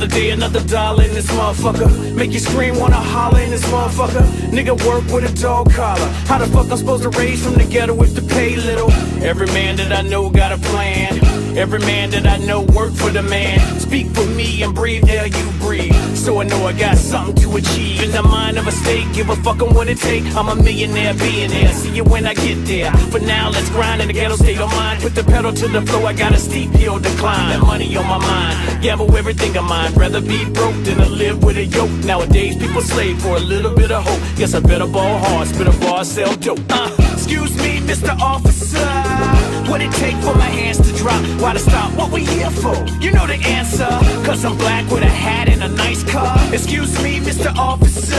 Another day, another dollar in this motherfucker. Make you scream, wanna holler in this motherfucker. Nigga work with a dog collar. How the fuck I'm supposed to raise from the ghetto if the pay little? Every man that I know got a plan. Every man that I know work for the man. Speak for me and breathe, there you breathe. So I know I got something to achieve. In the mind of a state, give a fuck on what it take. I'm a millionaire, billionaire. See you when I get there. For now, let's grind in the ghetto state of mind. Put the pedal to the floor, I got a steep hill to climb. That money on my mind, gamble everything of mine. Rather be broke than to live with a yoke. Nowadays, people slave for a little bit of hope. Guess I better ball hard, spit a bar, sell dope. Excuse me, Mr. Officer. What it take for my hands to drop? Why to stop? What we here for? You know the answer. Cause I'm black with a hat and a nice car. Excuse me, Mr. Officer.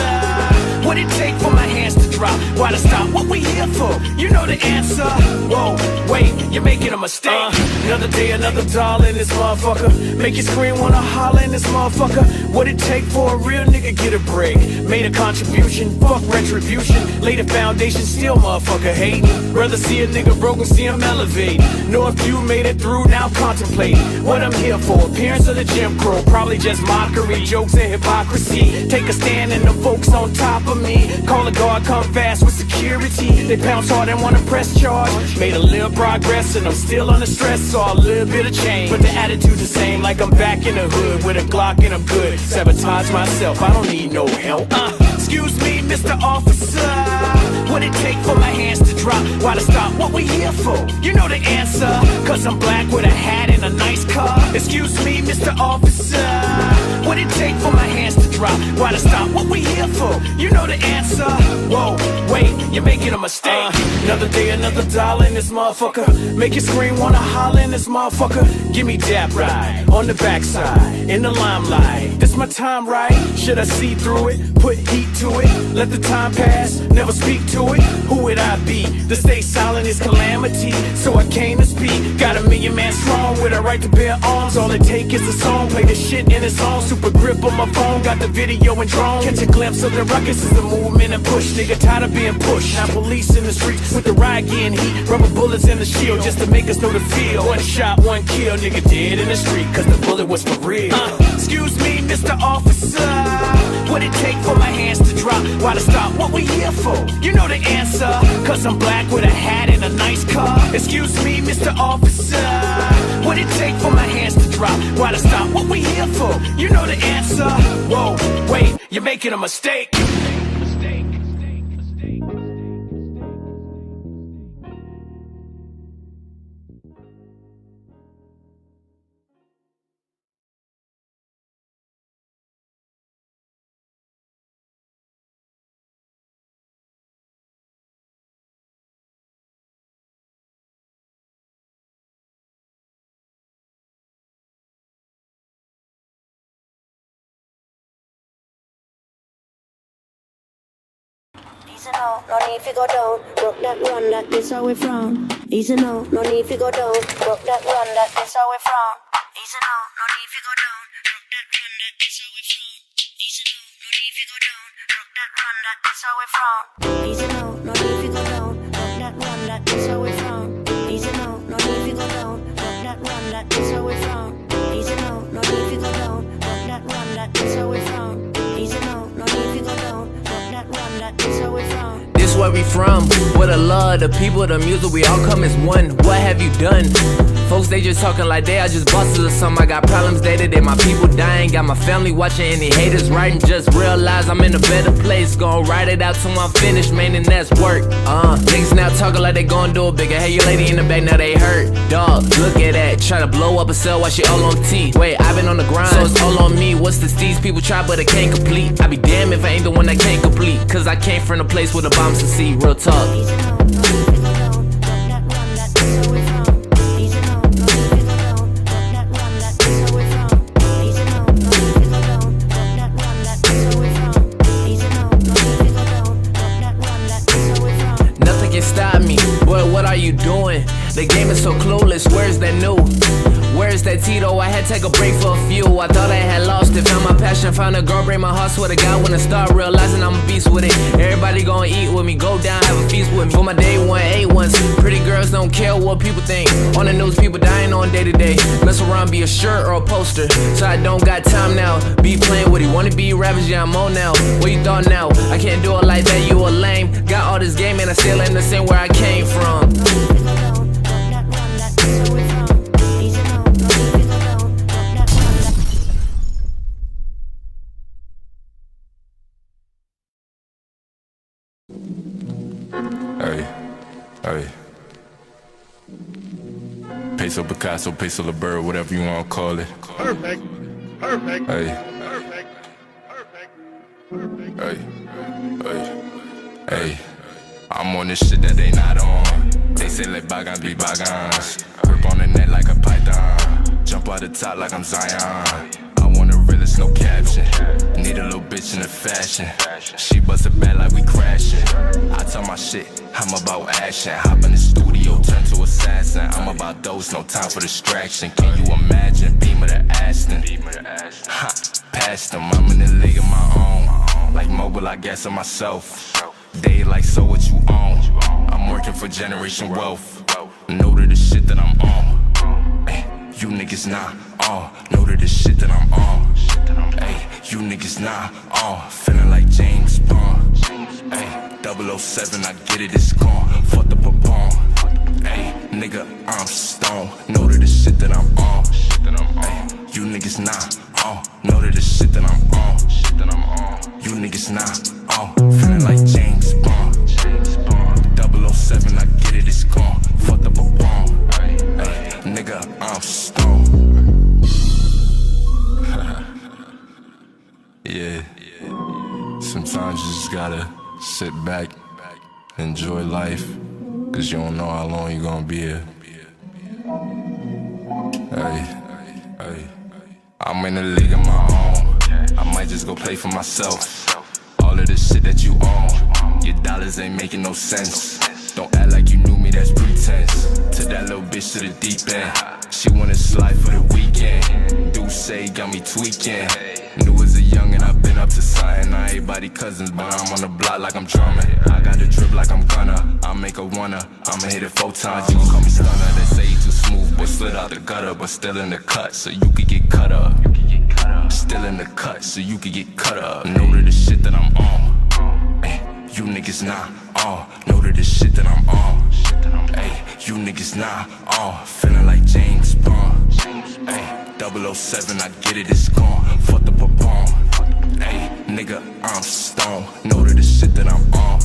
What it take for my hands to drop? Why to stop? What we here for? You know the answer. Whoa, wait, you're making a mistake. Another day, another dollar in this motherfucker. Make you scream, wanna holler in this motherfucker. What it take for a real nigga get a break? Made a contribution, fuck retribution. Laid a foundation, still motherfucker hating. Rather see a nigga broken, see him elevate. Know if you made it through, now contemplate what I'm here for. Appearance of the Jim Crow, probably just mockery, jokes and hypocrisy. Take a stand and the folks on top of me. Call a guard, come fast with security. They pounce hard and wanna press charge. Made a little progress and I'm still under stress. Saw a little bit of change, but the attitude's the same. Like I'm back in the hood with a Glock and I'm good. Sabotage myself, I don't need no help. Excuse me, Mr. Officer. What it take for my hands to drop? Why to stop? What we here for? You know the answer. Cause I'm black with a hat and a nice car. Excuse me, Mr. Officer. What it take for my hands to drop? Why to stop? What we here for? You know the answer. Whoa, wait, you're making a mistake. Another day, another dollar in this motherfucker. Make you scream, wanna holler in this motherfucker. Give me that right on the backside, in the limelight. This my time, right? Should I see through it? Put heat to it. Let the time pass, never speak to it. Who would I be? To stay silent is calamity. So I came to speak. Got a million man strong with a right to bear arms. All it take is a song. Play the shit in its own. Super grip on my phone. Got the video and drone. Catch a glimpse of the ruckus is the movement and push. Nigga tired of being pushed. Now police in the streets with the riot getting heat. Rubber bullets in the shield just to make us know the feel. One shot, one kill. Nigga dead in the street cause the bullet was for real. Excuse me, Mr. Officer. What it take for my hands to drop? Why to stop? What we here for? You know the answer. Cause I'm black with a hat and a nice car. Excuse me, Mr. Officer. What it take for my hands to drop? Why to stop? What we here for? You know the answer. Whoa, wait, you're making a mistake. Easy now, no need to go down. Broke that run, that is how we from. Easy now, no need to go down. Broke that run, that is how we from. Easy now, no need to go down. Broke that run, that is how we from. Easy now, no need to go down. Broke that run, that is how we from. Easy now, no need to go down. Broke that run, that is how we from. Easy now, no need to go down. Broke that run, that is how we from. Easy now, no need to go down. Broke that run, that is how we from. Easy now, no need to go down. Broke that run, that is how we from. This where we from, where the love, the people, the music, we all come as one. What have you done? Folks, they just talking like they are just bosses or something. I got problems day to day, my people dying. Got my family watching, any haters writing. Just realize I'm in a better place. Gonna write it out till I'm finished, man, and that's work. Niggas now talking like they gon' do it bigger. Hey, your lady in the back, now they hurt. Dog, look at that, try to blow up a cell while she all on T. Wait, I've been on the grind, so it's all on me. What's the steez? People try, but it can't complete. I be damned if I ain't the one that can't complete. Cause I came from a place where the bombs to see. Real talk. Nothing can stop me. Boy, what are you doing? The game is so clueless. Where's that new? Where's that Tito? I had to take a break for a few. I thought I had lost it. Found my passion, found a girl, break my heart. Swear to God, when I start realizing I'm a beast with it. Everybody gonna eat with me, go down, have a feast with me. For my day one, 8 ones. Pretty girls don't care what people think. On the news, people dying on day to day. Mess around, be a shirt or a poster. So I don't got time now. Be playing what he wanna be, rappers, yeah, I'm on now. What you thought now? I can't do it like that, you a lame. Got all this game and I still ain't the same where I came from. Hey. Peso Picasso, Peso the Bird, whatever you wanna call it. Perfect. Hey. Hey. I'm on this shit that they not on. They say let bygones be bygones. Grip on the net like a python. Jump out the top like I'm Zion. I want a realist, no caption. Need a little bitch in the fashion. She bust it bad like we crashing. I tell my shit, I'm about action. Hop in the studio, turn to assassin. I'm about those, no time for distraction. Can you imagine? Beam of the Aston. Ha, past them, I'm in the league of my own. Like mobile, I guess of myself. They like, so what you own? I'm working for generation wealth. Know to the shit that I'm on. Ay, you niggas not on. Know to the shit that I'm on. Ay, you niggas not on. Feeling like James Bond. Ay, 007, I get it, it's gone. Fuck the Papon. Ay, nigga, I'm stone. Know to the shit that I'm on. Ay, you niggas not on. Know to the shit that I'm on. You niggas not on. Feeling like James Bond. 007, I get it, it's gone. Fuck the Papon. Ay, nigga, I'm stone. Yeah. Sometimes you just gotta sit back, enjoy life, cause you don't know how long you gonna be here. Hey, I'm in the league of my own. I might just go play for myself. All of this shit that you own, your dollars ain't making no sense. Don't act like you knew me, that's pretense. To that little bitch to the deep end. She wanna slide for the weekend. Do say got me tweaking. New as a young and I've been up to something. I ain't body cousins, but I'm on the block like I'm drumming. I got the drip like I'm gonna. I'll make a runner. I'ma hit it 4 times. You can call me stunner. They say you too smooth, but slid out the gutter, but still in the cut, so you could get cut up. Still in the cut, so you could get cut up. Know to the shit that I'm on. Ay, you niggas not on. Know to the shit that I'm on. Ay, you niggas not on. Feeling like James Bond. Ay, 007, I get it, it's gone. Fuck the Papon. Ay, nigga, I'm stone. Know to the shit that I'm on.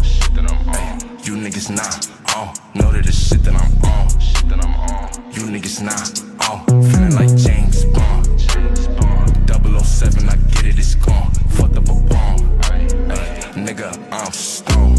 Ay, you niggas not on. Know to the shit that I'm on. You niggas not on. Feeling like James Bond. 007, I get it, it's gone. Fuck the Papon. Ay, nigga, I'm stone.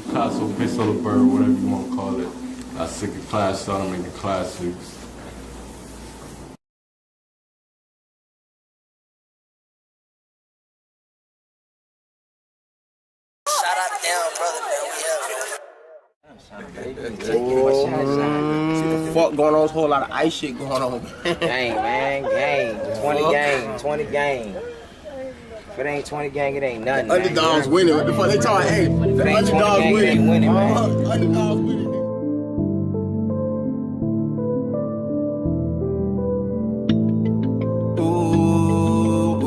Picasso, Peso the Bird, whatever you want to call it. I sick of class, started making classics. Shout out to them, brother, man. See the fuck going on, there's a whole lot of ice shit going on. Gang, man, gang. 20 gang, 20 gang. If it ain't 20 gang, it ain't nothing. Underdogs winning. What the fuck they talking? Hey, the underdogs gang, winning. ain't winning, man. Underdogs winning. Ooh,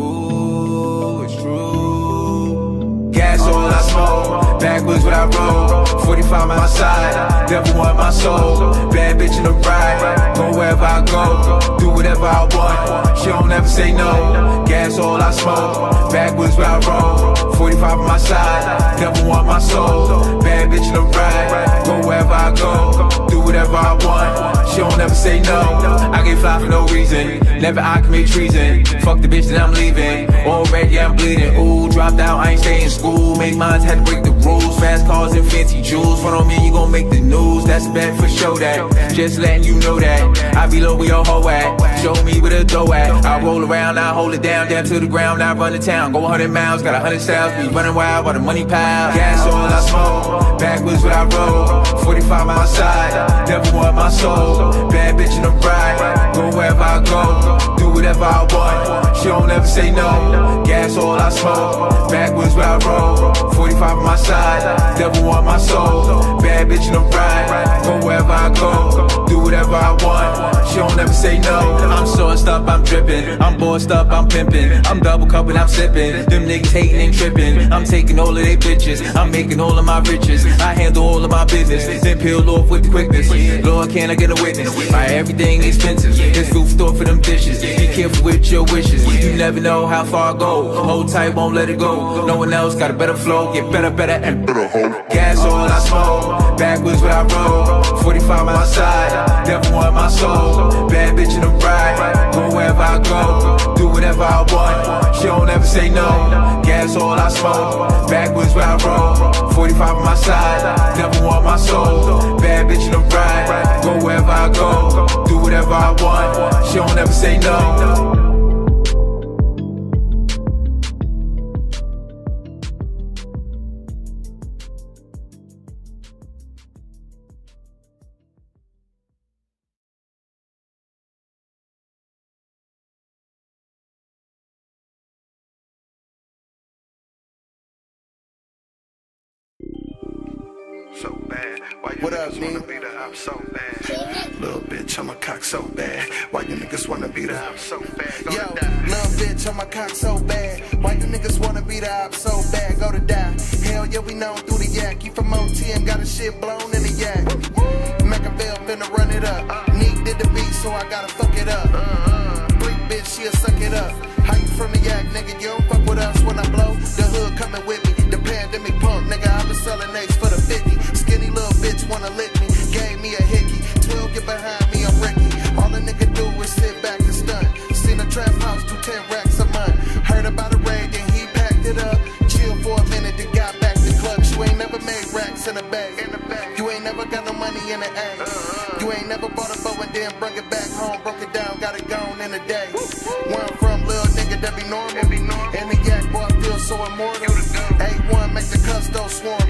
it's true. Gas all I smoke, backwards when I roll. 45 on my side, devil on my soul. Bad bitch in the ride, go wherever I go. Do whatever I want, she don't ever say no. Gas all I smoke, backwards when I roll. 45 on my side, devil want my soul. Bad bitch in the ride, go wherever I go, do whatever I want. She don't ever say no. I get fly for no reason, never I commit treason. Fuck the bitch that I'm leaving. Already I'm bleeding. Ooh, dropped out, I ain't stay in school. Make mines, had to break the rules. Fast cars and fancy jewels. Front on me, you gon' make the news. That's a bet for sure that. Just letting you know that I be low where your hoe at. Show me where the dough at. I roll around, I hold it down to the ground. I run the town, go 100 miles, got 100 styles. Be running wild while the money pile. Gas all I smoke, backwards what I roll. 45 on my side, devil want my soul. Bad bitch in the ride, go wherever I go, do whatever I want. She don't ever say no. Gas all I smoke, backwards where I roll. 45 on my side, devil want my soul. Bad bitch in the ride, go wherever I go, do whatever I want. She don't ever say no. I'm sauced up, I'm dripping, I'm bossed up, I'm pimping, I'm double cupping, I'm sipping. Them niggas hating and tripping. I'm taking all of they bitches, I'm making all of my riches. I handle all of my business, then peel off with the quickness. Lord, can I get a witness? Buy everything expensive, this food store for them dishes. Be careful with your wishes, you never know how far I go. Hold tight, won't let it go. No one else got a better flow, get better, and better hold. Gas all I smoke, backwards where I roll. 45 on my side, devil want my soul. Bad bitch in the ride, go wherever I go, do whatever I want. She don't ever say no. Gas all I smoke, backwards where I roll. 45 on my side, devil want my soul. Bad bitch in the ride, go wherever I go, do whatever I want. She don't ever say no. So bad. Why you niggas wanna beat her up so bad? Little bitch, I'm a cock so bad. Why you niggas wanna beat her up so bad? Yo, little bitch, I'm a cock so bad. Why you niggas wanna beat her up so bad? Go to die. Hell yeah, we known through the yak. You from OT and got a shit blown in the yak. Machiavelli finna run it up. Neek did the beat, so I gotta fuck it up. Freak bitch, she'll suck it up. How you from the yak, nigga? You don't fuck with us when I blow. The hood coming with me. The pandemic pump, nigga. I been selling eggs for the 50. Skinny little bitch wanna lick me. Gave me a hickey. 12 get behind me, I'm Ricky. All a nigga do is sit back and stunt. Seen a trap house do 10 racks a month. Heard about a raid, then he packed it up. Chill for a minute, then got back to clutch. You ain't never made racks in the bag. You ain't never got no money in the egg. You ain't never bought a bow and then bring it back home. Broke it down, got it gone in a day. Where I'm from, little nigga, that be normal. And the yak boy feel so immortal. A1 make the custo swarm.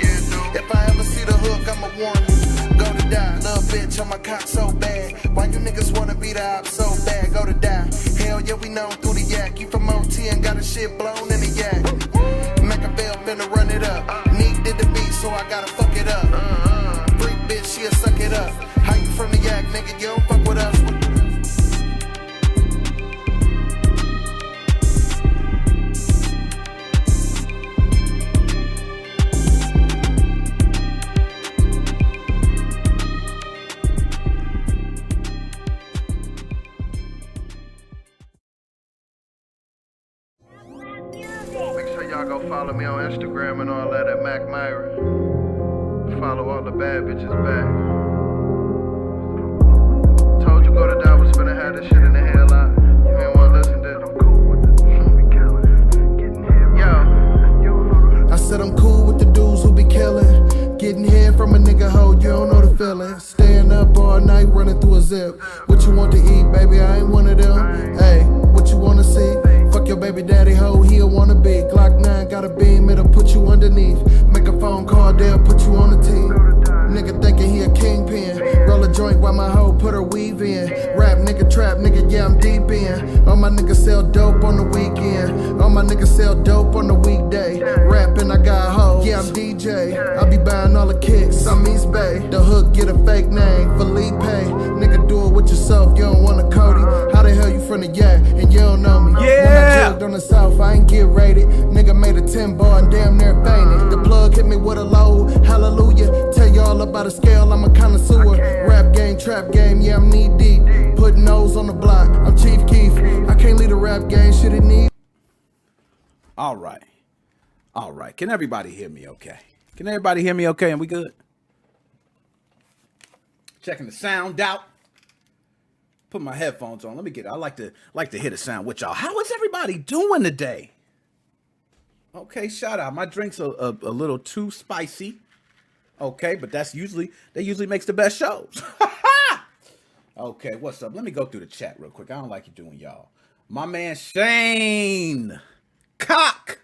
If I ever see the hook, I'ma warn you. Go to die, little bitch, I'm a cock so bad. Why you niggas wanna beat her up so bad? Go to die. Hell yeah, we known through the yak. You from OT and got a shit blown in the yak. Machiavelli finna run it up. Neek did the beat, so I gotta fuck it up. Freak bitch, she'll suck it up. How you from the yak, nigga? You don't fuck with us. Y'all go follow me on Instagram and all that at Mac Myra. Follow all the bad bitches back. Told you go to die was finna have this shit in the hell out. You ain't wanna listen to it. I'm cool with the dudes who be killing. Getting here. Yo. I said I'm cool with the dudes who be killing. Getting here from a nigga hoe, you don't know the feeling. Staying up all night running through a zip. What you want to eat, baby? I ain't one of them. Hey, what you wanna see? Fuck your baby daddy hoe, he'll wanna be. Glock 9 got a beam, it'll put you underneath. Make a phone call, they'll put you on the team. Nigga thinking he a kingpin. Roll a joint while my hoe put her weave in. Rap nigga, trap nigga, yeah I'm deep in. All my niggas sell dope on the weekend. All my niggas sell dope on the weekday. Rapping, I got hoes, yeah I'm DJ. I be buying all the kicks, I'm East Bay. The hook get a fake name, Felipe. Nigga do it with yourself, you don't want a Cody. How the hell you from the yak and you don't know me? Yeah. When I jugged on the south, I ain't get rated. Nigga made a 10 bar and damn near fainted. The plug hit me with a load, hallelujah. Tell y'all about a scale, I'm a connoisseur. Rap game, trap game, yeah I'm knee deep. Putting nose on the block, I'm Chief Keef. I can't lead a rap game, shit it need. All right. All right. Can everybody hear me okay? Can everybody hear me okay? And we good? Checking the sound out. Put my headphones on. Let me get it. I like to hear the sound with y'all. How is everybody doing today? Okay, shout out. My drink's a little too spicy. Okay, but that usually makes the best shows. Okay, what's up? Let me go through the chat real quick. I don't like you doing y'all. My man Shane. Cock.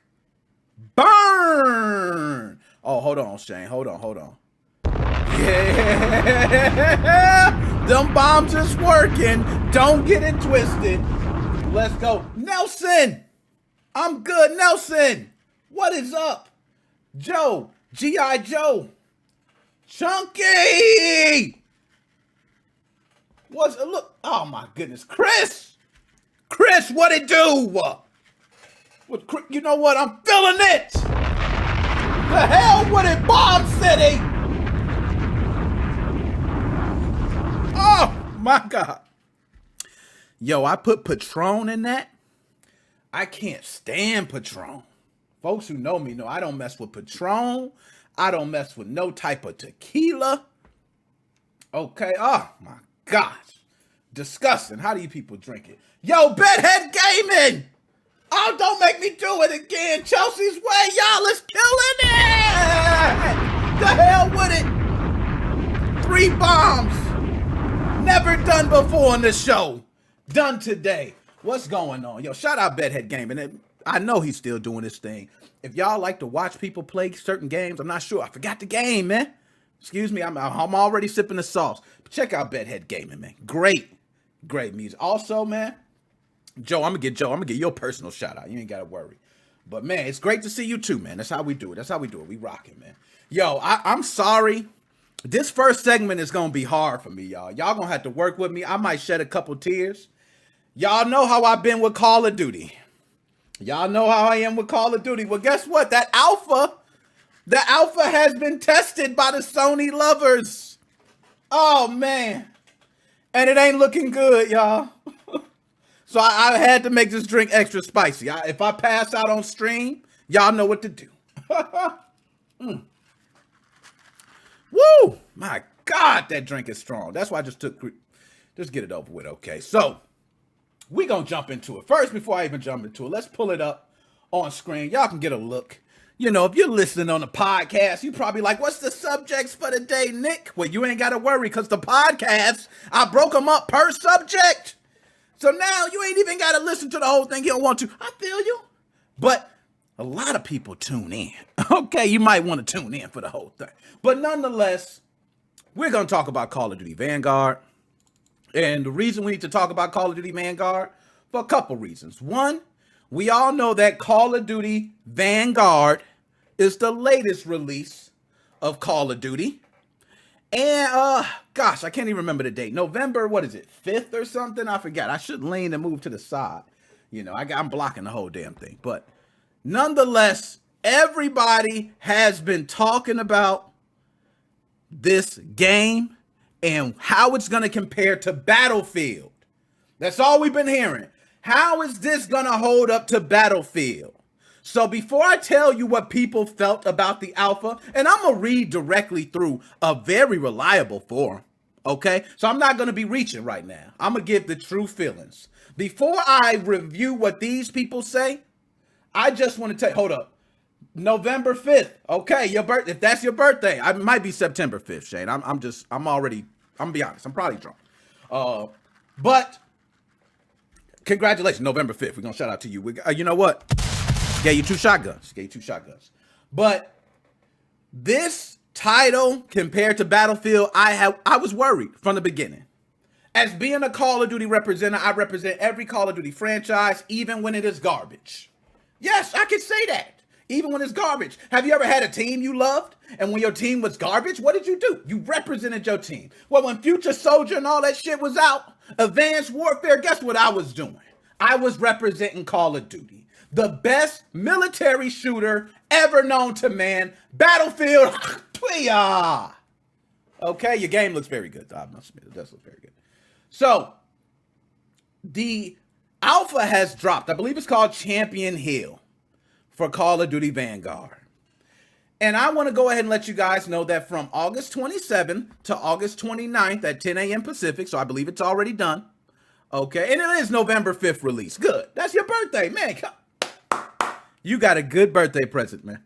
Burn. Oh, hold on, Shane. Hold on. Yeah. Them bombs is working. Don't get it twisted. Let's go. Nelson. I'm good, Nelson. What is up? Joe. G.I. Joe. Chunky. Look? Oh my goodness, Chris, what it do? You know what? I'm feeling it. The hell with it, Bomb City. Oh my God. Yo, I put Patron in that. I can't stand Patron. Folks who know me know I don't mess with Patron. I don't mess with no type of tequila. Okay. Oh my gosh. Disgusting. How do you people drink it? Yo, Bedhead Gaming. Oh, don't make me do it again. Chelsea's way, y'all is killing it. The hell with it. 3 bombs. Never done before on this show. Done today. What's going on? Yo, shout out Bedhead Gaming. I know he's still doing this thing. If y'all like to watch people play certain games, I'm not sure. I forgot the game, man. Excuse me, I'm already sipping the sauce. But check out Bedhead Gaming, man. Great music. Also, man, Joe, I'm gonna get your personal shout out. You ain't gotta worry. But man, it's great to see you too, man. That's how we do it. We rocking, man. Yo, I'm sorry. This first segment is gonna be hard for me, y'all. Y'all gonna have to work with me. I might shed a couple tears. Y'all know how I've been with Call of Duty. Y'all know how I am with Call of Duty. Well, guess what? The alpha has been tested by the Sony lovers. Oh, man. And it ain't looking good, y'all. So I had to make this drink extra spicy. If I pass out on stream, y'all know what to do. Woo! My God, that drink is strong. That's why I just get it over with, okay? So, we gonna jump into it. First, before I even jump into it, let's pull it up on screen. Y'all can get a look. You know, if you're listening on the podcast, you probably like, what's the subjects for the day, Nick? Well, you ain't got to worry because the podcasts, I broke them up per subject. So now you ain't even got to listen to the whole thing. You don't want to. I feel you. But a lot of people tune in. Okay, you might want to tune in for the whole thing. But nonetheless, we're going to talk about Call of Duty Vanguard. And the reason we need to talk about Call of Duty Vanguard, for a couple reasons. One, we all know that Call of Duty Vanguard is the latest release of Call of Duty. And, gosh, I can't even remember the date. November, 5th or something? I forgot. I should lean and move to the side. You know, I'm blocking the whole damn thing. But nonetheless, everybody has been talking about this game and how it's going to compare to Battlefield. That's all we've been hearing. How is this going to hold up to Battlefield? So before I tell you what people felt about the alpha, and I'm going to read directly through a very reliable forum, okay? So I'm not going to be reaching right now. I'm going to give the true feelings. Before I review what these people say, I just want to hold up. November 5th. Okay, if that's your birthday, it might be September 5th, Shane. I'm gonna be honest, I'm probably drunk. But congratulations, November 5th. We're gonna shout out to you. You know what? Gave you 2 shotguns. But this title compared to Battlefield, I was worried from the beginning. As being a Call of Duty representative, I represent every Call of Duty franchise, even when it is garbage. Yes, I can say that. Even when it's garbage. Have you ever had a team you loved? And when your team was garbage, what did you do? You represented your team. Well, when Future Soldier and all that shit was out, Advanced Warfare, guess what I was doing? I was representing Call of Duty. The best military shooter ever known to man. Battlefield. Okay, your game looks very good. I must admit, it does look very good. So, the alpha has dropped. I believe it's called Champion Hill. for Call of Duty Vanguard. And I want to go ahead and let you guys know that from August 27th to August 29th at 10 a.m. Pacific, so I believe it's already done. Okay, and it is November 5th release. Good. That's your birthday, man. You got a good birthday present, man.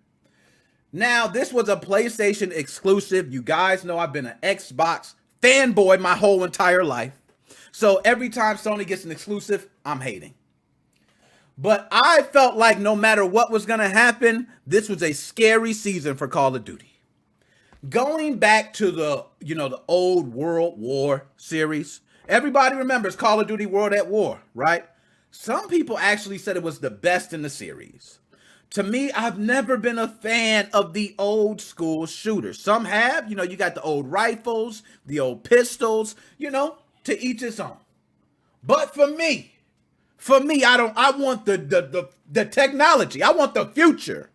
Now, this was a PlayStation exclusive. You guys know I've been an Xbox fanboy my whole entire life. So every time Sony gets an exclusive, I'm hating. But I felt like no matter what was going to happen, this was a scary season for Call of Duty. Going back to the old World War series, everybody remembers Call of Duty World at War, right? Some people actually said it was the best in the series. To me, I've never been a fan of the old school shooters. Some have, you got the old rifles, the old pistols, to each its own. But for me, I want the technology. I want the future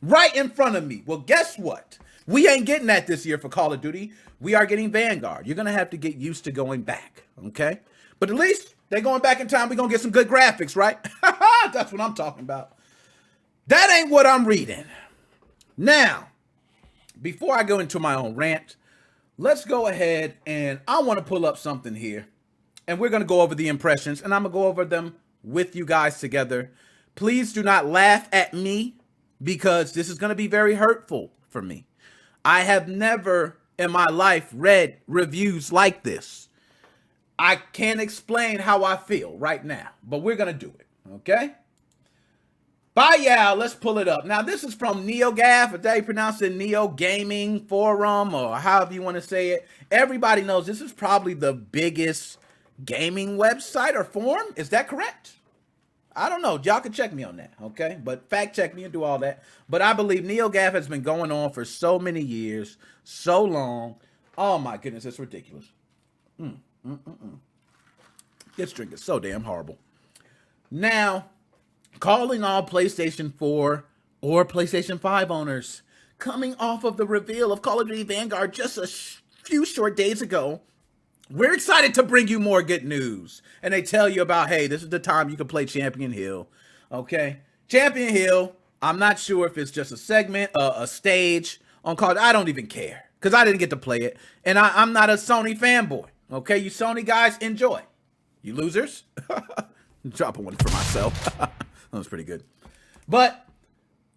right in front of me. Well, guess what? We ain't getting that this year for Call of Duty. We are getting Vanguard. You're going to have to get used to going back, okay? But at least they're going back in time. We're going to get some good graphics, right? That's what I'm talking about. That ain't what I'm reading. Now, before I go into my own rant, let's go ahead and I want to pull up something here. And we're going to go over the impressions, and I'm going to go over them with you guys together. Please do not laugh at me because this is going to be very hurtful for me. I have never in my life read reviews like this. I can't explain how I feel right now, but we're going to do it, okay? Bye, y'all. Let's pull it up. Now, this is from NeoGAF, or they pronounce it Neo Gaming Forum, or however you want to say it. Everybody knows this is probably the biggest gaming website or forum. Is that correct? I don't know. Y'all can check me on that, okay? But fact check me and do all that. But I believe NeoGAF has been going on for so many years, so long. Oh, my goodness. It's ridiculous. This drink is so damn horrible. Now, calling all PlayStation 4 or PlayStation 5 owners, coming off of the reveal of Call of Duty Vanguard just a few short days ago, we're excited to bring you more good news. And they tell you about, hey, this is the time you can play Champion Hill. Okay? Champion Hill, I'm not sure if it's just a segment, a stage on Call. I don't even care because I didn't get to play it. And I'm not a Sony fanboy. Okay? You Sony guys, enjoy. You losers. Dropping one for myself. That was pretty good. But,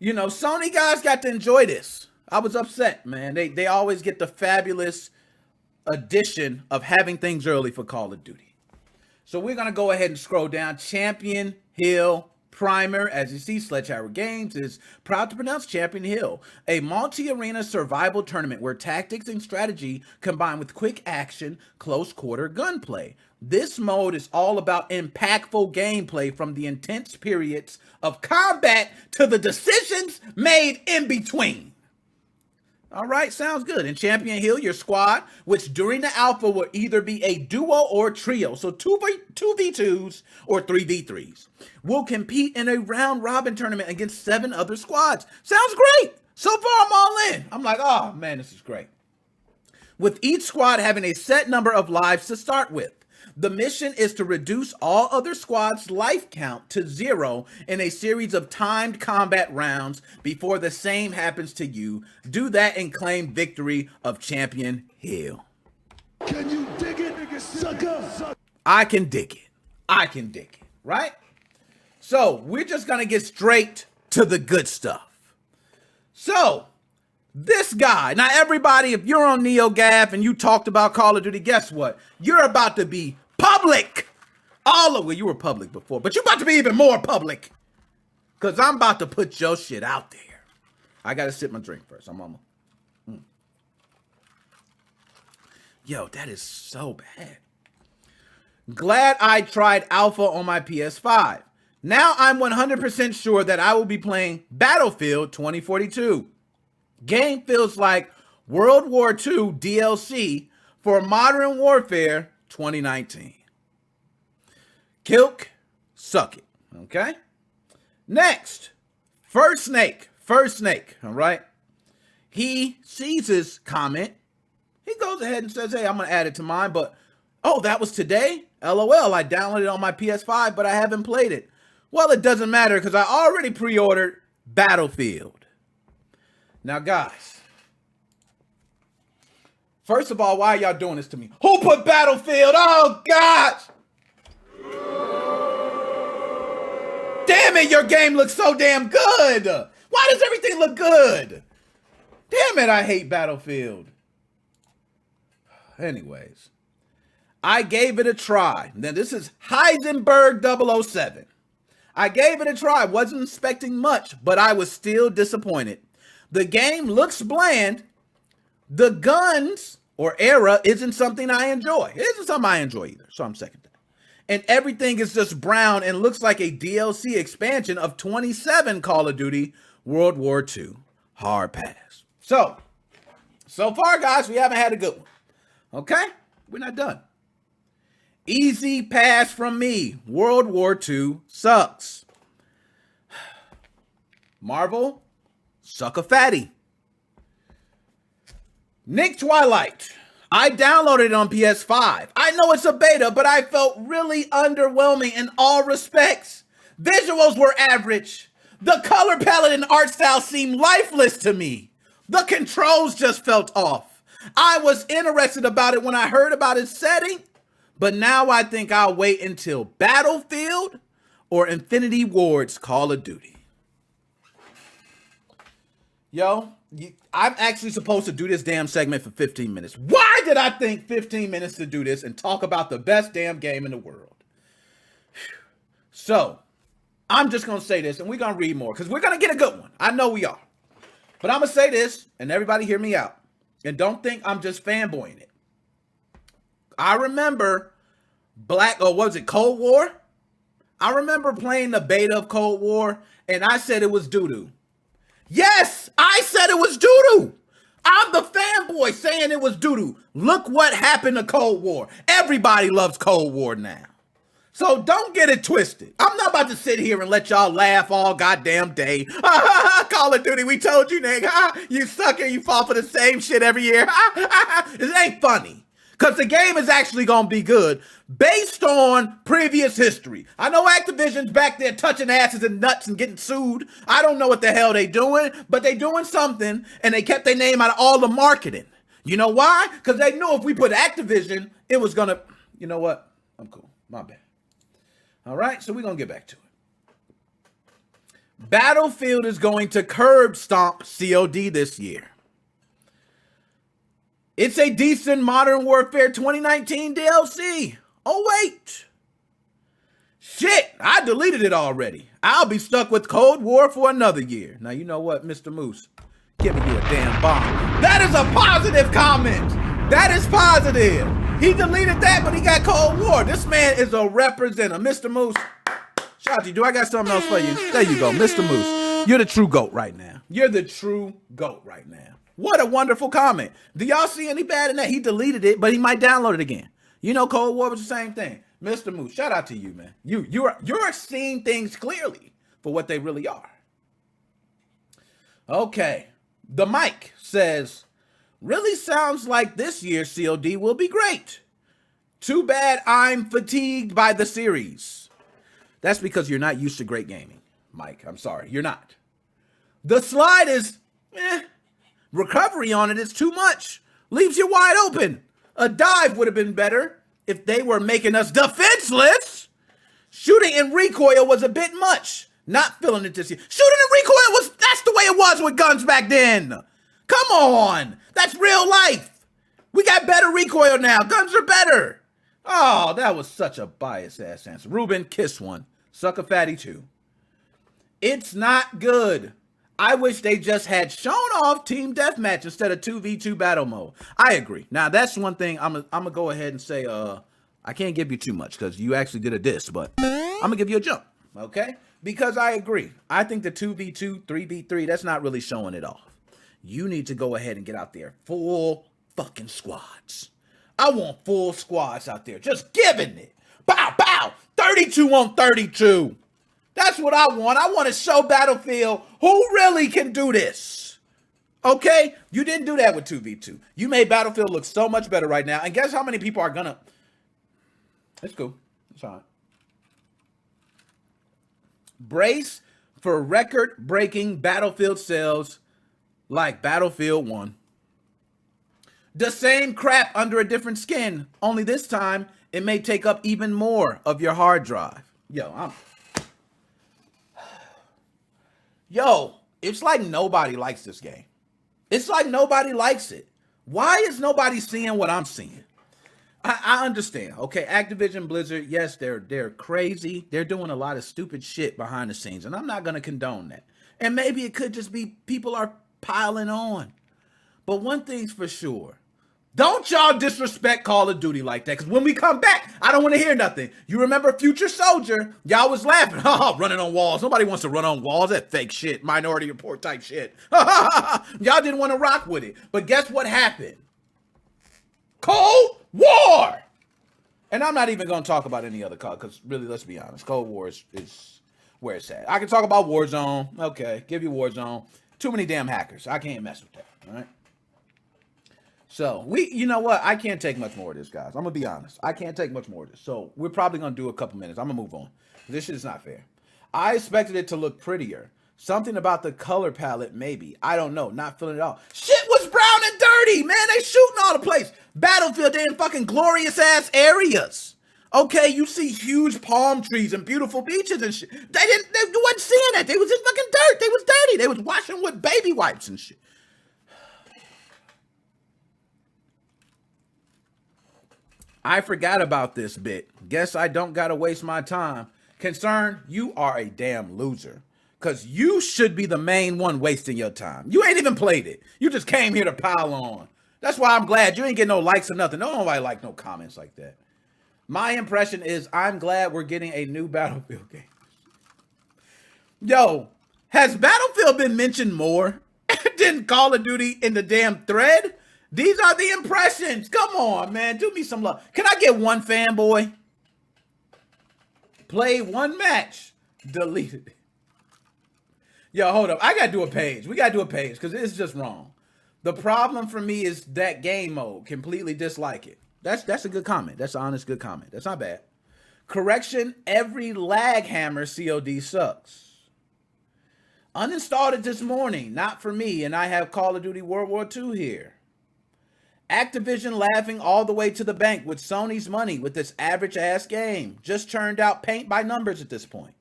Sony guys got to enjoy this. I was upset, man. They always get the fabulous addition of having things early for Call of Duty. So we're going to go ahead and scroll down. Champion Hill Primer. As you see, Sledgehammer Games is proud to pronounce Champion Hill, a multi-arena survival tournament where tactics and strategy combine with quick action, close quarter gunplay. This mode is all about impactful gameplay from the intense periods of combat to the decisions made in between. All right, sounds good. In Champion Hill, your squad, which during the alpha will either be a duo or trio, so 2v2s or 3v3s, will compete in a round-robin tournament against 7 other squads. Sounds great. So far, I'm all in. I'm like, oh, man, this is great. With each squad having a set number of lives to start with. The mission is to reduce all other squads' life count to 0 in a series of timed combat rounds before the same happens to you. Do that and claim victory of Champion Hill. Can you dig it, sucker? I can dig it. I can dig it, right? So, we're just going to get straight to the good stuff. So, this guy, now everybody, if you're on NeoGAF and you talked about Call of Duty, guess what? You're about to be public. Well, you were public before, but you're about to be even more public. Because I'm about to put your shit out there. I got to sip my drink first. I'm almost. Yo, that is so bad. Glad I tried Alpha on my PS5. Now I'm 100% sure that I will be playing Battlefield 2042. Game feels like World War II DLC for Modern Warfare 2019. Kilk, suck it, okay? Next, First Snake, all right? He sees his comment. He goes ahead and says, hey, I'm going to add it to mine, but, oh, that was today? LOL, I downloaded it on my PS5, but I haven't played it. Well, it doesn't matter because I already pre-ordered Battlefield. Now, guys, first of all, why are y'all doing this to me? Who put Battlefield? Oh, gosh. Damn it, your game looks so damn good. Why does everything look good? Damn it, I hate Battlefield. Anyways, I gave it a try. Now, this is Heisenberg 007. I gave it a try. Wasn't expecting much, but I was still disappointed. The game looks bland. The guns or era isn't something I enjoy. It isn't something I enjoy either, so I'm second that. And everything is just brown and looks like a DLC expansion of 27 Call of Duty World War II. Hard pass. So far, guys, we haven't had a good one. Okay? We're not done. Easy pass from me. World War II sucks. Marvel, suck a fatty. Nick Twilight. I downloaded it on PS5. I know it's a beta, but I felt really underwhelming in all respects. Visuals were average. The color palette and art style seemed lifeless to me. The controls just felt off. I was interested about it when I heard about its setting, but now I think I'll wait until Battlefield or Infinity Ward's Call of Duty. Yo, I'm actually supposed to do this damn segment for 15 minutes. Why did I think 15 minutes to do this and talk about the best damn game in the world? So, I'm just going to say this, and we're going to read more, because we're going to get a good one. I know we are. But I'm going to say this, and everybody hear me out. And don't think I'm just fanboying it. I remember Cold War? I remember playing the beta of Cold War, and I said it was doo-doo. Yes, I said it was doo-doo. I'm the fanboy saying it was doo-doo. Look what happened to Cold War. Everybody loves Cold War now. So don't get it twisted. I'm not about to sit here and let y'all laugh all goddamn day. Call of Duty, we told you, nigga. You sucker, you fall for the same shit every year. It ain't funny. Because the game is actually going to be good based on previous history. I know Activision's back there touching asses and nuts and getting sued. I don't know what the hell they doing, but they doing something, and they kept their name out of all the marketing. You know why? Because they knew if we put Activision, it was going to... You know what? I'm cool. My bad. All right, so we're going to get back to it. Battlefield is going to curb stomp COD this year. It's a decent Modern Warfare 2019 DLC. Oh, wait. Shit, I deleted it already. I'll be stuck with Cold War for another year. Now, you know what, Mr. Moose? Giving you a damn bomb. That is a positive comment. That is positive. He deleted that, but he got Cold War. This man is a representative. Mr. Moose, shout out to you. Do I got something else for you? There you go, Mr. Moose. You're the true GOAT right now. You're the true GOAT right now. What a wonderful comment. Do y'all see any bad in that? He deleted it, but he might download it again. You know, Cold War was the same thing. Mr. Moose, shout out to you, man. You're seeing things clearly for what they really are. Okay. The Mike says, really sounds like this year's COD will be great. Too bad I'm fatigued by the series. That's because you're not used to great gaming, Mike. I'm sorry. You're not. The slide is, recovery on it is too much. Leaves you wide open. A dive would have been better if they were making us defenseless. Shooting in recoil was a bit much. Not feeling it this year. Shooting in recoil that's the way it was with guns back then. Come on. That's real life. We got better recoil now. Guns are better. Oh, that was such a biased ass answer. Ruben, kiss one. Suck a fatty too. It's not good. I wish they just had shown off team deathmatch instead of 2v2 battle mode. I agree. Now, that's one thing I'm going to go ahead and say, I can't give you too much because you actually did a diss, but I'm going to give you a jump, okay? Because I agree. I think the 2v2, 3v3, that's not really showing it off. You need to go ahead and get out there full fucking squads. I want full squads out there just giving it. Bow, bow, 32 on 32. That's what I want. I want to show Battlefield who really can do this. Okay? You didn't do that with 2v2. You made Battlefield look so much better right now. And guess how many people are going to... It's cool. It's all right. Brace for record-breaking Battlefield sales like Battlefield 1. The same crap under a different skin, only this time it may take up even more of your hard drive. Yo, it's like nobody likes this game. It's like nobody likes it. Why is nobody seeing what I'm seeing? I understand. Okay, Activision Blizzard, yes, they're crazy. They're doing a lot of stupid shit behind the scenes, and I'm not going to condone that. And maybe it could just be people are piling on. But one thing's for sure. Don't y'all disrespect Call of Duty like that, because when we come back, I don't want to hear nothing. You remember Future Soldier? Y'all was laughing. Oh, running on walls. Nobody wants to run on walls. That fake shit. Minority Report type shit. Y'all didn't want to rock with it. But guess what happened? Cold War! And I'm not even going to talk about any other COD, because really, let's be honest, Cold War is where it's at. I can talk about Warzone. Okay, give you Warzone. Too many damn hackers. I can't mess with that, all right? So, you know what? I can't take much more of this, guys. I'm going to be honest. I can't take much more of this. So, we're probably going to do a couple minutes. I'm going to move on. This shit is not fair. I expected it to look prettier. Something about the color palette, maybe. I don't know. Not feeling it at all. Shit was brown and dirty, man. They shooting all the place. Battlefield, they in fucking glorious-ass areas. Okay, you see huge palm trees and beautiful beaches and shit. They wasn't seeing that. They was in fucking dirt. They was dirty. They was washing with baby wipes and shit. I forgot about this bit. Guess I don't gotta waste my time. Concern, you are a damn loser. Because you should be the main one wasting your time. You ain't even played it. You just came here to pile on. That's why I'm glad you ain't getting no likes or nothing. Nobody like no comments like that. My impression is I'm glad we're getting a new Battlefield game. Yo, has Battlefield been mentioned more than Call of Duty in the damn thread? These are the impressions. Come on, man. Do me some love. Can I get one fanboy? Play one match. Deleted it. Yo, hold up. I got to do a page. We got to do a page because it's just wrong. The problem for me is that game mode. Completely dislike it. That's a good comment. That's an honest good comment. That's not bad. Correction, every lag hammer COD sucks. Uninstalled it this morning. Not for me, and I have Call of Duty World War II here. Activision laughing all the way to the bank with Sony's money with this average-ass game. Just turned out paint by numbers at this point.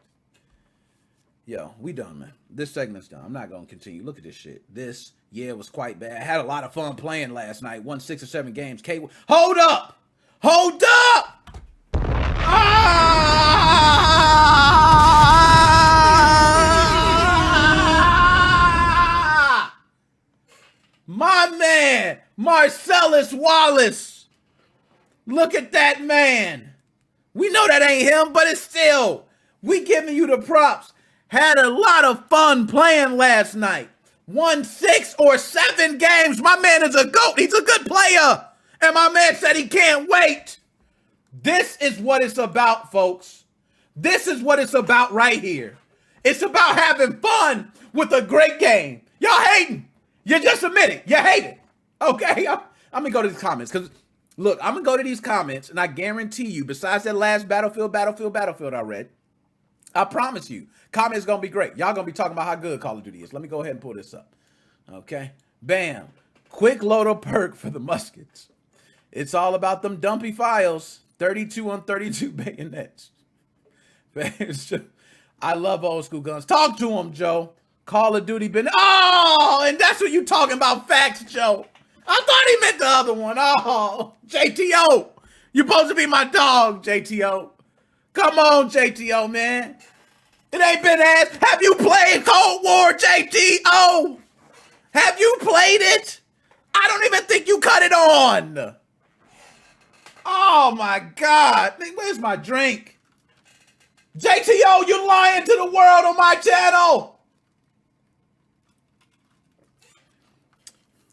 Yo, we done, man. This segment's done. I'm not going to continue. Look at this shit. This, yeah, was quite bad. I had a lot of fun playing last night. Won 6 or 7 games. Hold up! Hold up! Ah! My man, Marcellus Wallace. Look at that man. We know that ain't him, but it's still. We giving you the props. Had a lot of fun playing last night. Won 6 or 7 games. My man is a GOAT. He's a good player. And my man said he can't wait. This is what it's about, folks. This is what it's about right here. It's about having fun with a great game. Y'all hating. You just admit it. You hate it. Okay? I'm going to go to these comments. Because, look, I'm going to go to these comments. And I guarantee you, besides that last Battlefield I read, I promise you, comments going to be great. Y'all going to be talking about how good Call of Duty is. Let me go ahead and pull this up. Okay? Bam. Quick load of perk for the muskets. It's all about them dumpy files. 32 on 32 bayonets. I love old school guns. Talk to him, Joe. Call of Duty been... Oh, and that's what you talking about, facts, Joe. I thought he meant the other one. Oh, JTO. You're supposed to be my dog, JTO. Come on, JTO, man. It ain't been asked. Have you played Cold War, JTO? Have you played it? I don't even think you cut it on. Oh, my God. Where's my drink? JTO, you're lying to the world on my channel.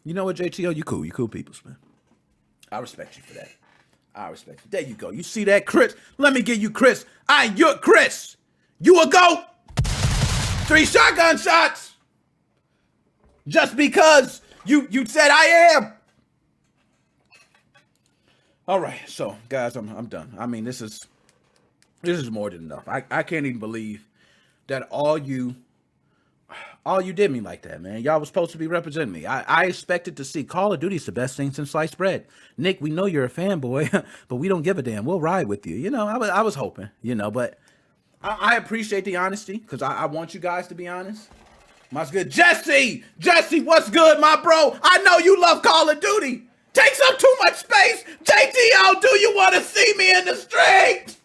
You know what, JTO? You cool. You cool peoples, man. I respect you for that. I respect you. There you go. You see that, Chris? Let me give you Chris. You're Chris. You a GOAT. 3 shotgun shots. Just because you said I am. All right. So, guys, I'm done. I mean, this is more than enough. I can't even believe that all you All you did me like that, man. Y'all was supposed to be representing me. I expected to see Call of Duty's the best thing since sliced bread. Nick, we know you're a fanboy, but we don't give a damn. We'll ride with you. You know, I was hoping, you know, but I appreciate the honesty because I want you guys to be honest. What's good? Jesse, what's good, my bro? I know you love Call of Duty. Takes up too much space. JTO, do you want to see me in the street?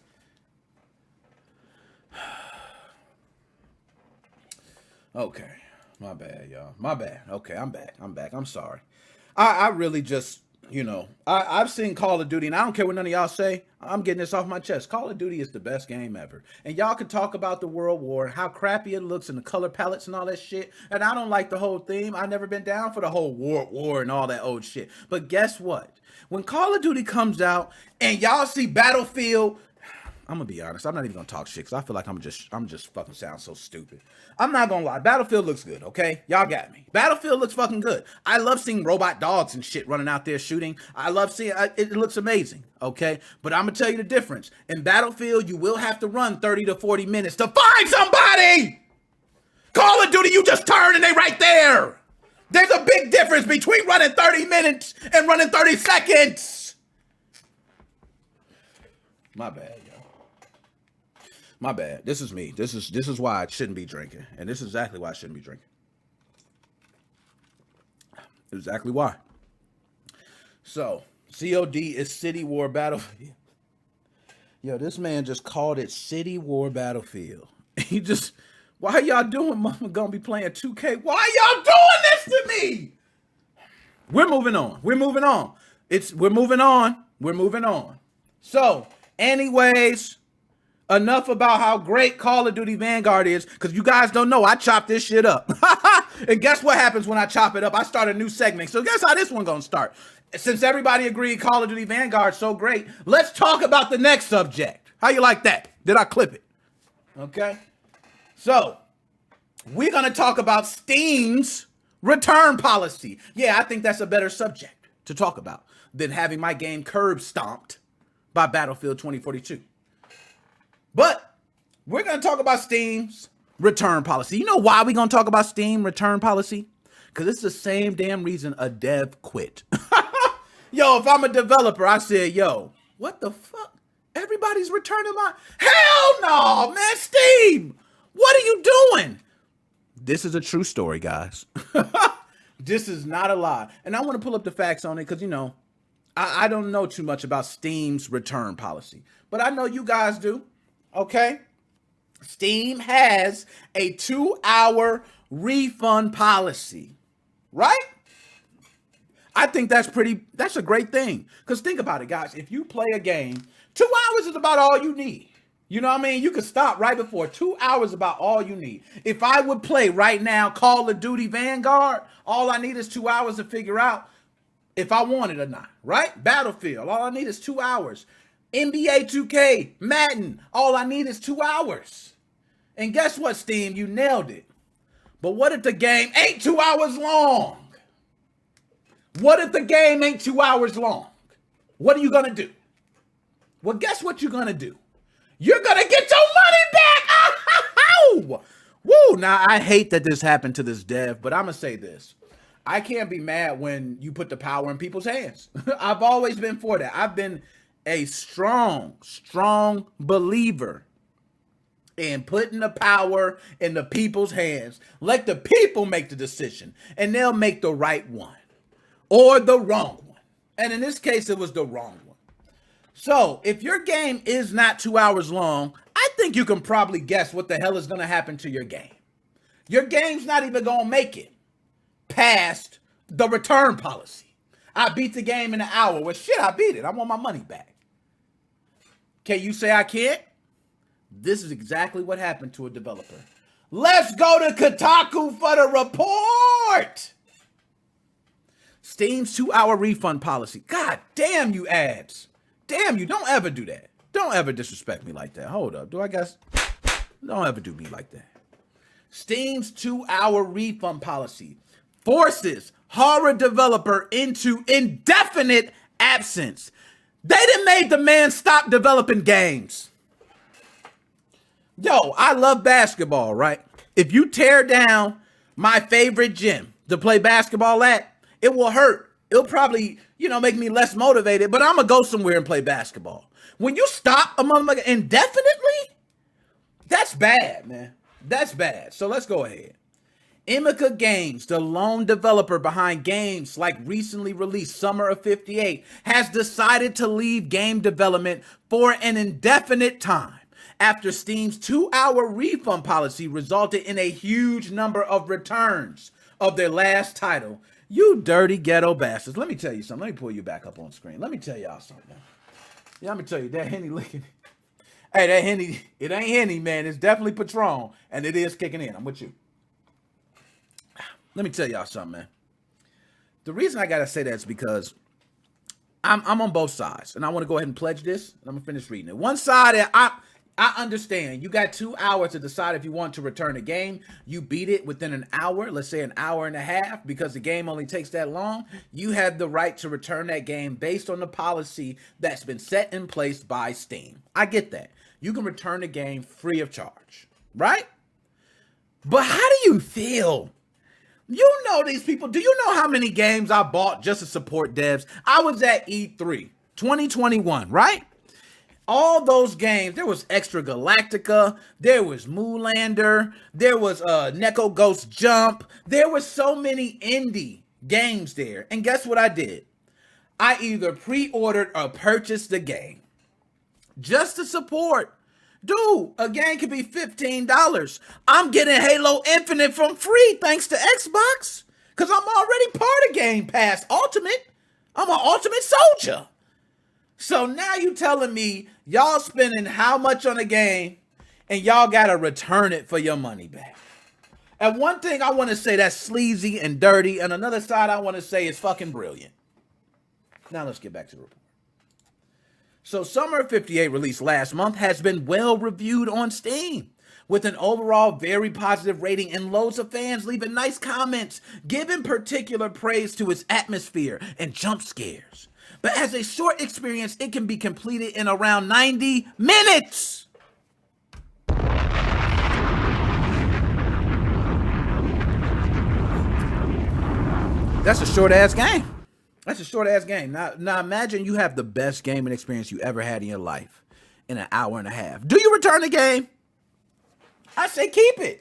Okay, my bad, y'all. My bad. Okay, I'm back. I'm sorry. I really just, you know, I've seen Call of Duty, and I don't care what none of y'all say. I'm getting this off my chest. Call of Duty is the best game ever. And y'all can talk about the World War, how crappy it looks, and the color palettes and all that shit. And I don't like the whole theme. I've never been down for the whole war and all that old shit. But guess what? When Call of Duty comes out, and y'all see Battlefield, I'm gonna be honest. I'm not even gonna talk shit because I feel like I'm just fucking sound so stupid. I'm not gonna lie. Battlefield looks good, okay? Y'all got me. Battlefield looks fucking good. I love seeing robot dogs and shit running out there shooting. I love seeing it looks amazing, okay? But I'm gonna tell you the difference. In Battlefield, you will have to run 30 to 40 minutes to find somebody. Call of Duty, you just turn and they right there. There's a big difference between running 30 minutes and running 30 seconds. My bad. My bad. This is me. This is why I shouldn't be drinking. And this is exactly why I shouldn't be drinking. Exactly why. So, COD is City War Battlefield. Yo, this man just called it City War Battlefield. He just, why y'all doing, mama gonna be playing 2K? Why y'all doing this to me? We're moving on. We're moving on. So, anyways, enough about how great Call of Duty Vanguard is, because you guys don't know, I chop this shit up. And guess what happens when I chop it up? I start a new segment. So guess how this one gonna start? Since everybody agreed Call of Duty Vanguard so great, let's talk about the next subject. How you like that? Did I clip it? Okay. So, we're gonna talk about Steam's return policy. Yeah, I think that's a better subject to talk about than having my game curb stomped by Battlefield 2042. But we're going to talk about Steam's return policy. You know why we're going to talk about Steam return policy? Because it's the same damn reason a dev quit. Yo, if I'm a developer, I said, yo, what the fuck? Everybody's returning my... Hell no, man, Steam! What are you doing? This is a true story, guys. This is not a lie. And I want to pull up the facts on it because, you know, I don't know too much about Steam's return policy. But I know you guys do. Okay, Steam has a 2-hour refund policy, right? I think that's a great thing. Because think about it, guys. If you play a game, 2 hours is about all you need. You know what I mean? You could stop right before 2 hours is about all you need. If I would play right now Call of Duty Vanguard, all I need is 2 hours to figure out if I want it or not, right? Battlefield, all I need is 2 hours. NBA 2K, Madden, all I need is 2 hours. And guess what, Steam? You nailed it. But what if the game ain't 2 hours long? What if the game ain't 2 hours long? What are you going to do? Well, guess what you're going to do? You're going to get your money back. Woo! Now, I hate that this happened to this dev, but I'm going to say this. I can't be mad when you put the power in people's hands. I've always been for that. I've been a strong believer in putting the power in the people's hands. Let the people make the decision, and they'll make the right one or the wrong one. And in this case, it was the wrong one. So if your game is not 2 hours long, I think you can probably guess what the hell is going to happen to your game. Your game's not even going to make it past the return policy. I beat the game in an hour. Well, shit, I beat it. I want my money back. Can you say I can't? This is exactly what happened to a developer. Let's go to Kotaku for the report. Steam's 2-hour refund policy. God damn you ads. Damn you. Don't ever do that. Don't ever disrespect me like that. Hold up. Don't ever do me like that. Steam's 2-hour refund policy forces horror developer into indefinite absence. They done made the man stop developing games. Yo, I love basketball, right? If you tear down my favorite gym to play basketball at, it will hurt. It'll probably, make me less motivated, but I'm going to go somewhere and play basketball. When you stop a motherfucker indefinitely, that's bad, man. That's bad. So let's go ahead. Emeka Games, the lone developer behind games like recently released Summer of 58, has decided to leave game development for an indefinite time after Steam's 2-hour refund policy resulted in a huge number of returns of their last title. You dirty ghetto bastards. Let me tell you something. Let me pull you back up on screen. Let me tell y'all something. Yeah, let me tell you, that Henny licking. Hey, that Henny, it ain't Henny, man. It's definitely Patron, and it is kicking in. I'm with you. Let me tell y'all something, man. The reason I gotta say that is because I'm on both sides, and I want to go ahead and pledge this, and I'm gonna finish reading it. One side, I understand. You got 2 hours to decide if you want to return a game. You beat it within an hour, let's say an hour and a half, because the game only takes that long. You have the right to return that game based on the policy that's been set in place by Steam. I get that. You can return the game free of charge, right? But how do you feel? You know these people. Do you know how many games I bought just to support devs? I was at E3 2021, right? All those games, there was Extra Galactica, there was Moolander, there was Neko Ghost Jump. There were so many indie games there. And guess what I did? I either pre-ordered or purchased the game just to support. Dude, a game could be $15. I'm getting Halo Infinite from free thanks to Xbox because I'm already part of Game Pass Ultimate. I'm an Ultimate Soldier. So now you telling me y'all spending how much on a game and y'all got to return it for your money back. And one thing I want to say that's sleazy and dirty, and another side I want to say is fucking brilliant. Now let's get back to the report. So Summer of 58, released last month, has been well reviewed on Steam, with an overall very positive rating and loads of fans leaving nice comments, giving particular praise to its atmosphere and jump scares. But as a short experience, it can be completed in around 90 minutes. That's a short-ass game. That's a short-ass game. Now imagine you have the best gaming experience you ever had in your life in an hour and a half. Do you return the game? I say keep it.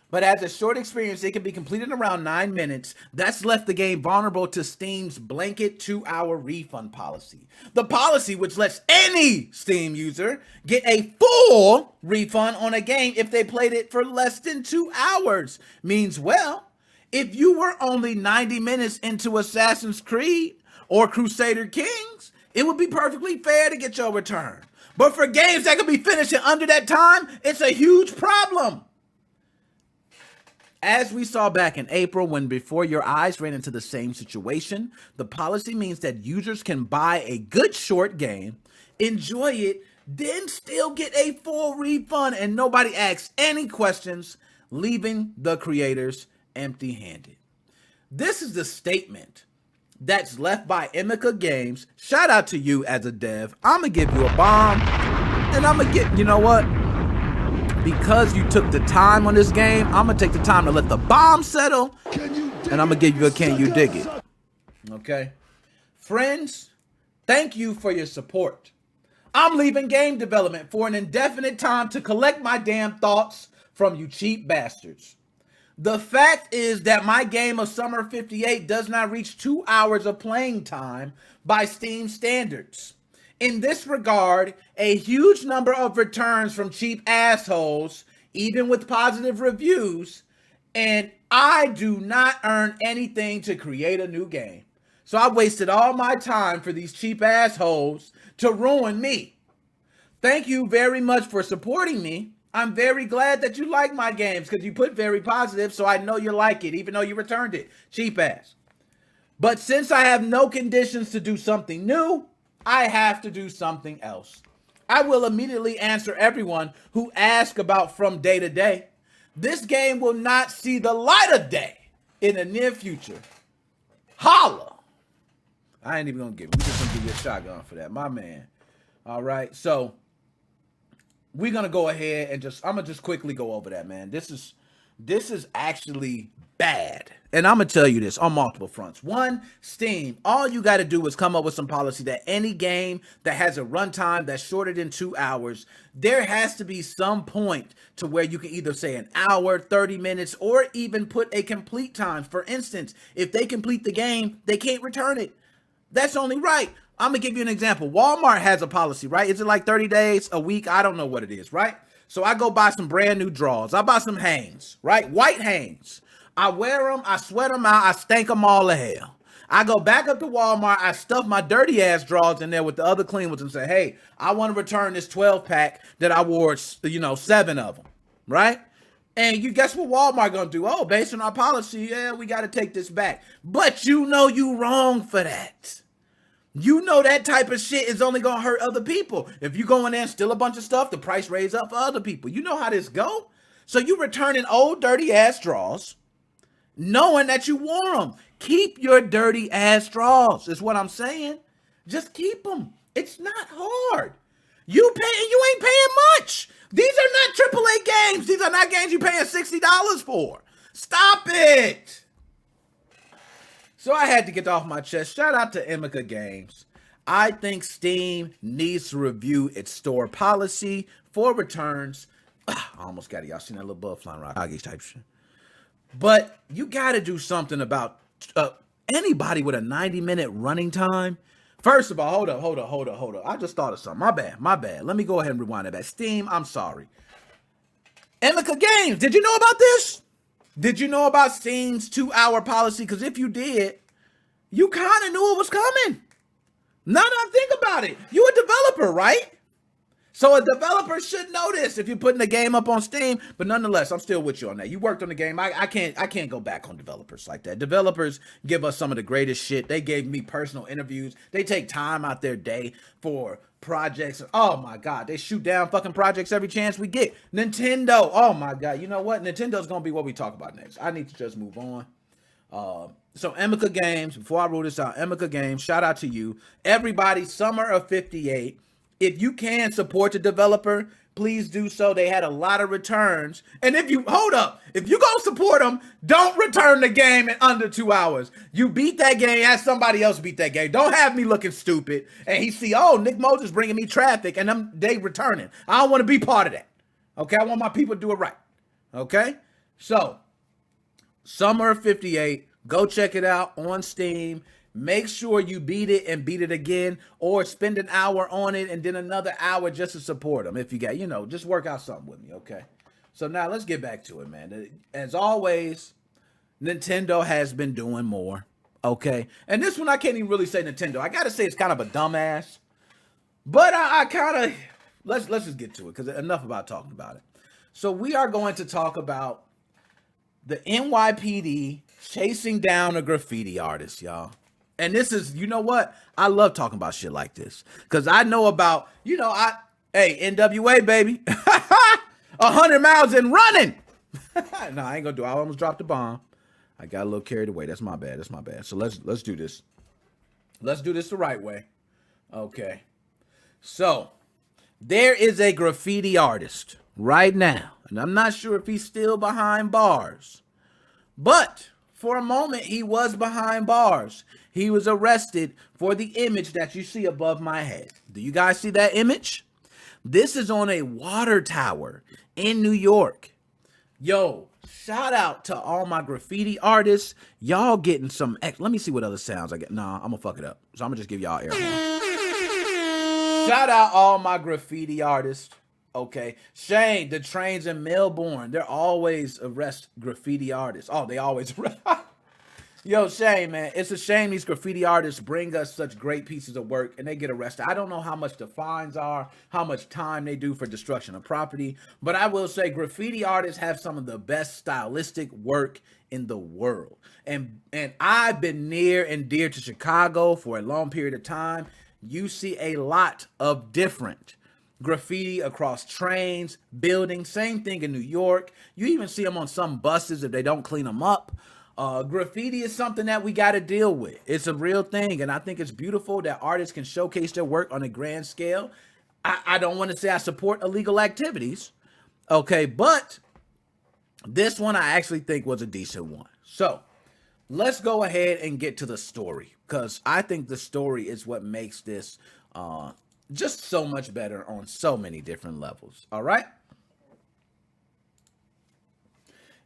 But as a short experience, it can be completed in around 9 minutes. That's left the game vulnerable to Steam's blanket 2-hour refund policy. The policy which lets any Steam user get a full refund on a game if they played it for less than 2 hours means, well, if you were only 90 minutes into Assassin's Creed or Crusader Kings, it would be perfectly fair to get your return. But for games that could be finished in under that time, it's a huge problem. As we saw back in April, when Before Your Eyes ran into the same situation, the policy means that users can buy a good short game, enjoy it, then still get a full refund and nobody asks any questions, leaving the creators empty-handed. This is the statement that's left by Emeka Games. Shout out to you as a dev. I'm going to give you a bomb, and I'm going to get, you know what? Because you took the time on this game, I'm going to take the time to let the bomb settle, and I'm going to give you a can you dig it? Okay? Friends, thank you for your support. I'm leaving game development for an indefinite time to collect my damn thoughts from you cheap bastards. The fact is that my game of Summer 58 does not reach 2 hours of playing time by Steam standards. In this regard, a huge number of returns from cheap assholes, even with positive reviews, and I do not earn anything to create a new game. So I wasted all my time for these cheap assholes to ruin me. Thank you very much for supporting me. I'm very glad that you like my games because you put very positive, so I know you like it, even though you returned it. Cheap ass. But since I have no conditions to do something new, I have to do something else. I will immediately answer everyone who asks about from day to day. This game will not see the light of day in the near future. Holla! I ain't even gonna give. We just gonna give you a shotgun for that, my man. All right, so we're gonna go ahead and I'm gonna just quickly go over that, man. This is This is actually bad. And I'm going to tell you this on multiple fronts. One, Steam, all you got to do is come up with some policy that any game that has a runtime that's shorter than 2 hours, there has to be some point to where you can either say an hour, 30 minutes, or even put a complete time. For instance, if they complete the game, they can't return it. That's only right. I'm going to give you an example. Walmart has a policy, right? Is it like 30 days, a week? I don't know what it is, right? So I go buy some brand new drawers. I buy some Hanes, right? White Hanes. I wear them, I sweat them out, I stank them all to hell. I go back up to Walmart, I stuff my dirty ass drawers in there with the other clean ones and say, hey, I want to return this 12 pack that I wore, 7 of them, right? And you guess what Walmart gonna do? Oh, based on our policy, yeah, we got to take this back. But you know you wrong for that. You know that type of shit is only gonna hurt other people. If you go in there and steal a bunch of stuff, the price raise up for other people. You know how this go? So you returning old dirty ass drawers, knowing that you wore them. Keep your dirty ass drawers, is what I'm saying. Just keep them. It's not hard. You ain't paying much. These are not AAA games. These are not games you're paying $60 for. Stop it. So I had to get off my chest. Shout out to Emeka Games. I think Steam needs to review its store policy for returns. I almost got it. Y'all seen that little bug flying around? Type shit. But you got to do something about anybody with a 90-minute running time. First of all, hold up. I just thought of something. My bad. Let me go ahead and rewind it back. Steam, I'm sorry. Emeka Games, did you know about this? Did you know about Steam's 2-hour policy? Because if you did, you kind of knew it was coming. Now that I think about it, you a developer, right? So a developer should know this if you're putting the game up on Steam. But nonetheless, I'm still with you on that. You worked on the game. I can't go back on developers like that. Developers give us some of the greatest shit. They gave me personal interviews. They take time out their day for projects. Oh my God, they shoot down fucking projects every chance we get. Nintendo. Oh my God. You know what? Nintendo's gonna be what we talk about next. I need to just move on. So Emeka Games, before I rule this out, Emeka Games, shout out to you. Everybody, Summer of 58. If you can support the developer, please do so. They had a lot of returns. And if you gonna support them, don't return the game in under 2 hours. You beat that game, have somebody else beat that game. Don't have me looking stupid. And he see, oh, Nick Moses bringing me traffic and they returning. I don't want to be part of that. Okay, I want my people to do it right. Okay, so Summer of 58, go check it out on Steam. Make sure you beat it and beat it again, or spend an hour on it and then another hour just to support them. If you got, just work out something with me, okay? So now let's get back to it, man. As always, Nintendo has been doing more, okay? And this one, I can't even really say Nintendo. I got to say it's kind of a dumbass, but I kind of, let's just get to it, because enough about talking about it. So we are going to talk about the NYPD chasing down a graffiti artist, y'all. And this is, you know what? I love talking about shit like this. Because I know about, NWA, baby. 100 miles and running. No, I ain't going to do it. I almost dropped the bomb. I got a little carried away. That's my bad. So let's do this. Let's do this the right way. Okay. So, there is a graffiti artist right now. And I'm not sure if he's still behind bars. But for a moment, he was behind bars. He was arrested for the image that you see above my head. Do you guys see that image? This is on a water tower in New York. Yo, shout out to all my graffiti artists. Y'all getting some let me see what other sounds I get. Nah, I'm gonna fuck it up. So I'm gonna just give y'all air. Shout out all my graffiti artists. Okay. Shane, the trains in Melbourne, they're always arrest graffiti artists. Oh, they always arrest. Yo, Shane, man, it's a shame these graffiti artists bring us such great pieces of work and they get arrested. I don't know how much the fines are, how much time they do for destruction of property, but I will say graffiti artists have some of the best stylistic work in the world. And I've been near and dear to Chicago for a long period of time. You see a lot of different graffiti across trains, buildings, same thing in New York. You even see them on some buses if they don't clean them up. Graffiti is something that we got to deal with. It's a real thing, and I think it's beautiful that artists can showcase their work on a grand scale. I don't want to say I support illegal activities, okay, but This one I actually think was a decent one. So let's go ahead and get to the story, because I think the story is what makes this just so much better on so many different levels. All right.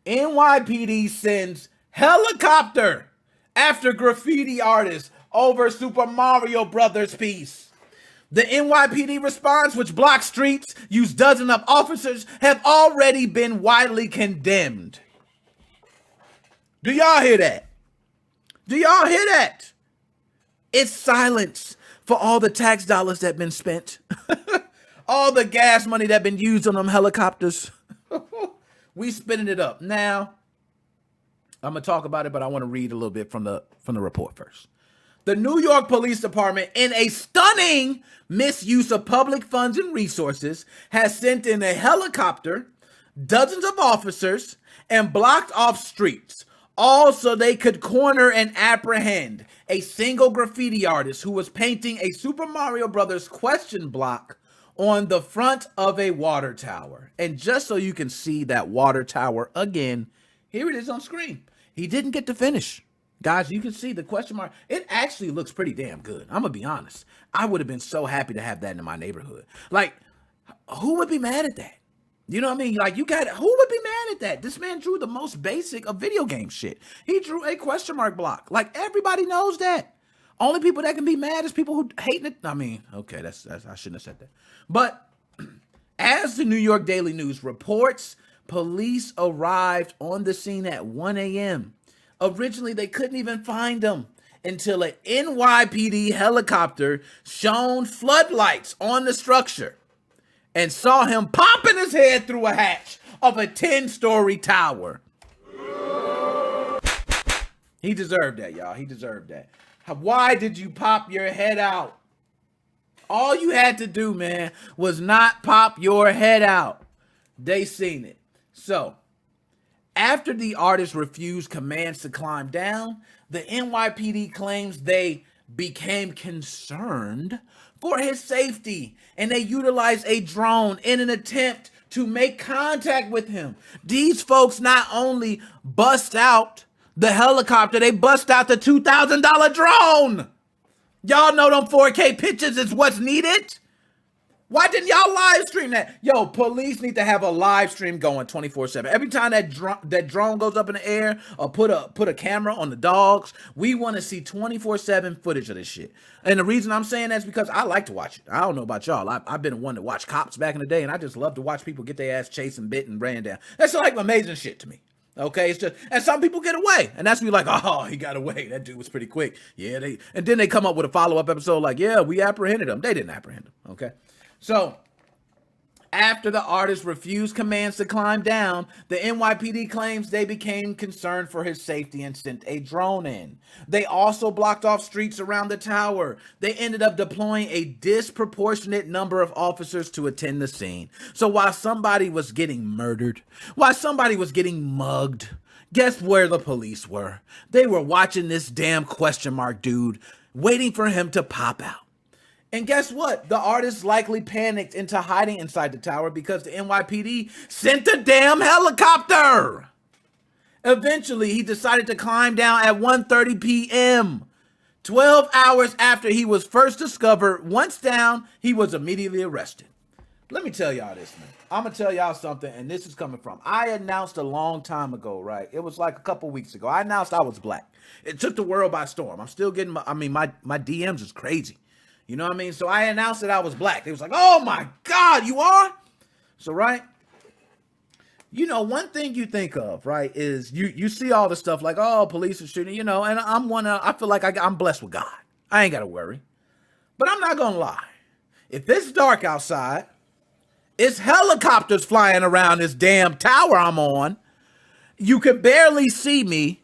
NYPD sends helicopter after graffiti artist over Super Mario Brothers piece. The NYPD response, which blocked streets, used dozens of officers, have already been widely condemned. Do y'all hear that? Do y'all hear that? It's silence for all the tax dollars that been spent. All the gas money that been used on them helicopters. We spinning it up. Now, I'm going to talk about it, but I want to read a little bit from the report first. The New York Police Department, in a stunning misuse of public funds and resources, has sent in a helicopter, dozens of officers, and blocked off streets, all so they could corner and apprehend a single graffiti artist who was painting a Super Mario Brothers question block on the front of a water tower. And just so you can see that water tower again, here it is on screen. He didn't get to finish. Guys, you can see the question mark. It actually looks pretty damn good. I'm going to be honest. I would have been so happy to have that in my neighborhood. Like, who would be mad at that? You know what I mean? Like, who would be mad at that? This man drew the most basic of video game shit. He drew a question mark block. Like, everybody knows that. Only people that can be mad is people who hate it. I mean, okay, that's I shouldn't have said that. But as the New York Daily News reports, police arrived on the scene at 1 a.m. Originally, they couldn't even find him until an NYPD helicopter shone floodlights on the structure and saw him popping his head through a hatch of a 10-story tower. He deserved that, y'all. He deserved that. Why did you pop your head out? All you had to do, man, was not pop your head out. They seen it. So, after the artist refused commands to climb down, the NYPD claims they became concerned for his safety, and they utilized a drone in an attempt to make contact with him. These folks not only bust out the helicopter, they bust out the $2,000 drone. Y'all know them 4K pictures is what's needed. Why didn't y'all live stream that? Yo, police need to have a live stream going 24/7. Every time that drone goes up in the air or put a camera on the dogs, we want to see 24/7 footage of this shit. And the reason I'm saying that is because I like to watch it. I don't know about y'all. I've been one to watch cops back in the day, and I just love to watch people get their ass chased and bit and ran down. That's like amazing shit to me. Okay, it's just, and some people get away, and that's when you're like, oh, he got away. That dude was pretty quick. Yeah, and then they come up with a follow-up episode like, yeah, we apprehended him. They didn't apprehend him. Okay. So, after the artist refused commands to climb down, the NYPD claims they became concerned for his safety and sent a drone in. They also blocked off streets around the tower. They ended up deploying a disproportionate number of officers to attend the scene. So while somebody was getting murdered, while somebody was getting mugged, guess where the police were? They were watching this damn question mark dude, waiting for him to pop out. And guess what? The artist likely panicked into hiding inside the tower because the NYPD sent the damn helicopter. Eventually, he decided to climb down at 1:30 p.m. 12 hours after he was first discovered. Once down, he was immediately arrested. Let me tell y'all this, man. I'm going to tell y'all something, and this is coming from. I announced a long time ago, right? It was like a couple weeks ago. I announced I was black. It took the world by storm. I'm still getting, my DMs is crazy. You know what I mean? So I announced that I was black. They was like, oh my God, you are? So, right? You know, one thing you think of, right, is you see all the stuff like, oh, police are shooting, you know, and I feel like I'm blessed with God. I ain't got to worry. But I'm not going to lie. If it's dark outside, it's helicopters flying around this damn tower I'm on. You can barely see me.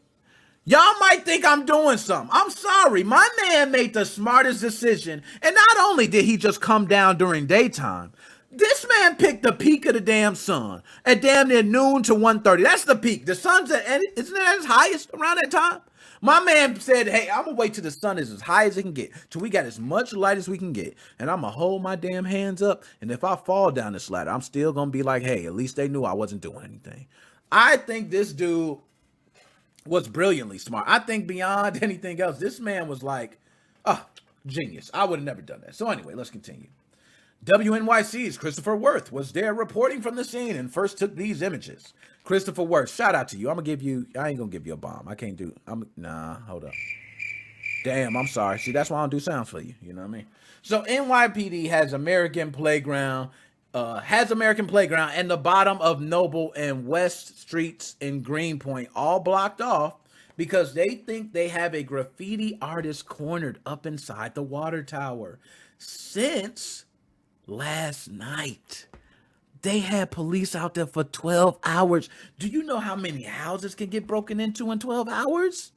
Y'all might think I'm doing something. I'm sorry. My man made the smartest decision. And not only did he just come down during daytime, this man picked the peak of the damn sun at damn near noon to 1:30. That's the peak. The sun's isn't it at its highest around that time? My man said, hey, I'm going to wait till the sun is as high as it can get, till we got as much light as we can get. And I'm going to hold my damn hands up. And if I fall down this ladder, I'm still going to be like, hey, at least they knew I wasn't doing anything. I think this dude was brilliantly smart. I think beyond anything else, this man was like, genius. I would have never done that. So anyway, let's continue. WNYC's Christopher Worth was there reporting from the scene and first took these images. Christopher Worth, shout out to you. I ain't gonna give you a bomb. I can't do, hold up. Damn, I'm sorry. See, that's why I don't do sounds for you. You know what I mean? So NYPD has American Playground, and the bottom of Noble and West Streets in Greenpoint all blocked off because they think they have a graffiti artist cornered up inside the water tower. Since last night, they had police out there for 12 hours. Do you know how many houses can get broken into in 12 hours?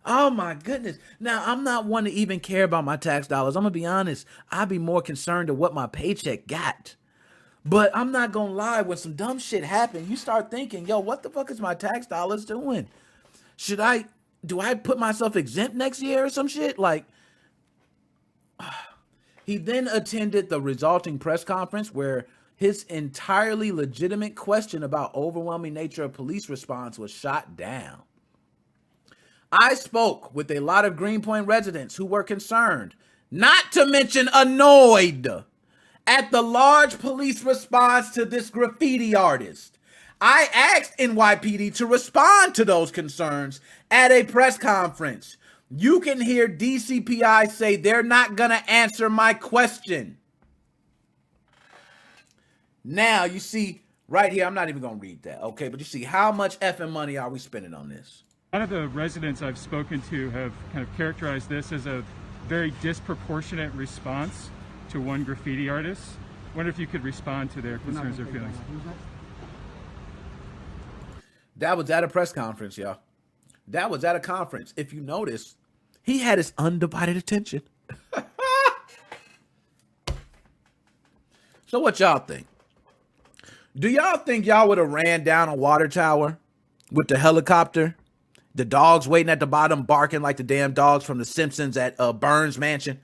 Oh my goodness. Now, I'm not one to even care about my tax dollars. I'm going to be honest. I'd be more concerned to what my paycheck got. But I'm not going to lie. When some dumb shit happen, you start thinking, yo, what the fuck is my tax dollars doing? Do I put myself exempt next year or some shit? Like, he then attended the resulting press conference where his entirely legitimate question about overwhelming nature of police response was shot down. I spoke with a lot of Greenpoint residents who were concerned, not to mention annoyed, at the large police response to this graffiti artist. I asked NYPD to respond to those concerns at a press conference. You can hear DCPI say they're not going to answer my question. Now, you see, right here, I'm not even going to read that, okay? But you see, how much effing money are we spending on this? A lot of the residents I've spoken to have kind of characterized this as a very disproportionate response to one graffiti artist. I wonder if you could respond to their concerns or feelings. That was at a press conference, y'all. That was at a conference. If you notice, he had his undivided attention. So what y'all think? Do y'all think y'all would have ran down a water tower with the helicopter? The dogs waiting at the bottom barking like the damn dogs from The Simpsons at Burns Mansion?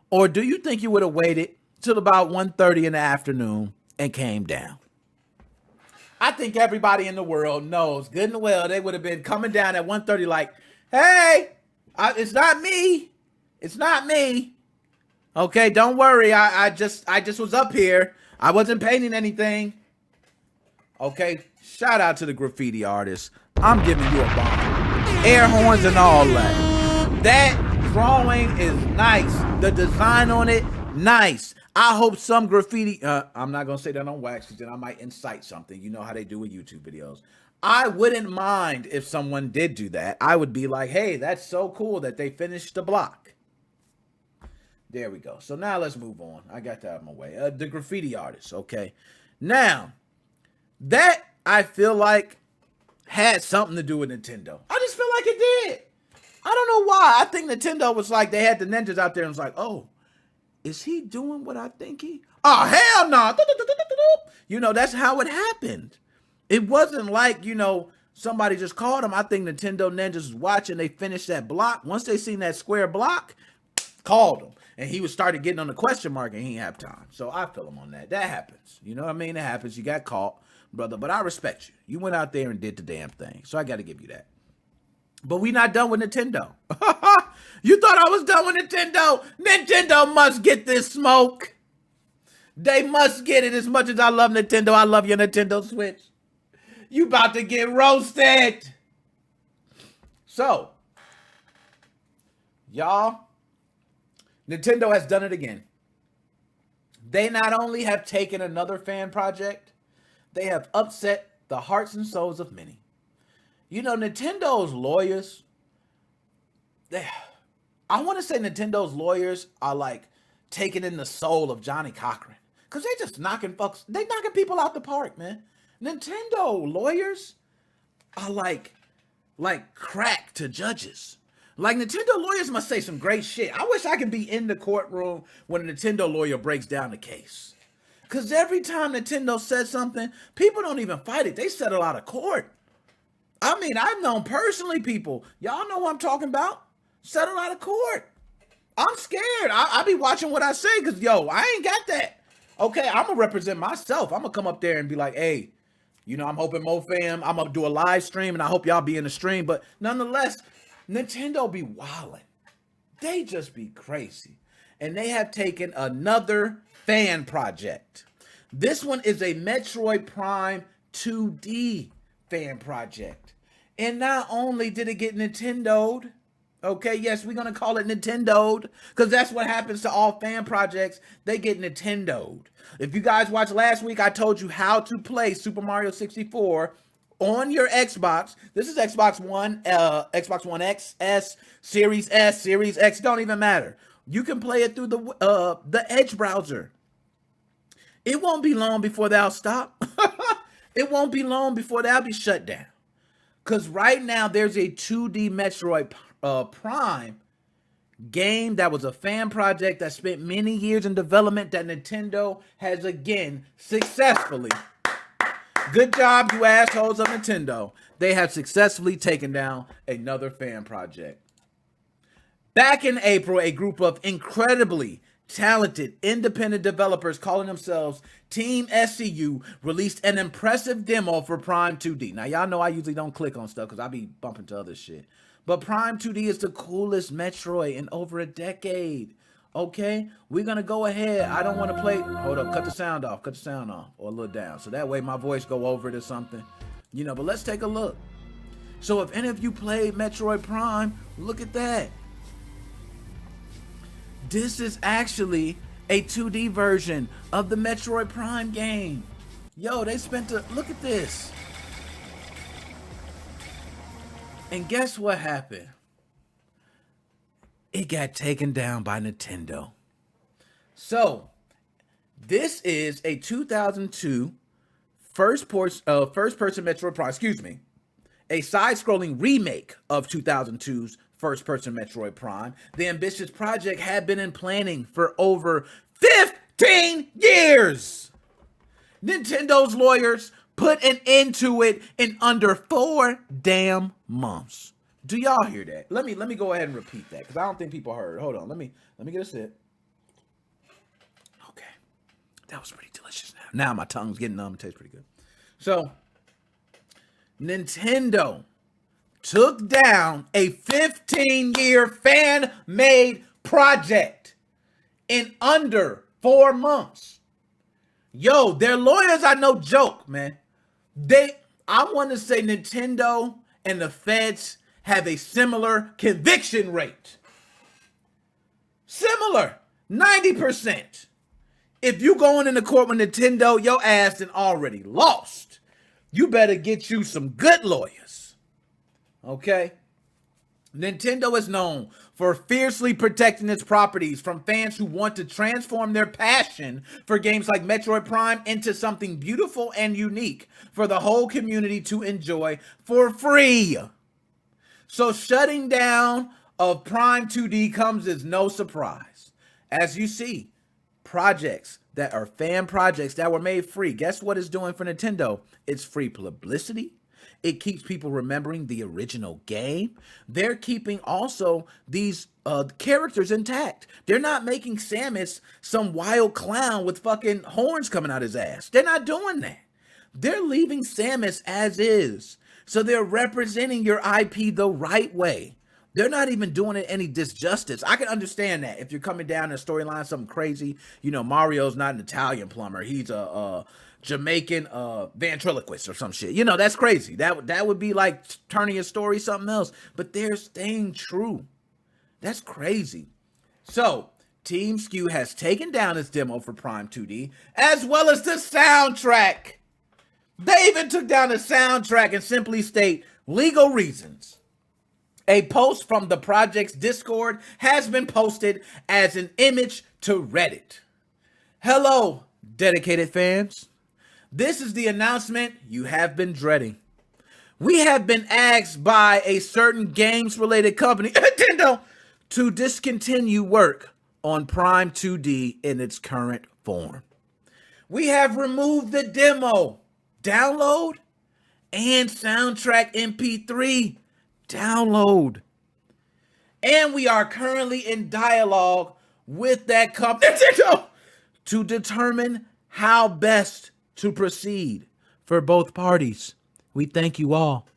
Or do you think you would have waited till about 1:30 in the afternoon and came down? I think everybody in the world knows good and well they would have been coming down at 1:30 like, hey, it's not me. It's not me. Okay, don't worry. I just was up here. I wasn't painting anything. Okay, shout out to the graffiti artists. I'm giving you a bomb. Air horns and all that. That drawing is nice. The design on it, nice. I hope some graffiti, I'm not going to say that on wax because then I might incite something. You know how they do with YouTube videos. I wouldn't mind if someone did do that. I would be like, hey, that's so cool that they finished the block. There we go. So now let's move on. I got that out of my way. The graffiti artist, okay? Now, that I feel like had something to do with Nintendo. I just feel like it did. I don't know why. I think Nintendo was like, they had the ninjas out there and was like, oh, is he doing what I think he? Oh, hell no. You know, that's how it happened. It wasn't like, you know, somebody just called him. I think Nintendo ninjas was watching. They finished that block. Once they seen that square block, called him. And he was started getting on the question mark and he didn't have time. So I feel him on that. That happens. You know what I mean? It happens. You got caught, brother. But I respect you. You went out there and did the damn thing. So I got to give you that. But we not done with Nintendo. You thought I was done with Nintendo? Nintendo must get this smoke. They must get it. As much as I love Nintendo, I love your Nintendo Switch. You about to get roasted. So, y'all, Nintendo has done it again. They not only have taken another fan project, they have upset the hearts and souls of many. You know, Nintendo's lawyers, I want to say Nintendo's lawyers are like taking in the soul of Johnny Cochran. Because they just knocking people out the park, man. Nintendo lawyers are like crack to judges. Like, Nintendo lawyers must say some great shit. I wish I could be in the courtroom when a Nintendo lawyer breaks down the case. Because every time Nintendo says something, people don't even fight it. They settle out of court. I mean, I've known personally people. Y'all know what I'm talking about. Settle out of court. I'm scared. I be watching what I say because, yo, I ain't got that. Okay, I'm going to represent myself. I'm going to come up there and be like, hey, You know, I'm hoping MoFam, I'm gonna do a live stream, and I hope y'all be in the stream. But nonetheless, Nintendo be wildin'. They just be crazy. And they have taken another fan project. This one is a Metroid Prime 2D fan project. And not only did it get Nintendo'd, okay, yes, we're going to call it Nintendo'd, because that's what happens to all fan projects. They get Nintendo'd. If you guys watched last week, I told you how to play Super Mario 64 on your Xbox. This is Xbox One, Xbox One X, S, Series X, don't even matter. You can play it through the Edge browser. It won't be long before they'll stop. It won't be long before they'll be shut down. Because right now, there's a 2D Metroid Prime game that was a fan project that spent many years in development that Nintendo has again successfully. Good job, you assholes of Nintendo. They have successfully taken down another fan project. Back in April, a group of incredibly talented independent developers calling themselves Team SCU released an impressive demo for Prime 2D. Now, y'all know I usually don't click on stuff because I be bumping to other shit. But Prime 2D is the coolest Metroid in over a decade. Okay? We're going to go ahead. I don't want to play. Hold up. Cut the sound off. Cut the sound off. Or a little down. So that way my voice go over it or something. You know, but let's take a look. So if any of you played Metroid Prime, look at that. This is actually a 2D version of the Metroid Prime game. Yo, they spent a... Look at this. And guess what happened? It got taken down by Nintendo. So, this is a 2002 first-person Metroid Prime, excuse me, a side-scrolling remake of 2002's first-person Metroid Prime. The ambitious project had been in planning for over 15 years. Nintendo's lawyers put an end to it in under 4 damn months. Do y'all hear that? Let me go ahead and repeat that because I don't think people heard. Hold on, let me get a sip. Okay, that was pretty delicious. Now my tongue's getting numb. It tastes pretty good. So, Nintendo took down a 15-year fan-made project in under 4 months. Yo, their lawyers are no joke, man. I want to say Nintendo and the feds have a similar conviction rate. Similar, 90%. If you going into court with Nintendo, your ass done already lost. You better get you some good lawyers. Okay? Nintendo is known for fiercely protecting its properties from fans who want to transform their passion for games like Metroid Prime into something beautiful and unique for the whole community to enjoy for free. So shutting down of Prime 2D comes as no surprise. As you see, projects that are fan projects that were made free, guess what it's doing for Nintendo? It's free publicity. It keeps people remembering the original game. They're keeping also these characters intact. They're not making Samus some wild clown with fucking horns coming out his ass. They're not doing that. They're leaving Samus as is. So they're representing your IP the right way. They're not even doing it any disjustice. I can understand that if you're coming down in a storyline, something crazy. You know, Mario's not an Italian plumber. He's a Jamaican ventriloquist or some shit. You know, that's crazy. That would be like turning a story something else. But they're staying true. That's crazy. So, Team SKU has taken down its demo for Prime 2D, as well as the soundtrack. They even took down the soundtrack and simply state legal reasons. A post from the project's Discord has been posted as an image to Reddit. Hello, dedicated fans. This is the announcement you have been dreading. We have been asked by a certain games-related company, Nintendo, to discontinue work on Prime 2D in its current form. We have removed the demo, download, and soundtrack MP3, download. And we are currently in dialogue with that company, Nintendo, to determine how best to proceed for both parties. We thank you all.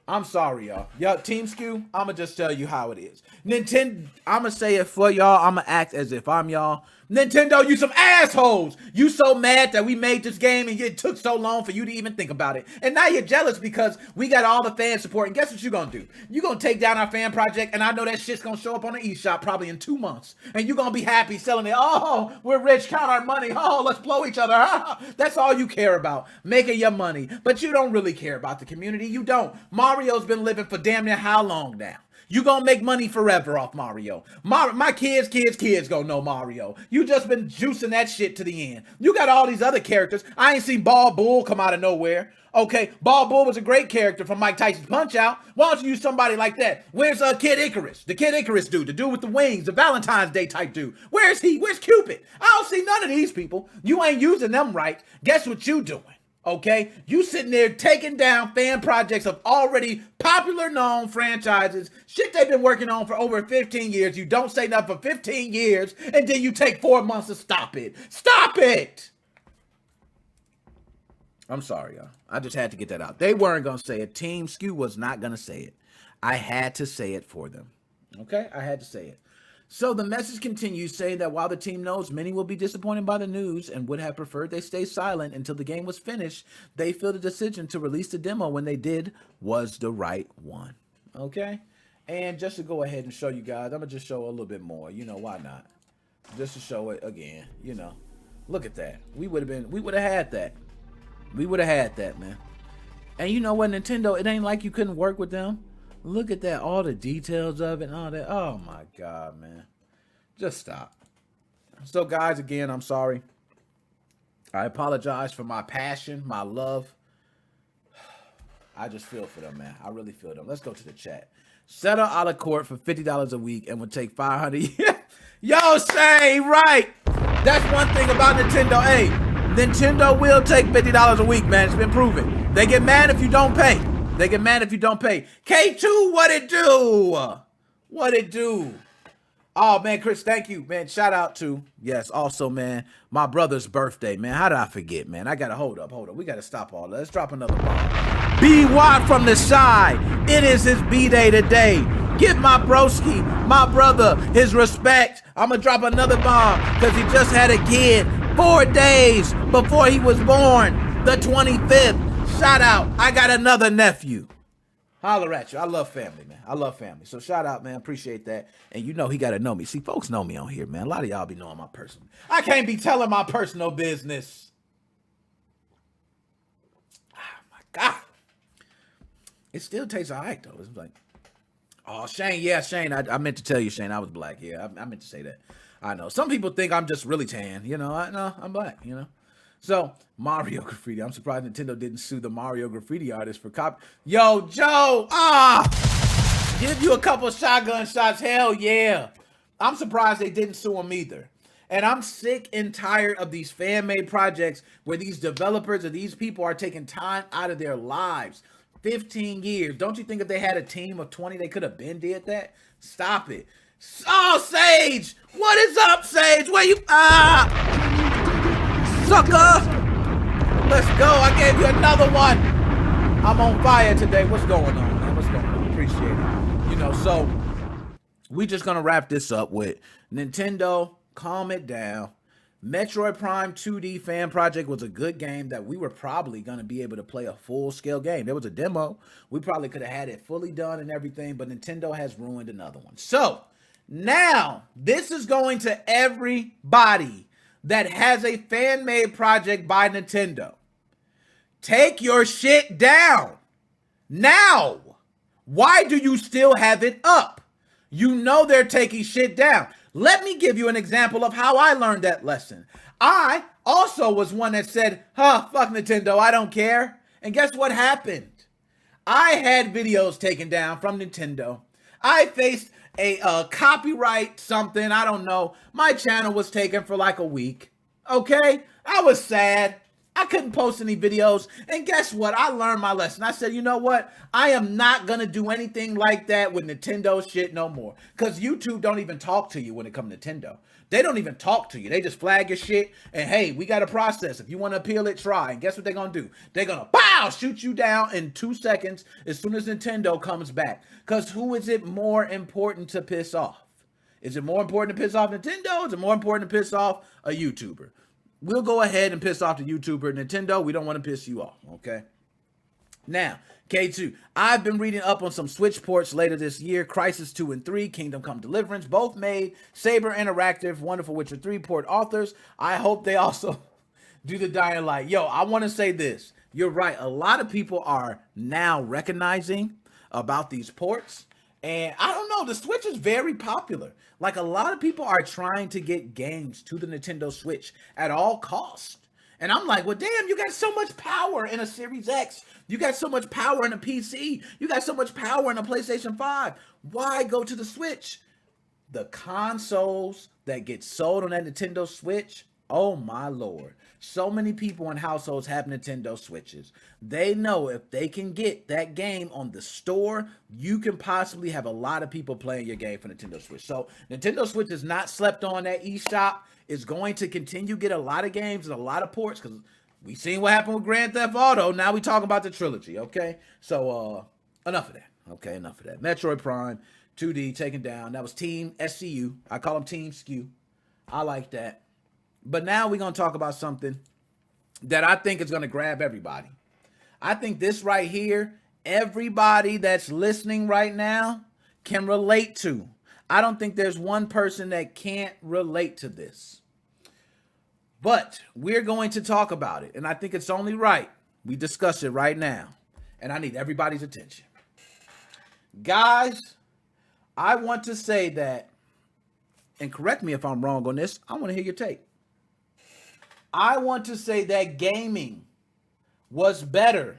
I'm sorry, y'all. Y'all, Team Skew, I'ma just tell you how it is. Nintendo, I'ma say it for y'all. I'ma act as if I'm y'all. Nintendo, you some assholes. You so mad that we made this game and it took so long for you to even think about it. And now you're jealous because we got all the fan support. And guess what you're gonna do? You're gonna take down our fan project, and I know that shit's gonna show up on the eShop probably in 2 months. And you're gonna be happy selling it. Oh, we're rich, count our money. Oh, let's blow each other. That's all you care about, making your money. But you don't really care about the community. You don't. Mario's been living for damn near how long now? You gonna make money forever off Mario. My kids gonna know Mario. You just been juicing that shit to the end. You got all these other characters. I ain't seen Ball Bull come out of nowhere. Okay, Ball Bull was a great character from Mike Tyson's Punch-Out. Why don't you use somebody like that? Where's Kid Icarus? The Kid Icarus dude, the dude with the wings, the Valentine's Day type dude. Where's he? Where's Cupid? I don't see none of these people. You ain't using them right. Guess what you doing? Okay, you sitting there taking down fan projects of already popular known franchises, shit they've been working on for over 15 years. You don't say nothing for 15 years, and then you take 4 months to stop it. Stop it! I'm sorry, y'all. I just had to get that out. They weren't going to say it. Team Skew was not going to say it. I had to say it for them. Okay, I had to say it. So the message continues saying that while the team knows many will be disappointed by the news and would have preferred they stay silent until the game was finished, they feel the decision to release the demo when they did was the right one. Okay? And just to go ahead and show you guys, I'm going to just show a little bit more. You know, why not? Just to show it again, you know. Look at that. We would have had that. We would have had that, man. And you know what, Nintendo, it ain't like you couldn't work with them. Look at that, all the details of it and all that. Oh my God, man. Just stop. So guys, again, I'm sorry. I apologize for my passion, my love. I just feel for them, man. I really feel them. Let's go to the chat. Settle a la court for $50 a week and would take 500. Yo, say right. That's one thing about Nintendo. Hey, Nintendo will take $50 a week, man. It's been proven. They get mad if you don't pay. They get mad if you don't pay. K2, what it do? What it do? Oh, man, Chris, thank you, man. Shout out to, yes, also, man, my brother's birthday, man. How did I forget, man? I got to hold up. We got to stop all that. Let's drop another bomb. B.Y. from the side. It is his B-Day today. Give my broski, my brother, his respect. I'm going to drop another bomb because he just had a kid 4 days before he was born, the 25th. Shout out. I got another nephew. Holler at you. I love family, man. I love family. So shout out, man. Appreciate that. And you know he got to know me. See, folks know me on here, man. A lot of y'all be knowing my personal. I can't be telling my personal business. Oh, my God. It still tastes all right, though. It's like, oh, Shane. Yeah, Shane. I meant to tell you, Shane, I was black. Yeah, I meant to say that. I know. Some people think I'm just really tan. You know, I'm black, you know. So, Mario Graffiti. I'm surprised Nintendo didn't sue the Mario Graffiti artist for copy. Yo, Joe! Give you a couple shotgun shots. Hell yeah. I'm surprised they didn't sue him either. And I'm sick and tired of these fan-made projects where these developers or these people are taking time out of their lives. 15 years. Don't you think if they had a team of 20, they could have been did that? Stop it. Oh, Sage! What is up, Sage? Where you... Sucker! Let's go. I gave you another one. I'm on fire today. What's going on, man? What's going on? Appreciate it. You know, so we just going to wrap this up with Nintendo, calm it down. Metroid Prime 2D fan project was a good game that we were probably going to be able to play a full-scale game. There was a demo. We probably could have had it fully done and everything, but Nintendo has ruined another one. So now this is going to everybody that has a fan-made project by Nintendo. Take your shit down. Now. Why do you still have it up? You know they're taking shit down. Let me give you an example of how I learned that lesson. I also was one that said, fuck Nintendo, I don't care. And guess what happened? I had videos taken down from Nintendo. I faced a copyright something, I don't know. My channel was taken for like a week. Okay? I was sad. I couldn't post any videos. And guess what? I learned my lesson. I said, you know what? I am not going to do anything like that with Nintendo shit no more. Because YouTube don't even talk to you when it comes to Nintendo. They don't even talk to you. They just flag your shit. And hey, we got a process. If you want to appeal it, try. And guess what they're going to do? They're going to, pow, shoot you down in 2 seconds as soon as Nintendo comes back. Because who is it more important to piss off? Is it more important to piss off Nintendo? Is it more important to piss off a YouTuber? We'll go ahead and piss off the YouTuber. Nintendo, we don't want to piss you off, okay? Now, K2, I've been reading up on some Switch ports later this year. Crysis 2 and 3, Kingdom Come Deliverance, both made. Saber Interactive, wonderful Witcher 3 port authors. I hope they also do the Dying Light. Yo, I want to say this. You're right. A lot of people are now recognizing about these ports. And I don't know, the Switch is very popular. Like, a lot of people are trying to get games to the Nintendo Switch at all costs. And I'm like, well, damn, you got so much power in a Series X. You got so much power in a PC. You got so much power in a PlayStation 5. Why go to the Switch? The consoles that get sold on that Nintendo Switch, oh my Lord. So many people in households have Nintendo Switches. They know if they can get that game on the store, you can possibly have a lot of people playing your game for Nintendo Switch. So Nintendo Switch is not slept on. That eShop is going to continue to get a lot of games and a lot of ports because we seen what happened with Grand Theft Auto. Now we talk about the trilogy, okay? So enough of that. Okay, enough of that. Metroid Prime 2D taken down. That was Team SCU. I call them Team SKU. I like that. But now we're going to talk about something that I think is going to grab everybody. I think this right here, everybody that's listening right now can relate to. I don't think there's one person that can't relate to this. But we're going to talk about it. And I think it's only right we discuss it right now. And I need everybody's attention. Guys, I want to say that, and correct me if I'm wrong on this, I want to hear your take. I want to say that gaming was better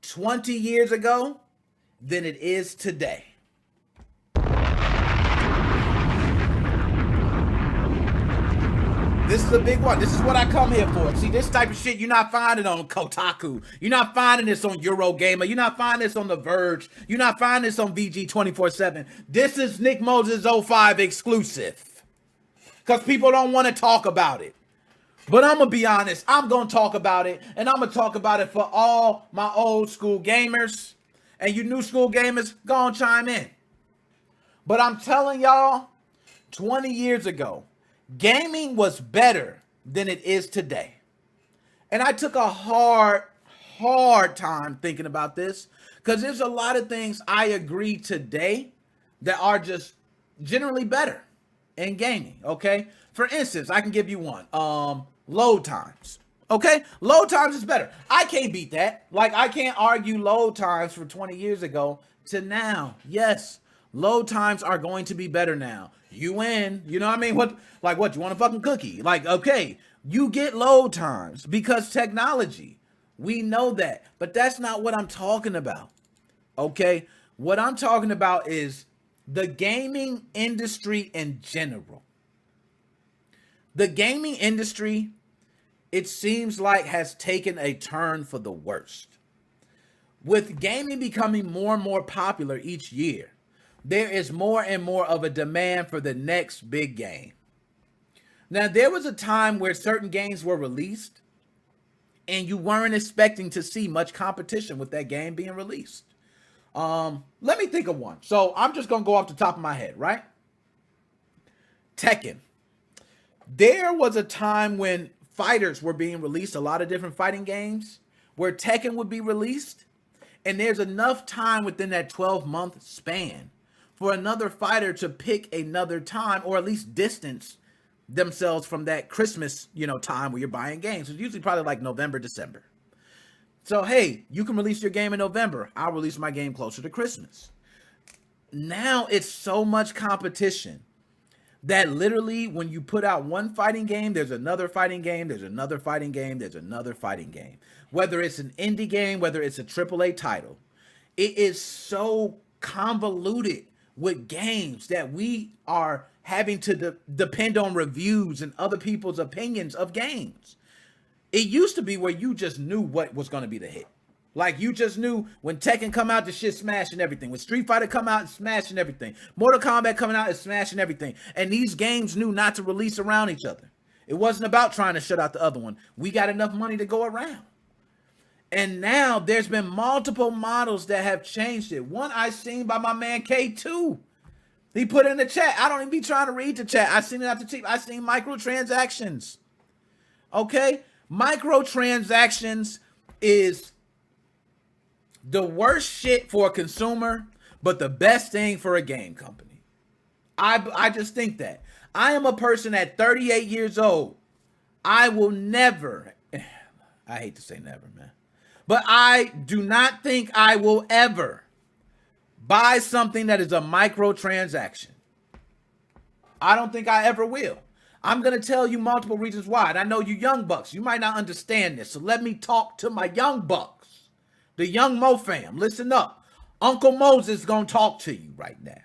20 years ago than it is today. This is a big one. This is what I come here for. See, this type of shit you're not finding on Kotaku. You're not finding this on Eurogamer. You're not finding this on The Verge. You're not finding this on VG 24/7. This is NickMoses05 exclusive. Because people don't want to talk about it. But I'm going to be honest, I'm going to talk about it, and I'm going to talk about it for all my old school gamers. And you new school gamers, go on chime in. But I'm telling y'all, 20 years ago, gaming was better than it is today. And I took a hard time thinking about this, because there's a lot of things I agree today that are just generally better in gaming, okay? For instance, I can give you one. Load times. Okay? Load times is better. I can't beat that. Like, I can't argue load times from 20 years ago to now. Yes, load times are going to be better now. You win. You know what I mean? What, you want a fucking cookie? Like, okay, you get load times because technology. We know that. But that's not what I'm talking about. Okay? What I'm talking about is the gaming industry in general. The gaming industry, it seems like, has taken a turn for the worst. With gaming becoming more and more popular each year, there is more and more of a demand for the next big game. Now, there was a time where certain games were released and you weren't expecting to see much competition with that game being released. Let me think of one. So I'm just going to go off the top of my head, right? Tekken. There was a time when fighters were being released, a lot of different fighting games, where Tekken would be released, and there's enough time within that 12-month span for another fighter to pick another time, or at least distance themselves from that Christmas, time where you're buying games. It's usually probably like November, December. So, hey, you can release your game in November. I'll release my game closer to Christmas. Now it's so much competition that literally when you put out one fighting game, there's another fighting game, there's another fighting game, there's another fighting game. Whether it's an indie game, whether it's a AAA title, it is so convoluted with games that we are having to depend on reviews and other people's opinions of games. It used to be where you just knew what was going to be the hit. Like, you just knew when Tekken come out, the shit smashing everything. When Street Fighter come out, it's smashing everything. Mortal Kombat coming out, it's smashing everything. And these games knew not to release around each other. It wasn't about trying to shut out the other one. We got enough money to go around. And now there's been multiple models that have changed it. One I seen by my man K2. He put in the chat. I don't even be trying to read the chat. I seen it out the cheap. I seen microtransactions. Okay? Microtransactions is the worst shit for a consumer, but the best thing for a game company. I just think that. I am a person at 38 years old. I will never, I hate to say never, man, but I do not think I will ever buy something that is a microtransaction. I don't think I ever will. I'm going to tell you multiple reasons why. And I know you young bucks, you might not understand this. So let me talk to my young bucks. The young MoFam, listen up. Uncle Moses is going to talk to you right now.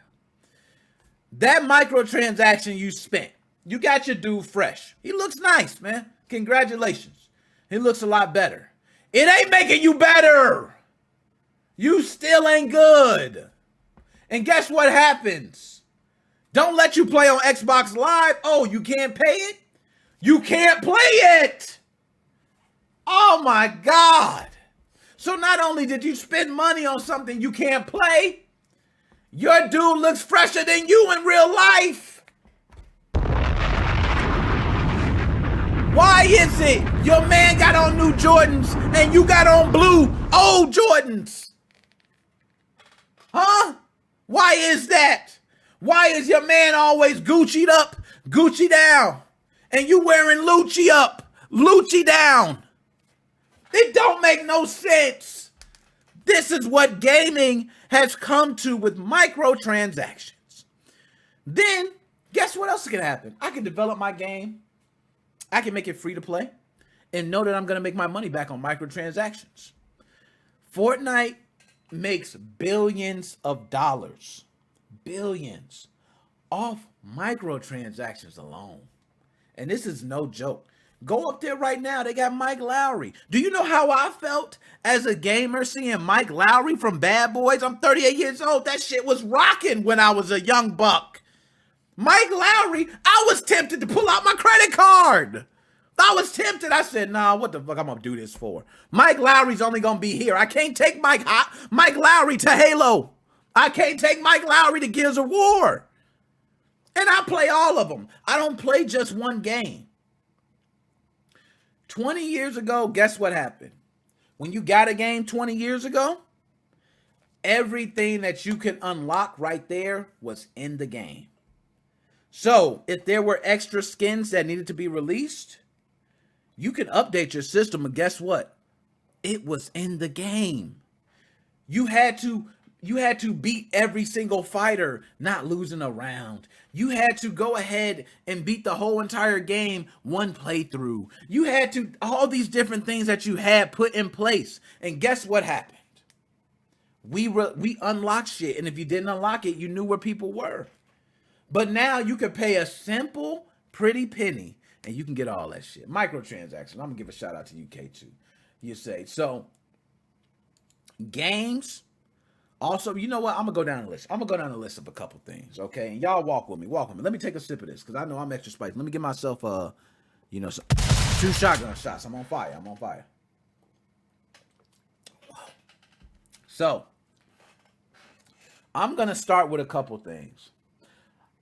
That microtransaction you spent, you got your dude fresh. He looks nice, man. Congratulations. He looks a lot better. It ain't making you better. You still ain't good. And guess what happens? Don't let you play on Xbox Live. Oh, you can't pay it? You can't play it. Oh my God. So not only did you spend money on something you can't play, your dude looks fresher than you in real life. Why is it your man got on new Jordans and you got on blue old Jordans? Huh? Why is that? Why is your man always Gucci'd up, Gucci down, and you wearing Lucci up, Lucci down? It don't make no sense. This is what gaming has come to with microtransactions. Then, guess what else can happen? I can develop my game. I can make it free to play and know that I'm going to make my money back on microtransactions. Fortnite makes billions of dollars. Billions off microtransactions alone. And this is no joke. Go up there right now. They got Mike Lowry. Do you know how I felt as a gamer seeing Mike Lowry from Bad Boys? I'm 38 years old. That shit was rocking when I was a young buck. Mike Lowry, I was tempted to pull out my credit card. I was tempted. I said, nah, what the fuck I'm going to do this for? Mike Lowry's only going to be here. I can't take Mike Lowry to Halo. I can't take Mike Lowry to Gears of War. And I play all of them. I don't play just one game. 20 years ago, guess what happened? When you got a game 20 years ago, everything that you can unlock right there was in the game. So if there were extra skins that needed to be released, you can update your system, and guess what? It was in the game. You had to beat every single fighter, not losing a round. You had to go ahead and beat the whole entire game one playthrough. You had to, all these different things that you had put in place. And guess what happened? We unlocked shit. And if you didn't unlock it, you knew where people were. But now you can pay a simple, pretty penny and you can get all that shit. Microtransactions. I'm going to give a shout out to UK2. You say, so games. Also, you know what? I'm going to go down the list. I'm going to go down the list of a couple things, okay? And y'all walk with me. Walk with me. Let me take a sip of this because I know I'm extra spicy. Let me give myself, 2 shotgun shots. I'm on fire. I'm on fire. So, I'm going to start with a couple things.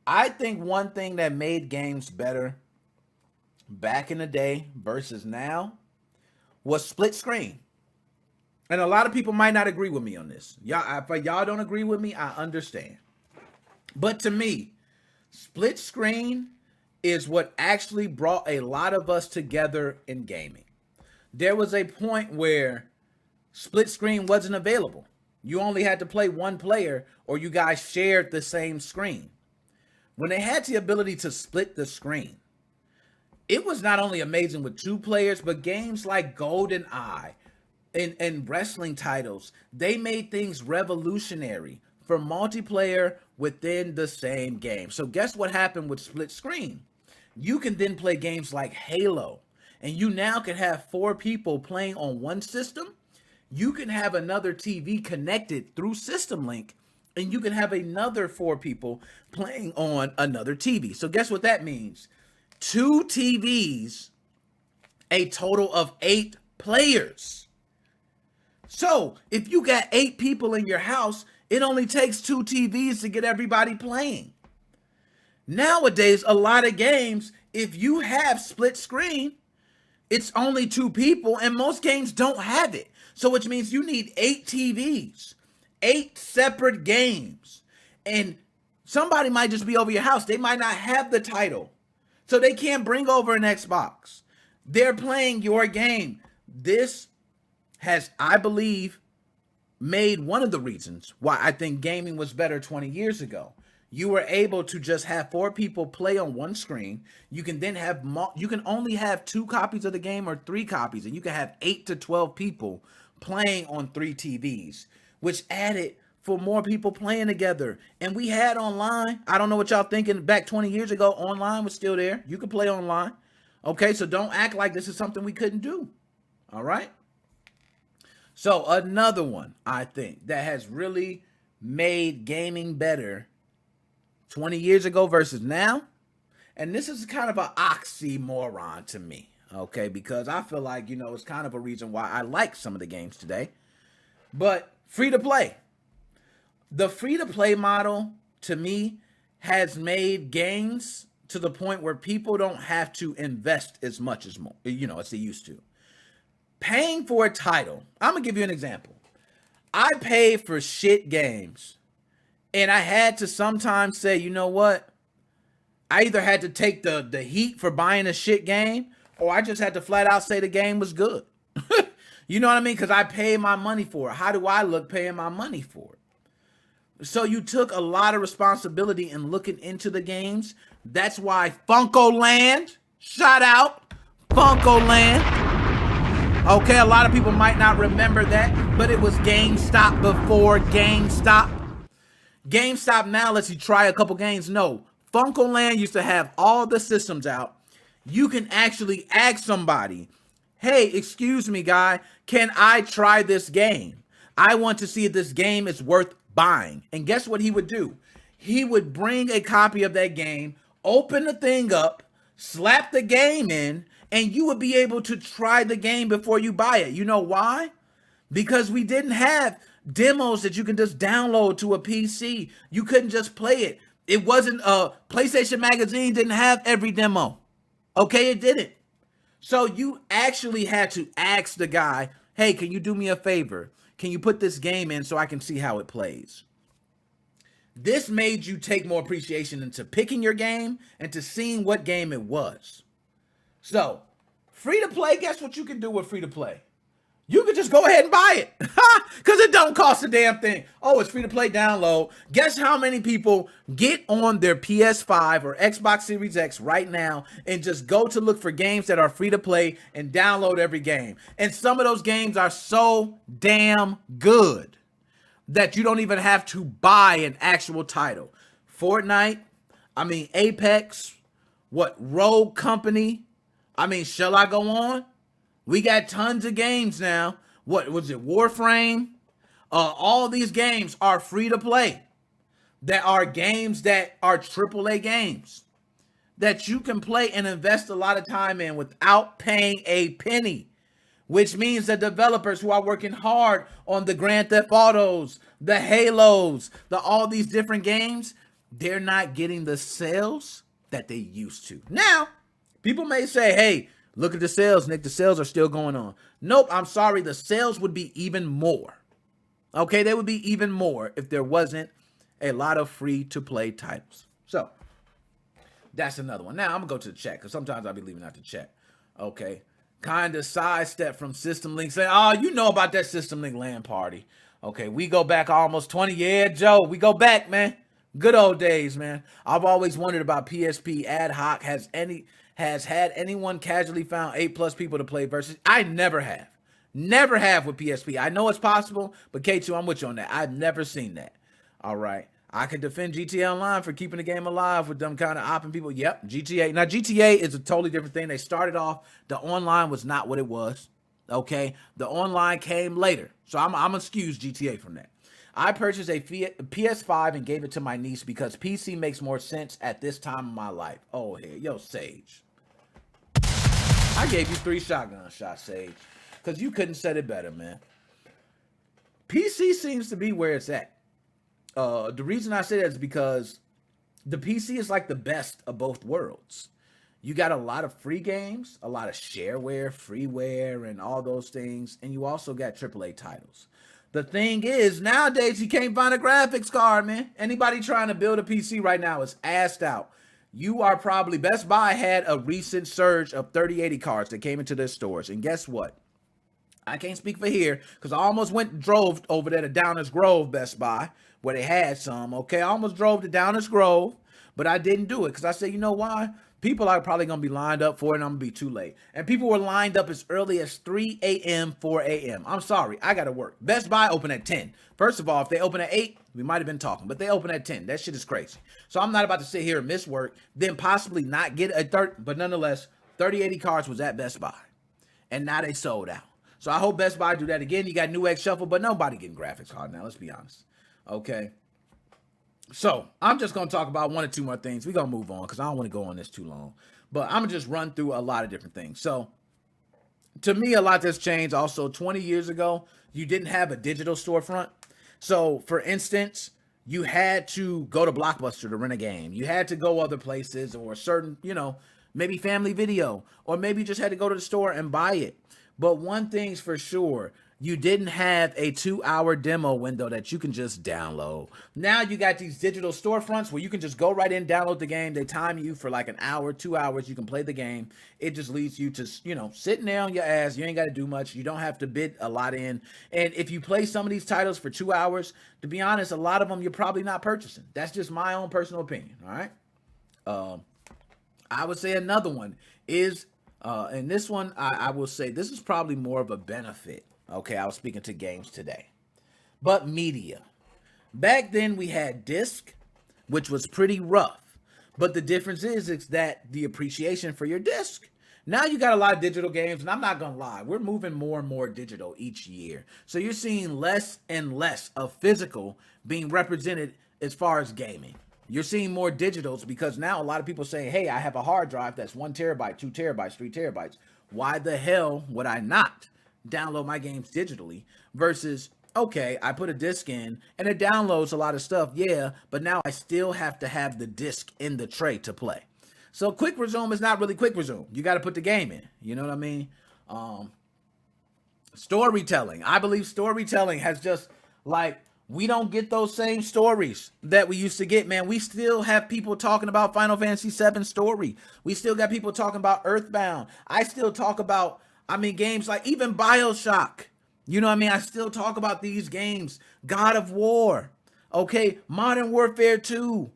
I think one thing that made games better back in the day versus now was split screen. And a lot of people might not agree with me on this. If y'all don't agree with me, I understand. But to me, split screen is what actually brought a lot of us together in gaming. There was a point where split screen wasn't available. You only had to play one player or you guys shared the same screen. When they had the ability to split the screen, it was not only amazing with 2 players, but games like GoldenEye and wrestling titles, they made things revolutionary for multiplayer within the same game. So guess what happened with split screen? You can then play games like Halo and you now can have 4 people playing on one system, you can have another TV connected through System Link, and you can have another 4 people playing on another TV. So guess what that means? 2 TVs, a total of 8 players. So if you got 8 people in your house, it only takes 2 TVs to get everybody playing. Nowadays, a lot of games, if you have split screen, it's only 2 people, and most games don't have it. So which means you need 8 TVs, 8 separate games. And somebody might just be over your house. They might not have the title, so they can't bring over an Xbox. They're playing your game. This has, I believe, made one of the reasons why I think gaming was better 20 years ago. You were able to just have 4 people play on one screen. You can then have, you can only have 2 copies of the game or 3 copies, and you can have 8 to 12 people playing on 3 TVs, which added for more people playing together. And we had online. I don't know what y'all thinking. Back 20 years ago, online was still there. You could play online. Okay, so don't act like this is something we couldn't do. All right? So another one, I think, that has really made gaming better 20 years ago versus now, and this is kind of an oxymoron to me, okay, because I feel like, you know, it's kind of a reason why I like some of the games today, but free-to-play. The free-to-play model, to me, has made games to the point where people don't have to invest as much as more, you know, as they used to. Paying for a title, I'm going to give you an example. I pay for shit games. And I had to sometimes say, you know what? I either had to take the heat for buying a shit game, or I just had to flat out say the game was good. You know what I mean? Because I paid my money for it. How do I look paying my money for it? So you took a lot of responsibility in looking into the games. That's why Funkoland, shout out, Funkoland. Okay, a lot of people might not remember that, but it was GameStop before GameStop. GameStop now lets you try a couple games. No, Funkoland used to have all the systems out. You can actually ask somebody, hey, excuse me, guy, can I try this game? I want to see if this game is worth buying. And guess what he would do? He would bring a copy of that game, open the thing up, slap the game in, and you would be able to try the game before you buy it. You know why? Because we didn't have demos that you can just download to a PC. You couldn't just play it. It wasn't PlayStation Magazine didn't have every demo. Okay, it didn't. So you actually had to ask the guy, hey, can you do me a favor? Can you put this game in so I can see how it plays? This made you take more appreciation into picking your game and to seeing what game it was. So, free to play, guess what you can do with free to play? You can just go ahead and buy it because it don't cost a damn thing. Oh, it's free to play download. Guess how many people get on their PS5 or Xbox Series X right now and just go to look for games that are free to play and download every game. And some of those games are so damn good that you don't even have to buy an actual title. Fortnite, Apex, Rogue Company. Shall I go on? We got tons of games now. What was it? Warframe? All these games are free to play. There are games that are AAA games that you can play and invest a lot of time in without paying a penny. Which means the developers who are working hard on the Grand Theft Autos, the Halos, all these different games, they're not getting the sales that they used to. Now, people may say, hey, look at the sales, Nick. The sales are still going on. Nope, I'm sorry. The sales would be even more. Okay, they would be even more if there wasn't a lot of free-to-play titles. So, that's another one. Now, I'm going to go to the chat because sometimes I'll be leaving out the chat. Okay, kind of sidestep from System Link. Say, oh, you know about that System Link LAN party. Okay, we go back almost 20 years, Joe. We go back, man. Good old days, man. I've always wondered about PSP ad hoc. Has had anyone casually found 8+ people to play versus? I never have. Never have with PSP. I know it's possible, but K2, I'm with you on that. I've never seen that. All right. I could defend GTA Online for keeping the game alive with them kind of opping people. Yep, GTA. Now, GTA is a totally different thing. They started off, the online was not what it was, okay? The online came later. So I'm going to excuse GTA from that. I purchased a PS5 and gave it to my niece because PC makes more sense at this time of my life. Oh, hey, yo, Sage. I gave you 3 shotgun shots, Sage, because you couldn't said it better, man. PC seems to be where it's at. The reason I say that is because the PC is like the best of both worlds. You got a lot of free games, a lot of shareware, freeware, and all those things, and you also got AAA titles. The thing is, nowadays, you can't find a graphics card, man. Anybody trying to build a PC right now is assed out. You are probably, Best Buy had a recent surge of 3080 cards that came into their stores, and guess what? I can't speak for here, because I almost drove over there to Downers Grove Best Buy, where they had some, okay? I almost drove to Downers Grove, but I didn't do it, because I said, you know why? People are probably going to be lined up for it, and I'm going to be too late. And people were lined up as early as 3 a.m., 4 a.m. I'm sorry, I got to work. Best Buy open at 10. First of all, if they open at 8, we might have been talking, but they open at 10. That shit is crazy. So I'm not about to sit here and miss work, then possibly not get a 30, but nonetheless, 3080 cards was at Best Buy, and now they sold out. So I hope Best Buy do that again. You got New X Shuffle, but nobody getting graphics card now. Let's be honest. Okay. So I'm just going to talk about 1 or 2 more things. We're going to move on because I don't want to go on this too long. But I'm going to just run through a lot of different things. So to me, a lot has changed. Also, 20 years ago, you didn't have a digital storefront. So for instance, you had to go to Blockbuster to rent a game. You had to go other places or certain, maybe Family Video, or maybe you just had to go to the store and buy it. But one thing's for sure, you didn't have a 2-hour demo window that you can just download. Now you got these digital storefronts where you can just go right in, download the game. They time you for like an hour, 2 hours. You can play the game. It just leads you to, sitting there on your ass. You ain't got to do much. You don't have to bid a lot in. And if you play some of these titles for 2 hours, to be honest, a lot of them you're probably not purchasing. That's just my own personal opinion, all right? I would say another one is, and this one, I will say this is probably more of a benefit. Okay, I was speaking to games today. But media. Back then we had disc, which was pretty rough. But the difference is that the appreciation for your disc. Now you got a lot of digital games, and I'm not going to lie. We're moving more and more digital each year. So you're seeing less and less of physical being represented as far as gaming. You're seeing more digitals because now a lot of people say, hey, I have a hard drive that's 1 terabyte, 2 terabytes, 3 terabytes. Why the hell would I not download my games digitally versus, okay, I put a disc in and it downloads a lot of stuff, yeah, but now I still have to have the disc in the tray to play. So quick resume is not really quick resume. You got to put the game in. You know what I mean? Storytelling. I believe storytelling has just like, we don't get those same stories that we used to get, man. We still have people talking about Final Fantasy VII story. We still got people talking about Earthbound. I still talk about, games like even BioShock. You know what I mean? I still talk about these games. God of War. Okay, Modern Warfare 2.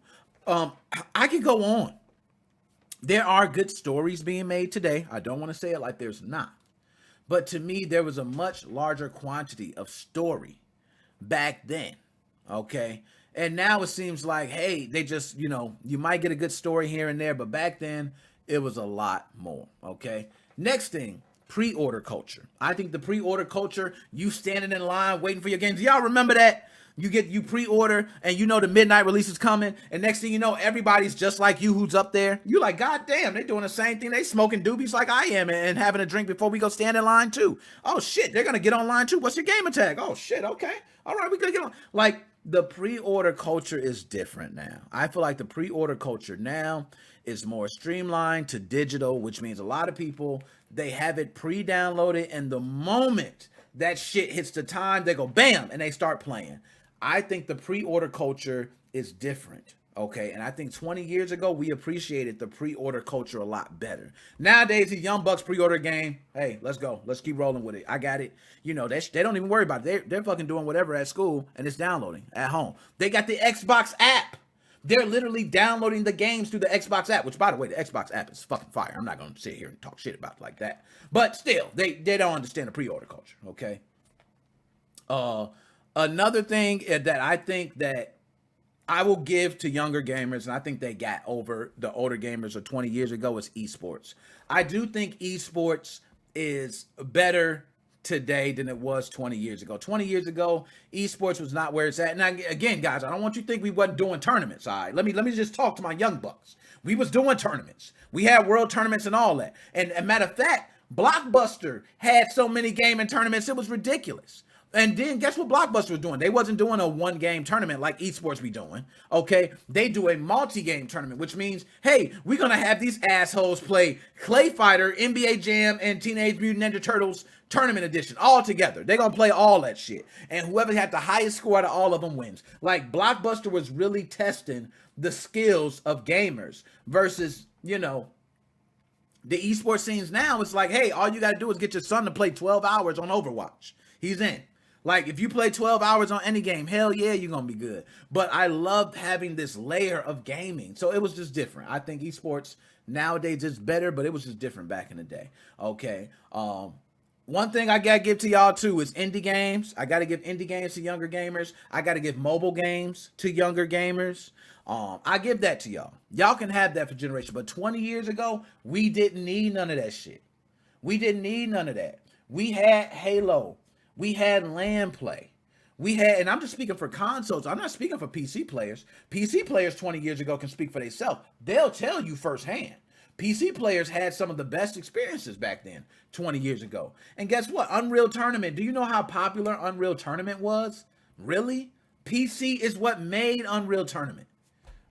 I could go on. There are good stories being made today. I don't want to say it like there's not. But to me, there was a much larger quantity of story back then. Okay? And now it seems like, hey, they just, you might get a good story here and there, but back then it was a lot more. Okay? Next thing. Pre-order culture. I think the pre-order culture, you standing in line waiting for your games. Y'all remember that? You pre-order and the midnight release is coming, and next thing you know, everybody's just like you who's up there. You like, God damn, they doing the same thing. They smoking doobies like I am and having a drink before we go stand in line too. Oh shit, they're gonna get online too. What's your gamer tag? Oh shit, okay. All right, we gonna get on. Like, the pre-order culture is different now. I feel like the pre-order culture now is more streamlined to digital, which means a lot of people, they have it pre-downloaded, and the moment that shit hits the time, they go bam, and they start playing. I think the pre-order culture is different, okay? And I think 20 years ago, we appreciated the pre-order culture a lot better. Nowadays, these young bucks pre-order game, hey, let's go. Let's keep rolling with it. I got it. They don't even worry about it. They're fucking doing whatever at school, and it's downloading at home. They got the Xbox app. They're literally downloading the games through the Xbox app, which, by the way, the Xbox app is fucking fire. I'm not going to sit here and talk shit about it like that. But still, they don't understand the pre-order culture, okay? Another thing that I think that I will give to younger gamers, and I think they got over the older gamers of 20 years ago, is esports. I do think esports is better today than it was 20 years ago. 20 years ago, esports was not where it's at. Now, again, guys, I don't want you to think we wasn't doing tournaments, all right? Let me just talk to my young bucks. We was doing tournaments. We had world tournaments and all that. And a matter of fact, Blockbuster had so many gaming tournaments, it was ridiculous. And then guess what Blockbuster was doing? They wasn't doing a one-game tournament like esports be doing, okay? They do a multi-game tournament, which means, hey, we're going to have these assholes play Clay Fighter, NBA Jam, and Teenage Mutant Ninja Turtles Tournament Edition all together. They're going to play all that shit. And whoever had the highest score out of all of them wins. Like, Blockbuster was really testing the skills of gamers versus, you know, the esports scenes now. It's like, hey, all you got to do is get your son to play 12 hours on Overwatch. He's in. Like, if you play 12 hours on any game, hell yeah, you're going to be good. But I loved having this layer of gaming. So it was just different. I think esports nowadays is better, but it was just different back in the day. Okay. One thing I got to give to y'all, too, is indie games. I got to give indie games to younger gamers. I got to give mobile games to younger gamers. I give that to y'all. Y'all can have that for generation. But 20 years ago, we didn't need none of that shit. We didn't need none of that. We had Halo. We had LAN play. We had, and I'm just speaking for consoles. I'm not speaking for PC players. PC players 20 years ago can speak for themselves. They'll tell you firsthand. PC players had some of the best experiences back then, 20 years ago. And guess what? Unreal Tournament. Do you know how popular Unreal Tournament was? Really? PC is what made Unreal Tournament.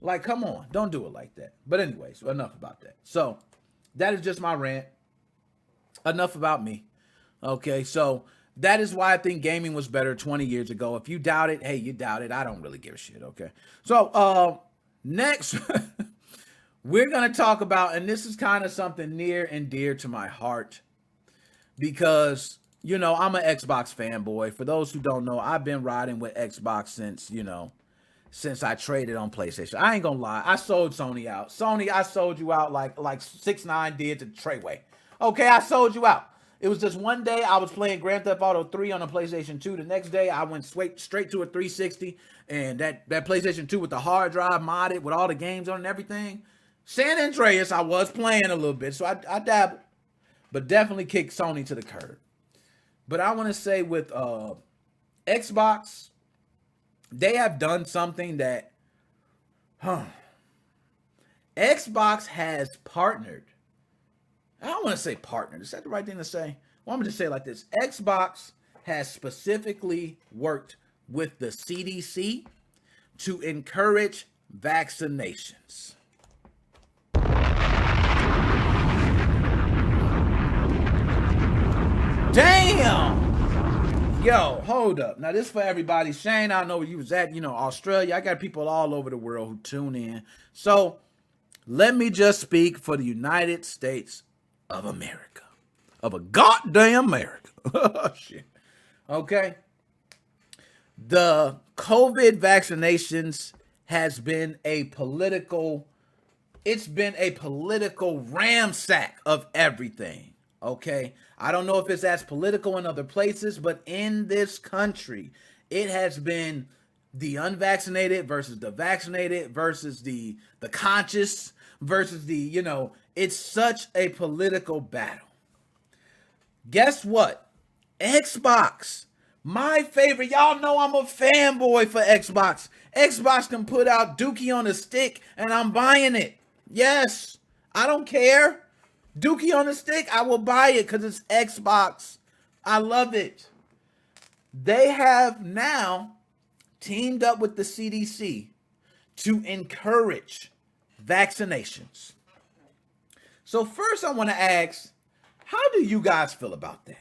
Like, come on. Don't do it like that. But anyways, enough about that. So, that is just my rant. Enough about me. Okay, so that is why I think gaming was better 20 years ago. If you doubt it, hey, you doubt it. I don't really give a shit, okay? So, next, we're going to talk about, and this is kind of something near and dear to my heart, because, you know, I'm an Xbox fanboy. For those who don't know, I've been riding with Xbox since, you know, since I traded on PlayStation. I ain't going to lie. I sold Sony out. Sony, I sold you out like 6ix9ine did to Treyway. Okay, I sold you out. It was just one day I was playing Grand Theft Auto 3 on a PlayStation 2. The next day I went straight to a 360, and that PlayStation 2 with the hard drive modded with all the games on it and everything. San Andreas I was playing a little bit, so I dabbled, but definitely kicked Sony to the curb. But I want to say with Xbox, they have done something that, Xbox has partnered. I don't want to say partnered. Is that the right thing to say? Well, I'm going to just say it like this. Xbox has specifically worked with the CDC to encourage vaccinations. Damn! Yo, hold up. Now, this for everybody. Shane, I know where you was at, you know, Australia. I got people all over the world who tune in. So, let me just speak for the United States of America. Of a goddamn America. Shit. Okay. The COVID vaccinations has been a political, it's been a political ramsack of everything. Okay. I don't know if it's as political in other places, but in this country, it has been the unvaccinated versus the vaccinated versus the conscious versus the, you know, it's such a political battle. Guess what? Xbox, my favorite. Y'all know I'm a fanboy for Xbox. Xbox can put out Dookie on a stick and I'm buying it. Yes, I don't care. Dookie on a stick, I will buy it because it's Xbox. I love it. They have now teamed up with the CDC to encourage vaccinations. So first I want to ask, how do you guys feel about that?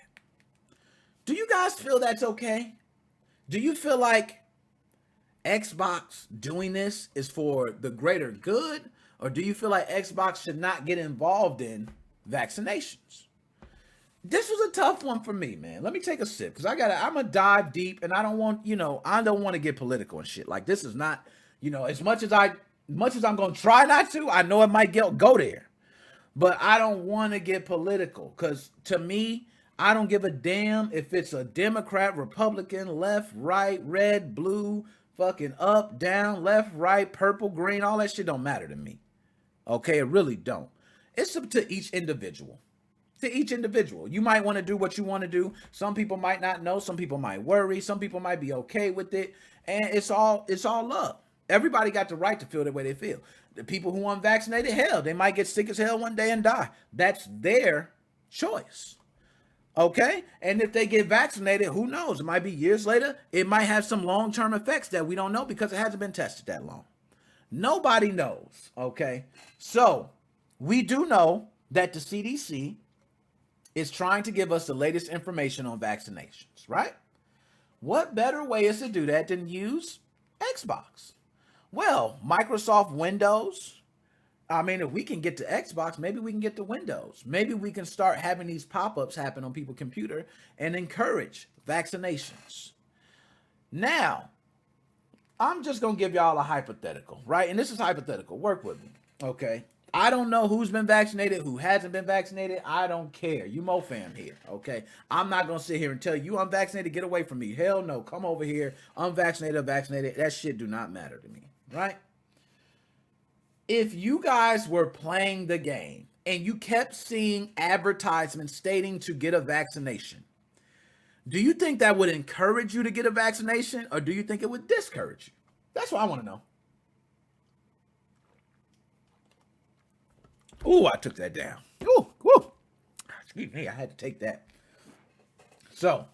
Do you guys feel that's okay? Do you feel like Xbox doing this is for the greater good? Or do you feel like Xbox should not get involved in vaccinations? This was a tough one for me, man. Let me take a sip because I'm gonna dive deep, and I don't want to get political and shit. Like, this is not, as much as I'm gonna try not to, I know it might go there. But I don't want to get political because to me, I don't give a damn if it's a Democrat, Republican, left, right, red, blue, Fucking up, down, left, right, purple, green, all that shit don't matter to me. Okay, it really don't. It's up to each individual. To each individual. You might want to do what you want to do. Some people might not know. Some people might worry. Some people might be okay with it. And it's all love. Everybody got the right to feel the way they feel. The people who are unvaccinated, hell, they might get sick as hell one day and die. That's their choice. Okay? And if they get vaccinated, who knows? It might be years later. It might have some long-term effects that we don't know because it hasn't been tested that long. Nobody knows. Okay? So, we do know that the CDC is trying to give us the latest information on vaccinations, right? What better way is to do that than use Xbox? Well, Microsoft Windows. I mean, if we can get to Xbox, maybe we can get to Windows. Maybe we can start having these pop-ups happen on people's computer and encourage vaccinations. Now, I'm just going to give y'all a hypothetical, right? And this is hypothetical. Work with me, okay? I don't know who's been vaccinated, who hasn't been vaccinated. I don't care. You MoFam here, okay? I'm not going to sit here and tell you unvaccinated, get away from me. Hell no. Come over here. Unvaccinated or vaccinated. That shit do not matter to me, right? If you guys were playing the game and you kept seeing advertisements stating to get a vaccination, do you think that would encourage you to get a vaccination or do you think it would discourage you? That's what I want to know. Ooh, I took that down. Ooh, woo. Excuse me, I had to take that. So,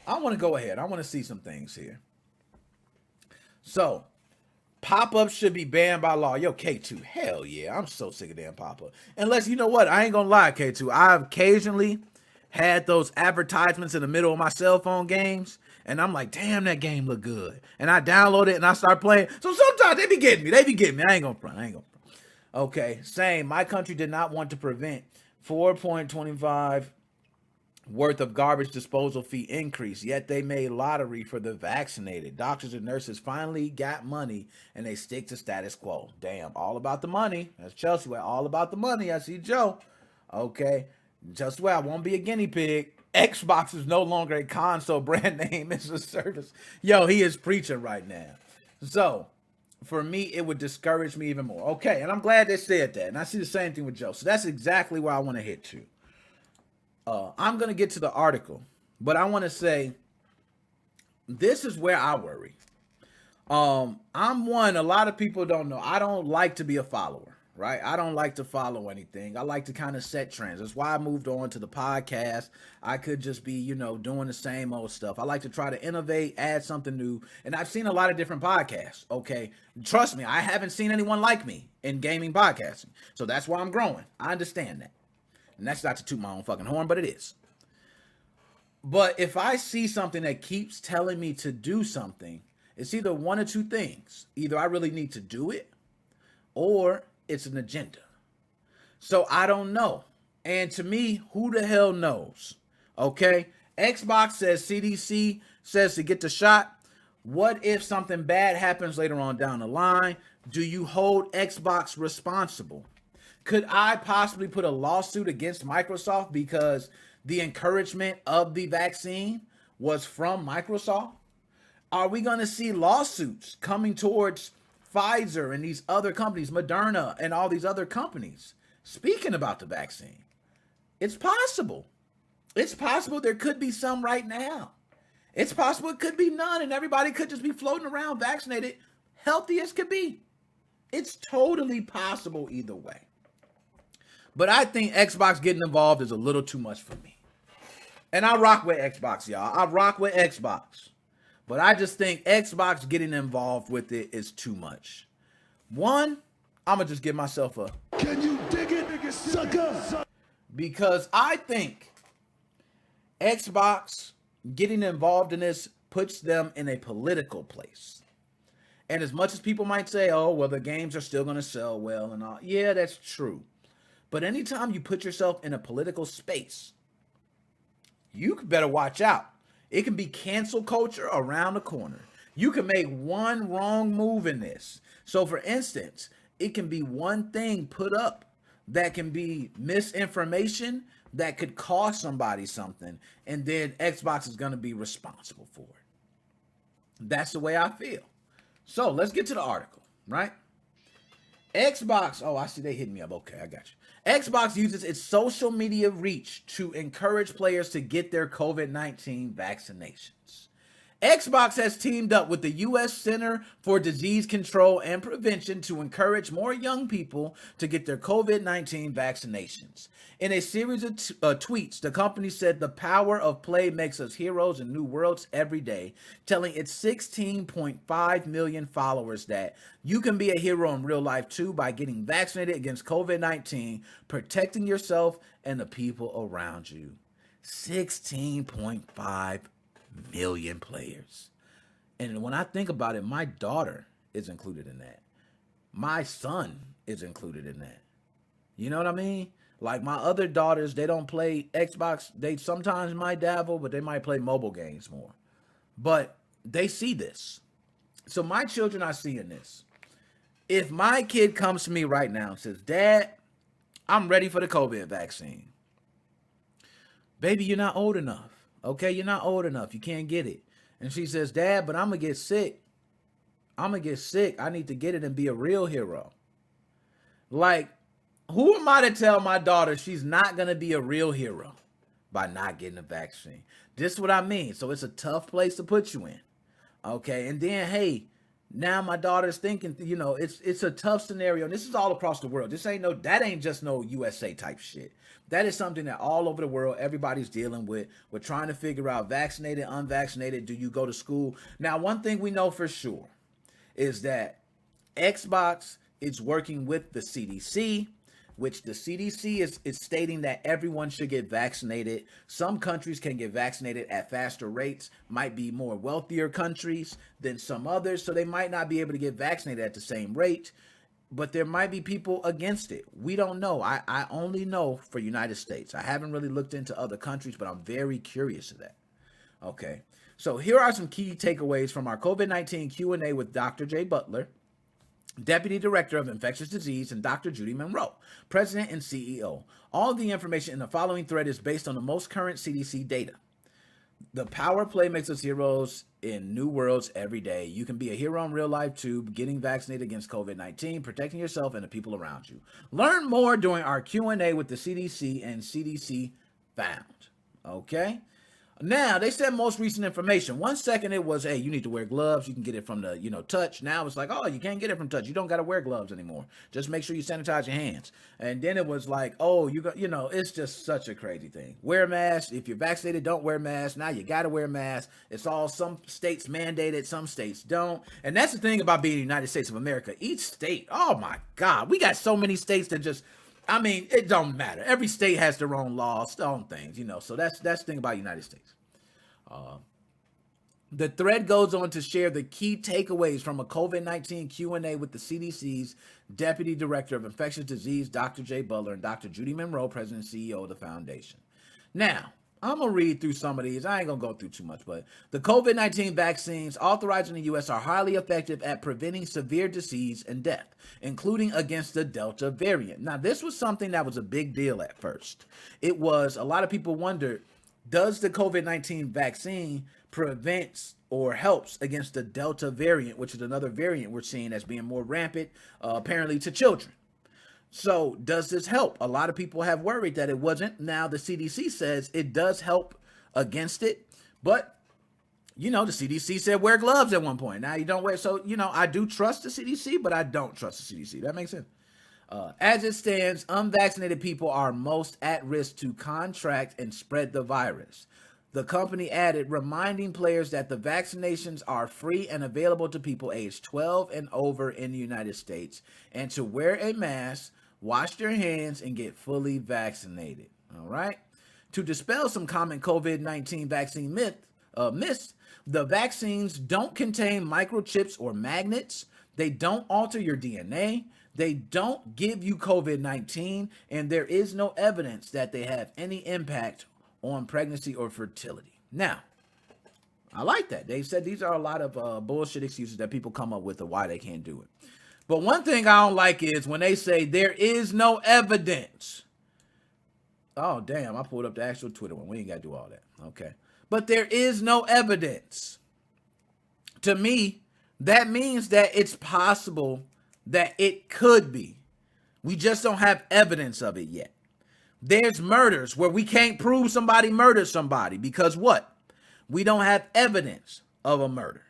I want to go ahead. I want to see some things here. So, pop-ups should be banned by law. Yo, K2, hell yeah. I'm so sick of damn pop-up. Unless, you know what? I ain't going to lie, K2. I've occasionally had those advertisements in the middle of my cell phone games, and I'm like, damn, that game look good. And I download it, and I start playing. So sometimes they be getting me. I ain't going to front. Okay, same. My country did not want to prevent 4.25 worth of garbage disposal fee increase, yet they made lottery for the vaccinated. Doctors and nurses finally got money, and they stick to status quo. Damn, all about the money. That's Chelsea. All about the money. I see Joe. Okay, just well, I won't be a guinea pig. Xbox is no longer a console brand name. It's a service. Yo, he is preaching right now. So, for me, it would discourage me even more. Okay, and I'm glad they said that. And I see the same thing with Joe. So that's exactly where I want to hit to. I'm going to get to the article. But I want to say, this is where I worry. I'm one, a lot of people don't know. I don't like to be a follower, right? I don't like to follow anything. I like to kind of set trends. That's why I moved on to the podcast. I could just be, doing the same old stuff. I like to try to innovate, add something new. And I've seen a lot of different podcasts, okay? Trust me, I haven't seen anyone like me in gaming podcasting. So that's why I'm growing. I understand that. And that's not to toot my own fucking horn, but it is. But if I see something that keeps telling me to do something, it's either one or two things. Either I really need to do it, or it's an agenda. So I don't know. And to me, who the hell knows? Okay? Xbox says CDC says to get the shot. What if something bad happens later on down the line? Do you hold Xbox responsible? Could I possibly put a lawsuit against Microsoft because the encouragement of the vaccine was from Microsoft? Are we going to see lawsuits coming towards Pfizer and these other companies, Moderna and all these other companies, speaking about the vaccine? It's possible. It's possible there could be some right now. It's possible it could be none and everybody could just be floating around vaccinated, healthy as could be. It's totally possible either way. But I think Xbox getting involved is a little too much for me. And I rock with Xbox, y'all. I rock with Xbox. But I just think Xbox getting involved with it is too much. One, I'm going to just give myself a... Can you dig it, nigga, sucker? Because I think Xbox getting involved in this puts them in a political place. And as much as people might say, oh, well, the games are still going to sell well and all. Yeah, that's true. But anytime you put yourself in a political space, you better watch out. It can be cancel culture around the corner. You can make one wrong move in this. So for instance, it can be one thing put up that can be misinformation that could cost somebody something. And then Xbox is going to be responsible for it. That's the way I feel. So let's get to the article, right? Xbox, oh, I see they hitting me up. Okay, I got you. Xbox uses its social media reach to encourage players to get their COVID-19 vaccinations. Xbox has teamed up with the U.S. Center for Disease Control and Prevention to encourage more young people to get their COVID-19 vaccinations. In a series of tweets, the company said the power of play makes us heroes in new worlds every day, telling its 16.5 million followers that you can be a hero in real life too by getting vaccinated against COVID-19, protecting yourself and the people around you. 16.5 million players. And when I think about it, my daughter is included in that. My son is included in that. You know what I mean? Like my other daughters, they don't play Xbox. They sometimes might dabble, but they might play mobile games more. But they see this. So my children are seeing this. If my kid comes to me right now and says, Dad, I'm ready for the COVID vaccine. Baby, you're not old enough. Okay, you're not old enough. You can't get it. And she says, Dad, but I'm going to get sick. I'm going to get sick. I need to get it and be a real hero. Like, who am I to tell my daughter she's not going to be a real hero by not getting a vaccine? This is what I mean. So it's a tough place to put you in. Okay, and then, hey, now my daughter's thinking, you know, it's a tough scenario. And this is all across the world. That ain't just no USA type shit. That is something that all over the world, everybody's dealing with. We're trying to figure out vaccinated, unvaccinated. Do you go to school? Now, one thing we know for sure is that Xbox is working with the CDC, which the CDC is stating that everyone should get vaccinated. Some countries can get vaccinated at faster rates, might be more wealthier countries than some others, so they might not be able to get vaccinated at the same rate, but there might be people against it. We don't know. I only know for United States. I haven't really looked into other countries, but I'm very curious of that. Okay, so here are some key takeaways from our COVID-19 Q&A with Dr. Jay Butler, Deputy Director of Infectious Disease, and Dr. Judy Monroe, President and CEO. All of the information in the following thread is based on the most current CDC data. The power play makes us heroes in new worlds every day. You can be a hero in real life too, getting vaccinated against COVID-19, protecting yourself and the people around you. Learn more during our Q&A with the CDC and CDC Found. Okay? Now, they said most recent information. 1 second it was, hey, you need to wear gloves. You can get it from the, touch. Now it's like, oh, you can't get it from touch. You don't got to wear gloves anymore. Just make sure you sanitize your hands. And then it was like, oh, it's just such a crazy thing. Wear a mask. If you're vaccinated, don't wear a mask. Now you got to wear a mask. It's all, some states mandated, some states don't. And that's the thing about being the United States of America. Each state, oh my God, we got so many states that just, it don't matter. Every state has their own laws, their own things, so that's the thing about the United States. The thread goes on to share the key takeaways from a COVID-19 Q&A with the CDC's Deputy Director of Infectious Disease, Dr. Jay Butler, and Dr. Judy Monroe, President and CEO of the foundation. Now, I'm going to read through some of these. I ain't going to go through too much, but the COVID-19 vaccines authorized in the U.S. are highly effective at preventing severe disease and death, including against the Delta variant. Now, this was something that was a big deal at first. A lot of people wondered, does the COVID-19 vaccine prevents or helps against the Delta variant, which is another variant we're seeing as being more rampant, apparently to children? So does this help? A lot of people have worried that it wasn't. Now the CDC says it does help against it, but the CDC said wear gloves at one point. Now you don't wear. So, I do trust the CDC, but I don't trust the CDC. That makes sense. As it stands, unvaccinated people are most at risk to contract and spread the virus. The company added, reminding players that the vaccinations are free and available to people aged 12 and over in the United States, and to wear a mask, wash their hands, and get fully vaccinated. All right? To dispel some common COVID-19 vaccine myths, the vaccines don't contain microchips or magnets. They don't alter your DNA. They don't give you COVID-19, and there is no evidence that they have any impact on pregnancy or fertility. Now, I like that. They said these are a lot of bullshit excuses that people come up with of why they can't do it. But one thing I don't like is when they say there is no evidence. Oh, damn, I pulled up the actual Twitter one. We ain't got to do all that. Okay. But there is no evidence. To me, That means that it's possible that it could be. We just don't have evidence of it yet. There's murders where we can't prove somebody murdered somebody because what? We don't have evidence of a murder.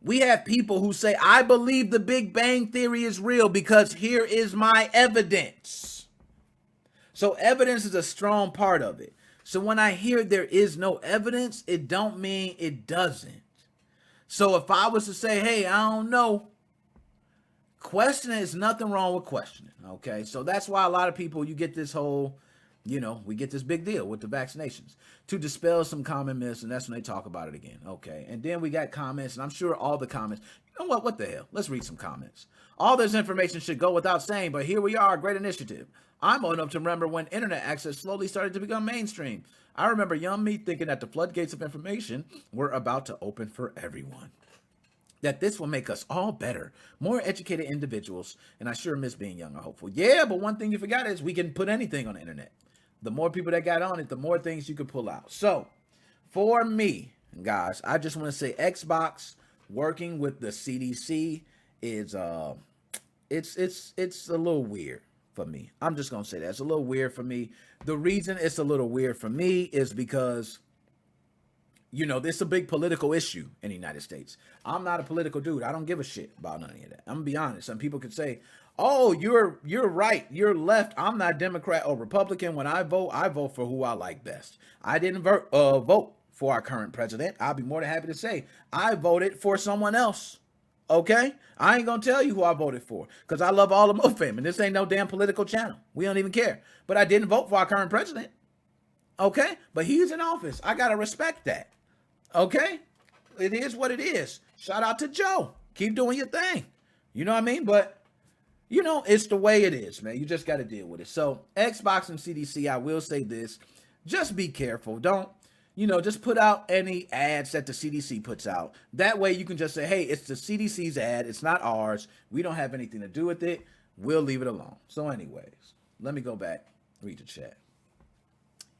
We have people who say, I believe the Big Bang Theory is real because here is my evidence. So evidence is a strong part of it. So when I hear there is no evidence, it don't mean it doesn't. So if I was to say, hey, I don't know, questioning is nothing wrong with questioning, okay? So that's why a lot of people, you get this whole, we get this big deal with the vaccinations to dispel some common myths, and that's when they talk about it again, okay? And then we got comments, and I'm sure all the comments, you know what the hell? Let's read some comments. All this information should go without saying, but here we are, great initiative. I'm old enough to remember when internet access slowly started to become mainstream. I remember young me thinking that the floodgates of information were about to open for everyone. That this will make us all better, more educated individuals, and I sure miss being young or hopeful. Yeah, but one thing you forgot is we can put anything on the internet. The more people that got on it, the more things you could pull out. So, for me, guys, I just want to say Xbox working with the CDC is it's a little weird for me. I'm just gonna say that it's a little weird for me. The reason it's a little weird for me is because this is a big political issue in the United States. I'm not a political dude. I don't give a shit about none of that. I'm gonna be honest. Some people could say, oh, you're right, you're left. I'm not Democrat or Republican. When I vote for who I like best. I didn't vote for our current president. I'll be more than happy to say I voted for someone else. Okay? I ain't gonna tell you who I voted for because I love all of MoFam, and this ain't no damn political channel. We don't even care. But I didn't vote for our current president. Okay? But he's in office. I gotta respect that. Okay? It is what it is. Shout out to Joe. Keep doing your thing. You know what I mean? But, it's the way it is, man. You just got to deal with it. So, Xbox and CDC, I will say this. Just be careful. Don't, just put out any ads that the CDC puts out. That way you can just say, hey, it's the CDC's ad. It's not ours. We don't have anything to do with it. We'll leave it alone. So, anyways, let me go back. Read the chat.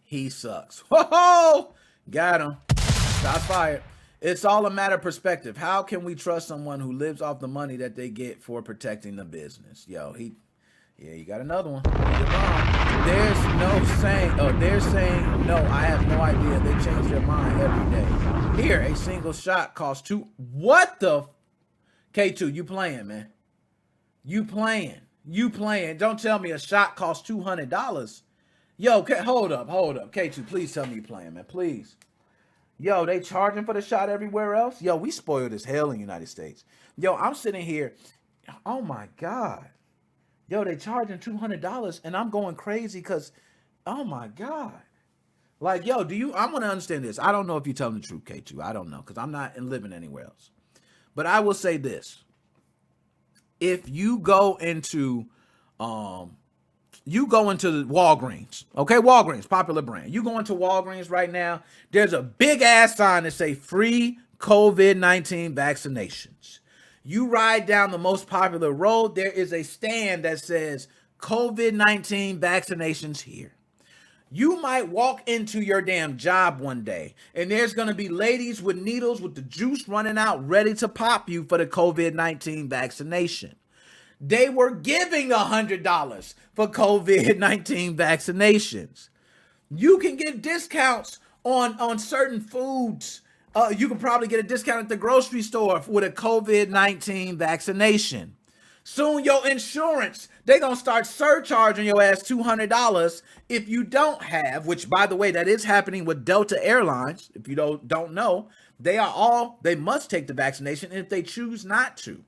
He sucks. Whoa! Got him. Shots fired. It's all a matter of perspective. How can we trust someone who lives off the money that they get for protecting the business? Yo, you got another one. There's no saying, they're saying, no, I have no idea. They change their mind every day. Here, a single shot costs what the? K2, you playing, man. You playing. Don't tell me a shot costs $200. Yo, hold up. K2, please tell me you playing, man, please. Yo, they charging for the shot everywhere else? Yo, we spoiled as hell in the United States. Yo, I'm sitting here. Oh, my God. Yo, they charging $200, and I'm going crazy because, oh, my God. Like, yo, I want to understand this. I don't know if you're telling the truth, K2. I don't know because I'm not living anywhere else. But I will say this. If you go into Walgreens, okay? Walgreens, popular brand. You go into Walgreens right now, there's a big ass sign that say free COVID-19 vaccinations. You ride down the most popular road, there is a stand that says COVID-19 vaccinations here. You might walk into your damn job one day and there's going to be ladies with needles with the juice running out ready to pop you for the COVID-19 vaccination. They were giving $100 for COVID-19 vaccinations. You can get discounts on certain foods. You can probably get a discount at the grocery store with a COVID-19 vaccination. Soon your insurance, they're going to start surcharging your ass $200 if you don't have, which by the way, that is happening with Delta Airlines. If you don't know, they must take the vaccination. And if they choose not to,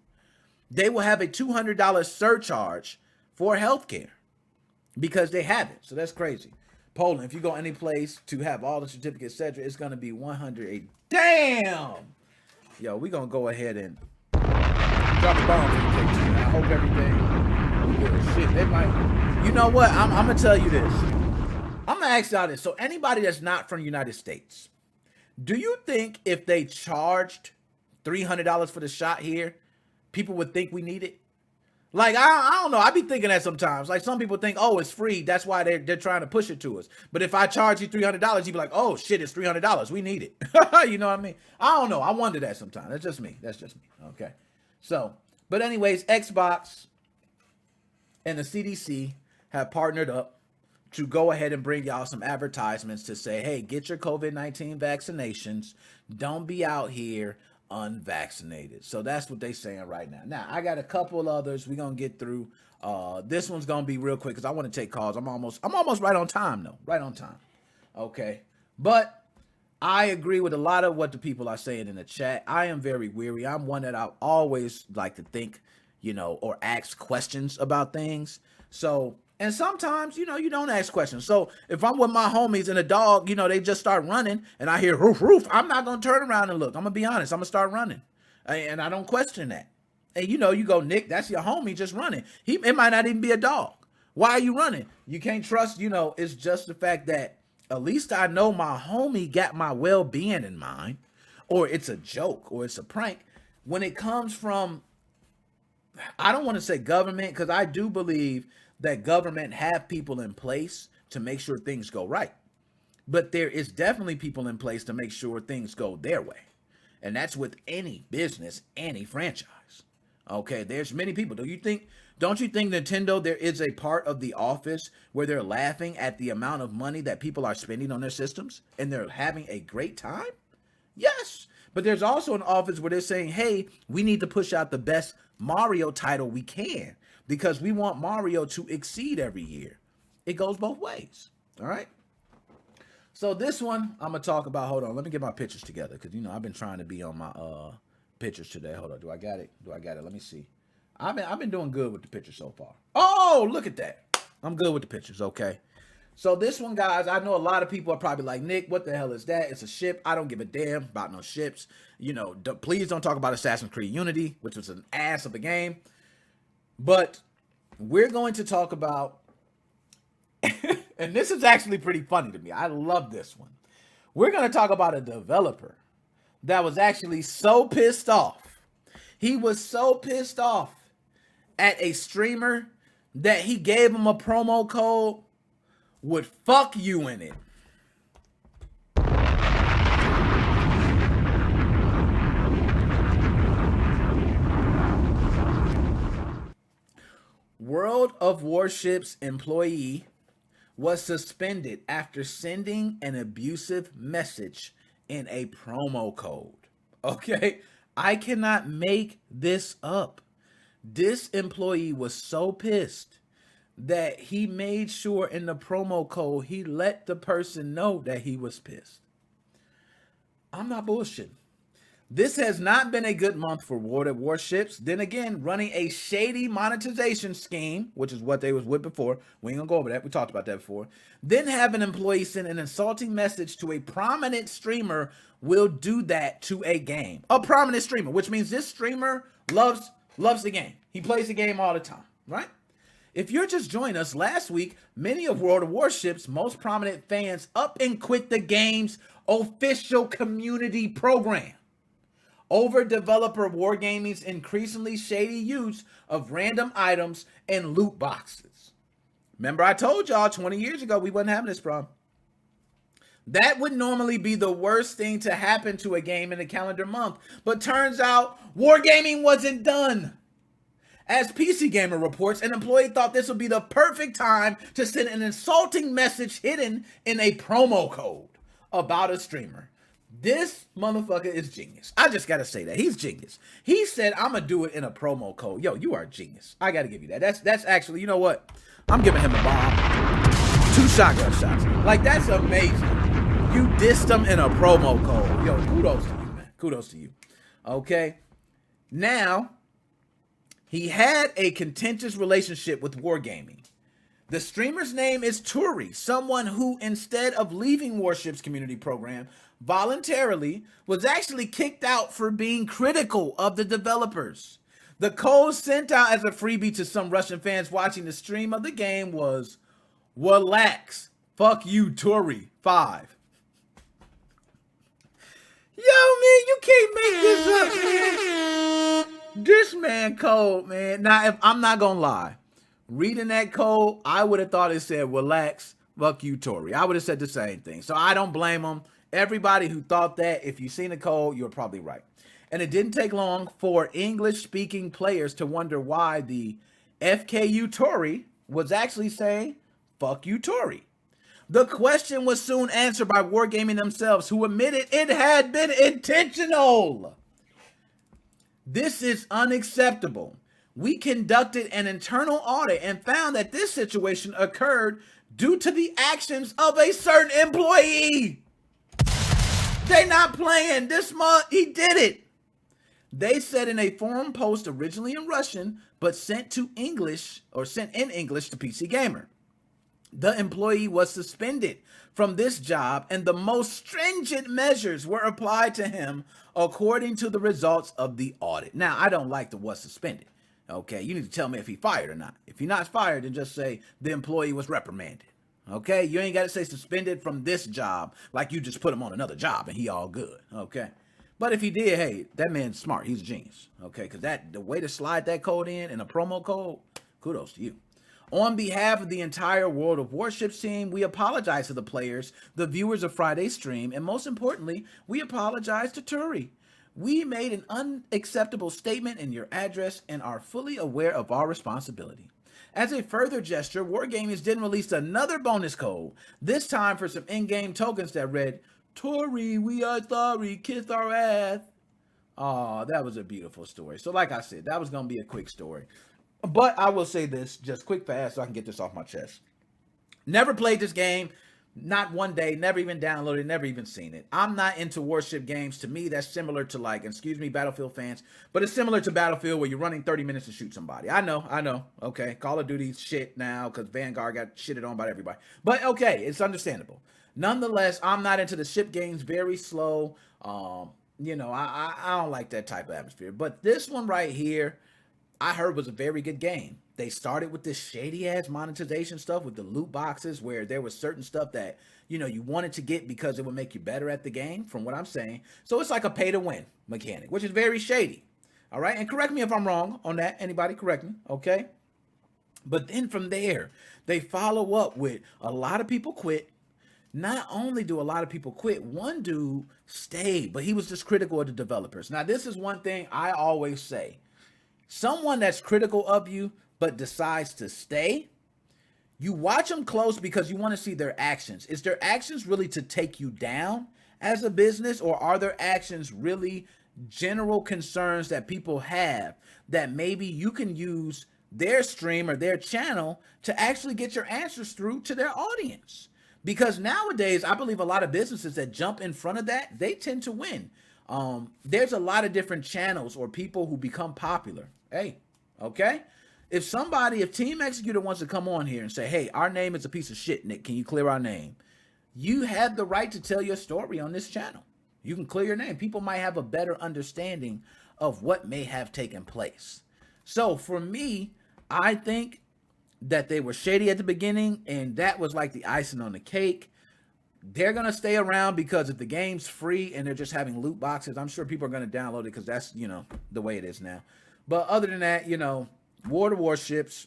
they will have a $200 surcharge for healthcare because they have it. So that's crazy. Poland, if you go any place to have all the certificates, etc., it's going to be $100. Damn! Yo, we're going to go ahead and drop a bomb for you, K2. I hope everything good. Shit, they might. You know what? I'm going to tell you this. I'm going to ask y'all this. So anybody that's not from the United States, do you think if they charged $300 for the shot here, people would think we need it? Like, I don't know. I be thinking that sometimes. Like, some people think, oh, it's free. That's why they're trying to push it to us. But if I charge you $300, you'd be like, oh, shit, it's $300. We need it. You know what I mean? I don't know. I wonder that sometimes. That's just me. Okay. So, but anyways, Xbox and the CDC have partnered up to go ahead and bring y'all some advertisements to say, hey, get your COVID-19 vaccinations. Don't be out here unvaccinated. So that's what they saying right now. Now, I got a couple others we're going to get through. This one's going to be real quick because I want to take calls. I'm almost right on time, though. Right on time. Okay. But I agree with a lot of what the people are saying in the chat. I am very weary. I'm one that I always like to think, or ask questions about things. So, and sometimes, you don't ask questions. So if I'm with my homies and a dog, they just start running and I hear roof, roof, I'm not going to turn around and look. I'm going to be honest. I'm going to start running. And I don't question that. And you go, Nick, that's your homie just running. It might not even be a dog. Why are you running? You can't trust, it's just the fact that at least I know my homie got my well-being in mind, or it's a joke or it's a prank. When it comes from, I don't want to say government, because I do believe that government have people in place to make sure things go right. But there is definitely people in place to make sure things go their way. And that's with any business, any franchise. Okay, there's many people. Don't you think Nintendo, there is a part of the office where they're laughing at the amount of money that people are spending on their systems and they're having a great time? Yes. But there's also an office where they're saying, hey, we need to push out the best Mario title we can, because we want Mario to exceed every year. It goes both ways. All right. So this one I'm going to talk about. Hold on. Let me get my pictures together, because, I've been trying to be on my pictures today. Hold on. Do I got it? Let me see. I've been doing good with the pictures so far. Oh, look at that. I'm good with the pictures. Okay. So this one, guys, I know a lot of people are probably like, Nick, what the hell is that? It's a ship. I don't give a damn about no ships. Please don't talk about Assassin's Creed Unity, which was an ass of a game. But we're going to talk about, and this is actually pretty funny to me. I love this one. We're going to talk about a developer that was actually so pissed off. He was so pissed off at a streamer that he gave him a promo code with "fuck you" in it. World of Warships employee was suspended after sending an abusive message in a promo code. Okay, I cannot make this up. This employee was so pissed that he made sure in the promo code he let the person know that he was pissed. I'm not bullshitting. This has not been a good month for World of Warships. Then again, running a shady monetization scheme, which is what they was with before. We ain't gonna go over that. We talked about that before. Then have an employee send an insulting message to a prominent streamer will do that to a game. A prominent streamer, which means this streamer loves the game. He plays the game all the time, right? If you're just joining us, last week, many of World of Warships' most prominent fans up and quit the game's official community program over developer Wargaming's increasingly shady use of random items and loot boxes. Remember, I told y'all 20 years ago we wasn't having this problem. That would normally be the worst thing to happen to a game in a calendar month, but turns out Wargaming wasn't done. As PC Gamer reports, an employee thought this would be the perfect time to send an insulting message hidden in a promo code about a streamer. This motherfucker is genius. I just gotta say that. He's genius. He said, I'm gonna do it in a promo code. Yo, you are genius. I gotta give you that. That's actually, you know what? I'm giving him a bomb. 2 shotgun shots. Like, that's amazing. You dissed him in a promo code. Yo, kudos to you, man. Kudos to you. Okay. Now, he had a contentious relationship with Wargaming. The streamer's name is Turi, someone who, instead of leaving Warship's community program, voluntarily was actually kicked out for being critical of the developers. The code sent out as a freebie to some Russian fans watching the stream of the game was, "Relax, fuck you, Turi 5. Yo, man, you can't make this up, man. This man code, man. Now, if I'm not gonna lie, reading that code, I would have thought it said relax, fuck you, Tory. I would have said the same thing. So I don't blame him. Everybody who thought that, if you've seen the code, you're probably right. And it didn't take long for English-speaking players to wonder why the FKU Tory was actually saying, fuck you, Tory. The question was soon answered by Wargaming themselves, who admitted it had been intentional. This is unacceptable. We conducted an internal audit and found that this situation occurred due to the actions of a certain employee. They not playing. This month, he did it. They said in a forum post originally in Russian, but sent in English to PC Gamer. The employee was suspended from this job and the most stringent measures were applied to him according to the results of the audit. Now, I don't like the was suspended. Okay, you need to tell me if he fired or not. If he's not fired, then just say the employee was reprimanded. Okay, you ain't got to say suspended from this job like you just put him on another job and he all good. Okay, but if he did, hey, that man's smart. He's a genius. Okay, because the way to slide that code in a promo code, kudos to you. On behalf of the entire World of Warships team, we apologize to the players, the viewers of Friday's stream, and most importantly, we apologize to Turi. We made an unacceptable statement in your address and are fully aware of our responsibility. As a further gesture, Wargamers then released another bonus code, this time for some in-game tokens that read, Tori, we are sorry, kiss our ass. Oh, that was a beautiful story. So like I said, that was going to be a quick story. But I will say this, just quick fast, so I can get this off my chest. Never played this game, not one day, never even downloaded, never even seen it. I'm not into warship games. To me, that's similar to like, excuse me, Battlefield fans, but it's similar to Battlefield where you're running 30 minutes to shoot somebody. I know, okay. Call of Duty's shit now because Vanguard got shitted on by everybody. But okay, it's understandable. Nonetheless, I'm not into the ship games, very slow. You know, I don't like that type of atmosphere. But this one right here, I heard was a very good game. They started with this shady ass monetization stuff with the loot boxes where there was certain stuff that, you know, you wanted to get because it would make you better at the game, from what I'm saying. So it's like a pay to win mechanic, which is very shady. All right. And correct me if I'm wrong on that. Anybody correct me. Okay. But then from there, they follow up with a lot of people quit. Not only do a lot of people quit, one dude stayed, but he was just critical of the developers. Now, this is one thing I always say. Someone that's critical of you but decides to stay, you watch them close because you want to see their actions. Is their actions really to take you down as a business, or are their actions really general concerns that people have that maybe you can use their stream or their channel to actually get your answers through to their audience? Because nowadays, I believe a lot of businesses that jump in front of that, they tend to win. There's a lot of different channels or people who become popular. Hey, okay? If Team Executor wants to come on here and say, hey, our name is a piece of shit, Nick, can you clear our name? You have the right to tell your story on this channel. You can clear your name. People might have a better understanding of what may have taken place. So for me, I think that they were shady at the beginning, and that was like the icing on the cake. They're going to stay around because if the game's free and they're just having loot boxes, I'm sure people are going to download it because that's, you know, the way it is now. But other than that, you know, War of Warships,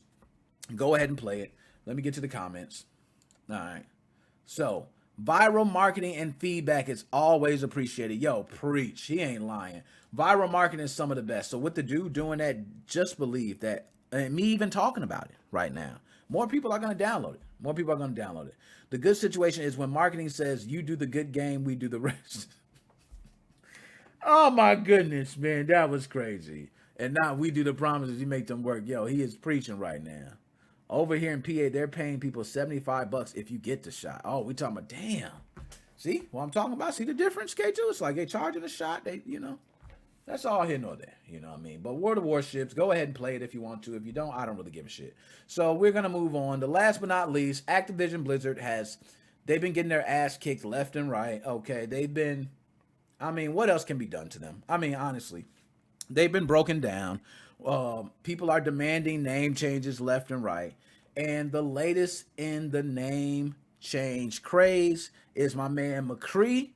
go ahead and play it. Let me get to the comments. All right. So, viral marketing and feedback is always appreciated. Yo, preach. He ain't lying. Viral marketing is some of the best. So, with the dude doing that, just believe that, and me even talking about it right now, more people are going to download it. More people are going to download it. The good situation is when marketing says, you do the good game, we do the rest. Oh, my goodness, man. That was crazy. And now we do the promises, you make them work. Yo, he is preaching right now. Over here in PA, they're paying people $75 if you get the shot. Oh, we talking about, damn. See what I'm talking about? See the difference, K2? It's like they charging a shot. They, you know, that's all here nor there. You know what I mean? But World of Warships, go ahead and play it if you want to. If you don't, I don't really give a shit. So we're going to move on. The last but not least, Activision Blizzard they've been getting their ass kicked left and right. Okay, what else can be done to them? I mean, honestly. They've been broken down. People are demanding name changes left and right. And the latest in the name change craze is my man McCree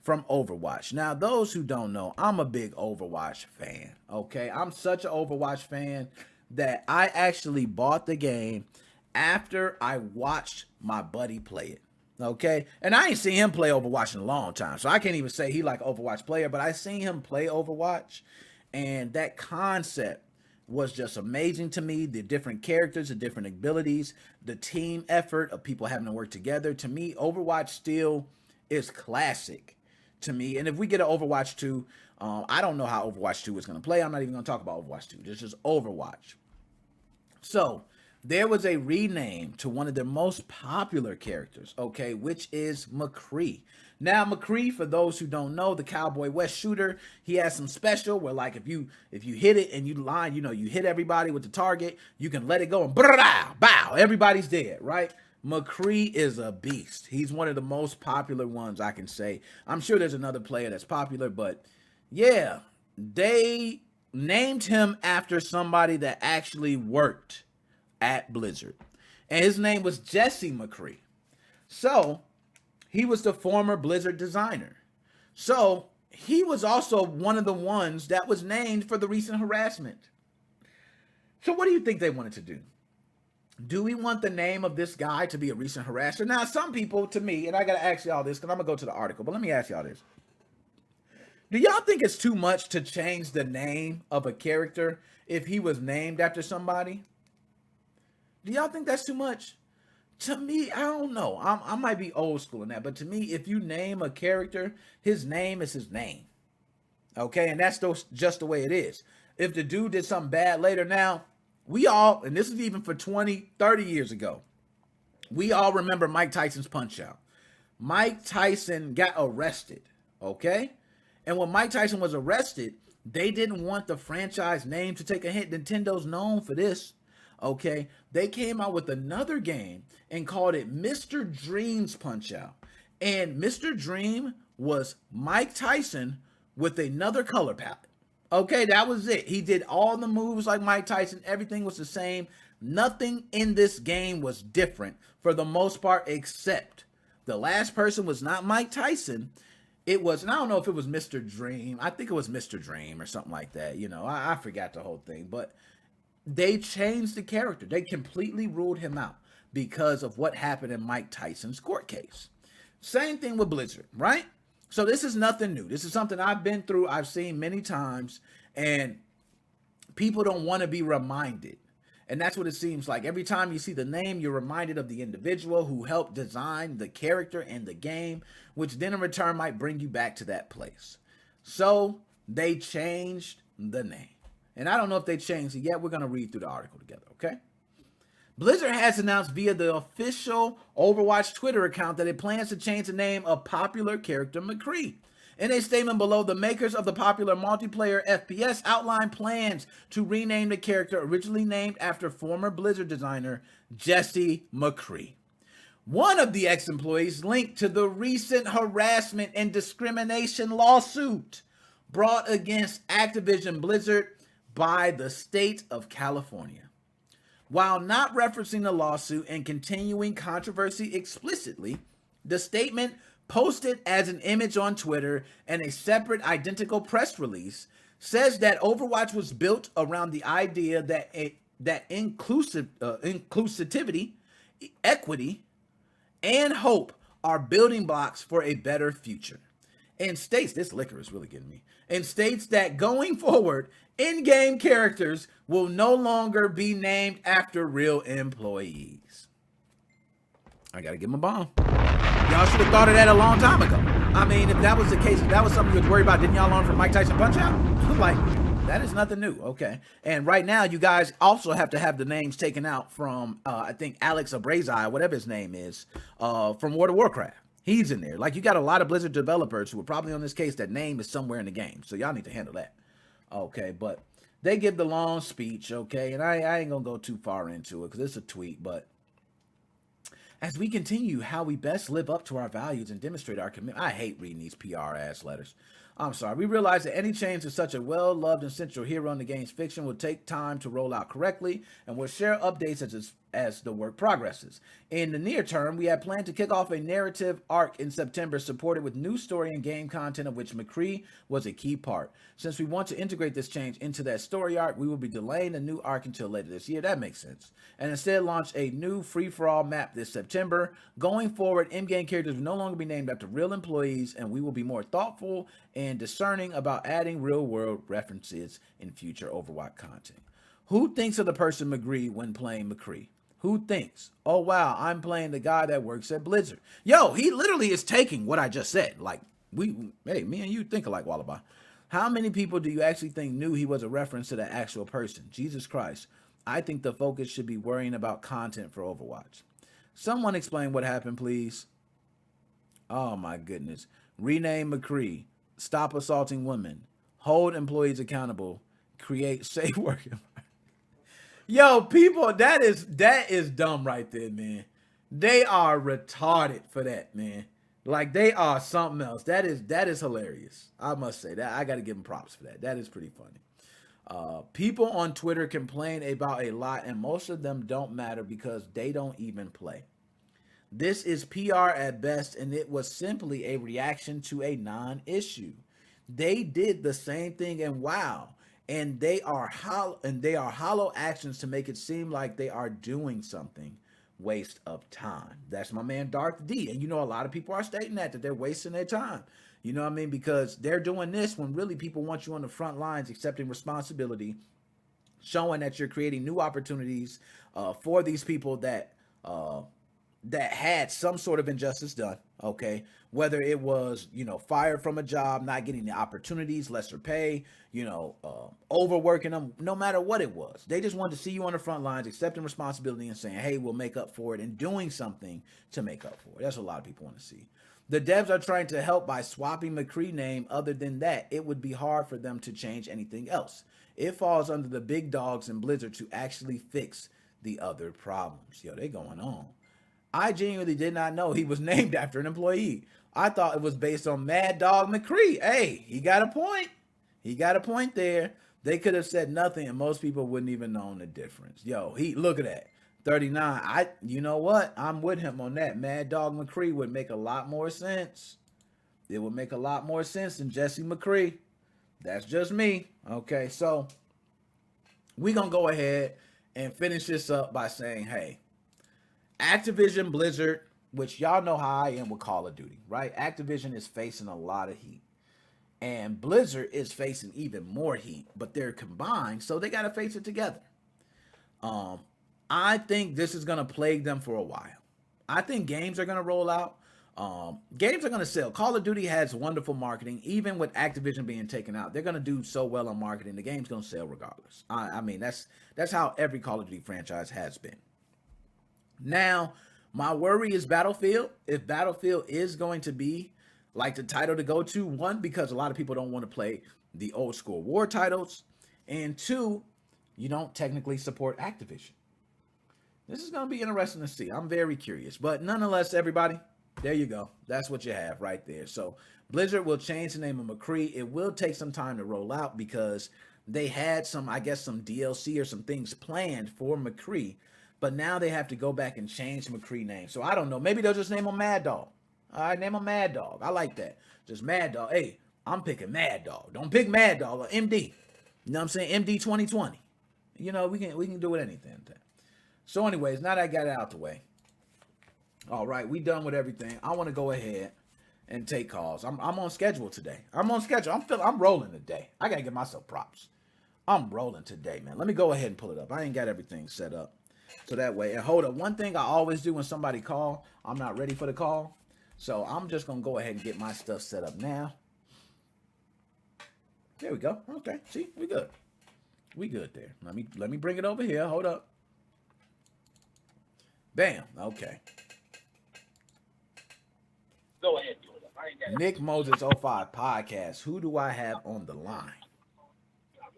from Overwatch. Now, those who don't know, I'm a big Overwatch fan, okay? I'm such an Overwatch fan that I actually bought the game after I watched my buddy play it, okay? And I ain't seen him play Overwatch in a long time, so I can't even say he like Overwatch player, but I seen him play Overwatch, and that concept was just amazing to me. The different characters, the different abilities, the team effort of people having to work together. To me, Overwatch still is classic to me. And if we get an Overwatch 2, I don't know how Overwatch 2 is going to play. I'm not even going to talk about Overwatch 2. This is Overwatch. So there was a rename to one of their most popular characters, okay, which is McCree. Now, McCree, for those who don't know, the Cowboy West shooter, he has some special where, like, if you hit it and you line, you hit everybody with the target, you can let it go and bow, everybody's dead, right? McCree is a beast. He's one of the most popular ones, I can say. I'm sure there's another player that's popular, but yeah, they named him after somebody that actually worked at Blizzard, and his name was Jesse McCree. So he was the former Blizzard designer. So he was also one of the ones that was named for the recent harassment. So what do you think they wanted to do? Do we want the name of this guy to be a recent harasser? Now, some people, to me, and I got to ask y'all this because I'm going to go to the article, but let me ask y'all this. Do y'all think it's too much to change the name of a character if he was named after somebody? Do y'all think that's too much? To me, I don't know. I might be old school in that, but to me, if you name a character, his name is his name. Okay, and that's just the way it is. If the dude did something bad later, now, we all, and this is even for 20, 30 years ago, we all remember Mike Tyson's Punch-Out. Mike Tyson got arrested, okay? And when Mike Tyson was arrested, they didn't want the franchise name to take a hit. Nintendo's known for this. Okay, they came out with another game and called it Mr. Dream's Punch-Out. And Mr. Dream was Mike Tyson with another color palette. Okay, that was it. He did all the moves like Mike Tyson. Everything was the same. Nothing in this game was different for the most part, except the last person was not Mike Tyson. It was, and I don't know if it was Mr. Dream. I think it was Mr. Dream or something like that. You know, I forgot the whole thing, but they changed the character. They completely ruled him out because of what happened in Mike Tyson's court case. Same thing with Blizzard, right? So this is nothing new. This is something I've been through. I've seen many times, and people don't want to be reminded. And that's what it seems like. Every time you see the name, you're reminded of the individual who helped design the character and the game, which then in return might bring you back to that place. So they changed the name. And I don't know if they changed it yet. We're going to read through the article together, okay? Blizzard has announced via the official Overwatch Twitter account that it plans to change the name of popular character McCree. In a statement below, the makers of the popular multiplayer FPS outlined plans to rename the character originally named after former Blizzard designer Jesse McCree. One of the ex-employees linked to the recent harassment and discrimination lawsuit brought against Activision Blizzard by the state of California. While not referencing the lawsuit and continuing controversy explicitly, the statement posted as an image on Twitter and a separate identical press release says that Overwatch was built around the idea that inclusivity, equity, and hope are building blocks for a better future. And states, this liquor is really getting me, and states that going forward, in-game characters will no longer be named after real employees. I gotta give them a bomb. Y'all should have thought of that a long time ago. I mean, if that was the case, if that was something you was worried about, didn't y'all learn from Mike Tyson Punch-Out? Like, that is nothing new, okay? And right now, you guys also have to have the names taken out from, I think, Alex Abrazi, whatever his name is, from World of Warcraft. He's in there. Like, you got a lot of Blizzard developers who are probably on this case that name is somewhere in the game. So y'all need to handle that. Okay, but they give the long speech, okay? And I ain't going to go too far into it because it's a tweet, but as we continue how we best live up to our values and demonstrate our commitment. I hate reading these PR ass letters. I'm sorry. We realize that any change to such a well-loved and central hero in the game's fiction will take time to roll out correctly, and we'll share updates as the work progresses. In the near term, we had planned to kick off a narrative arc in September supported with new story and game content of which McCree was a key part. Since we want to integrate this change into that story arc, we will be delaying the new arc until later this year. That makes sense. And instead launch a new free-for-all map this September. Going forward, in-game characters will no longer be named after real employees, and we will be more thoughtful and discerning about adding real-world references in future Overwatch content. Who thinks of the person McGree when playing McCree? Who thinks, oh wow, I'm playing the guy that works at Blizzard? Yo, he literally is taking what I just said. Like, me and you think alike, Wallaby. How many people do you actually think knew he was a reference to the actual person? Jesus Christ. I think the focus should be worrying about content for Overwatch. Someone explain what happened, please. Oh my goodness. Rename McCree. Stop assaulting women. Hold employees accountable. Create safe work environment. Yo, people, that is dumb right there, man. They are retarded for that, man. Like, they are something else. That is hilarious. I must say that. I got to give them props for that. That is pretty funny. People on Twitter complain about a lot, and most of them don't matter because they don't even play. This is PR at best, and it was simply a reaction to a non-issue. They did the same thing in WoW, and they are hollow actions to make it seem like they are doing something. Waste of time. That's my man Darth D. And you know, a lot of people are stating that they're wasting their time. You know what I mean? Because they're doing this when really people want you on the front lines, accepting responsibility, showing that you're creating new opportunities for these people that had some sort of injustice done. Okay, whether it was, you know, fired from a job, not getting the opportunities, lesser pay, you know, overworking them, no matter what it was. They just wanted to see you on the front lines, accepting responsibility and saying, hey, we'll make up for it, and doing something to make up for it. That's what a lot of people want to see. The devs are trying to help by swapping McCree name. Other than that, it would be hard for them to change anything else. It falls under the big dogs in Blizzard to actually fix the other problems. Yo, they going on. I genuinely did not know he was named after an employee. I thought it was based on Mad Dog McCree. Hey, he got a point. He got a point there. They could have said nothing and most people wouldn't even know the difference. Yo, look at that. 39. You know what? I'm with him on that. Mad Dog McCree would make a lot more sense. It would make a lot more sense than Jesse McCree. That's just me. Okay, so we're going to go ahead and finish this up by saying, hey, Activision Blizzard, which y'all know how I am with Call of Duty, right? Activision is facing a lot of heat. And Blizzard is facing even more heat, but they're combined, so they got to face it together. I think this is going to plague them for a while. I think games are going to roll out. Games are going to sell. Call of Duty has wonderful marketing. Even with Activision being taken out, they're going to do so well on marketing. The game's going to sell regardless. I mean, that's how every Call of Duty franchise has been. Now, my worry is Battlefield. If Battlefield is going to be like the title to go to, one, because a lot of people don't want to play the old school war titles, and two, you don't technically support Activision. This is going to be interesting to see. I'm very curious, but nonetheless, everybody, there you go. That's what you have right there. So Blizzard will change the name of McCree. It will take some time to roll out because they had some DLC or some things planned for McCree. But now they have to go back and change McCree name. So I don't know. Maybe they'll just name him Mad Dog. All right, name him Mad Dog. I like that. Just Mad Dog. Hey, I'm picking Mad Dog. Don't pick Mad Dog or MD. You know what I'm saying? MD 2020. You know, we can do it anything. So anyways, now that I got it out the way. All right, we done with everything. I want to go ahead and take calls. I'm on schedule today. I'm on schedule. I'm rolling today. I got to give myself props. I'm rolling today, man. Let me go ahead and pull it up. I ain't got everything set up. So that way, and hold up, one thing I always do when somebody call, I'm not ready for the call. So I'm just going to go ahead and get my stuff set up now. There we go. Okay, see, we good. We good there. Let me bring it over here. Hold up. Bam. Okay. Go ahead, do it. NickMoses05 podcast. Who do I have on the line?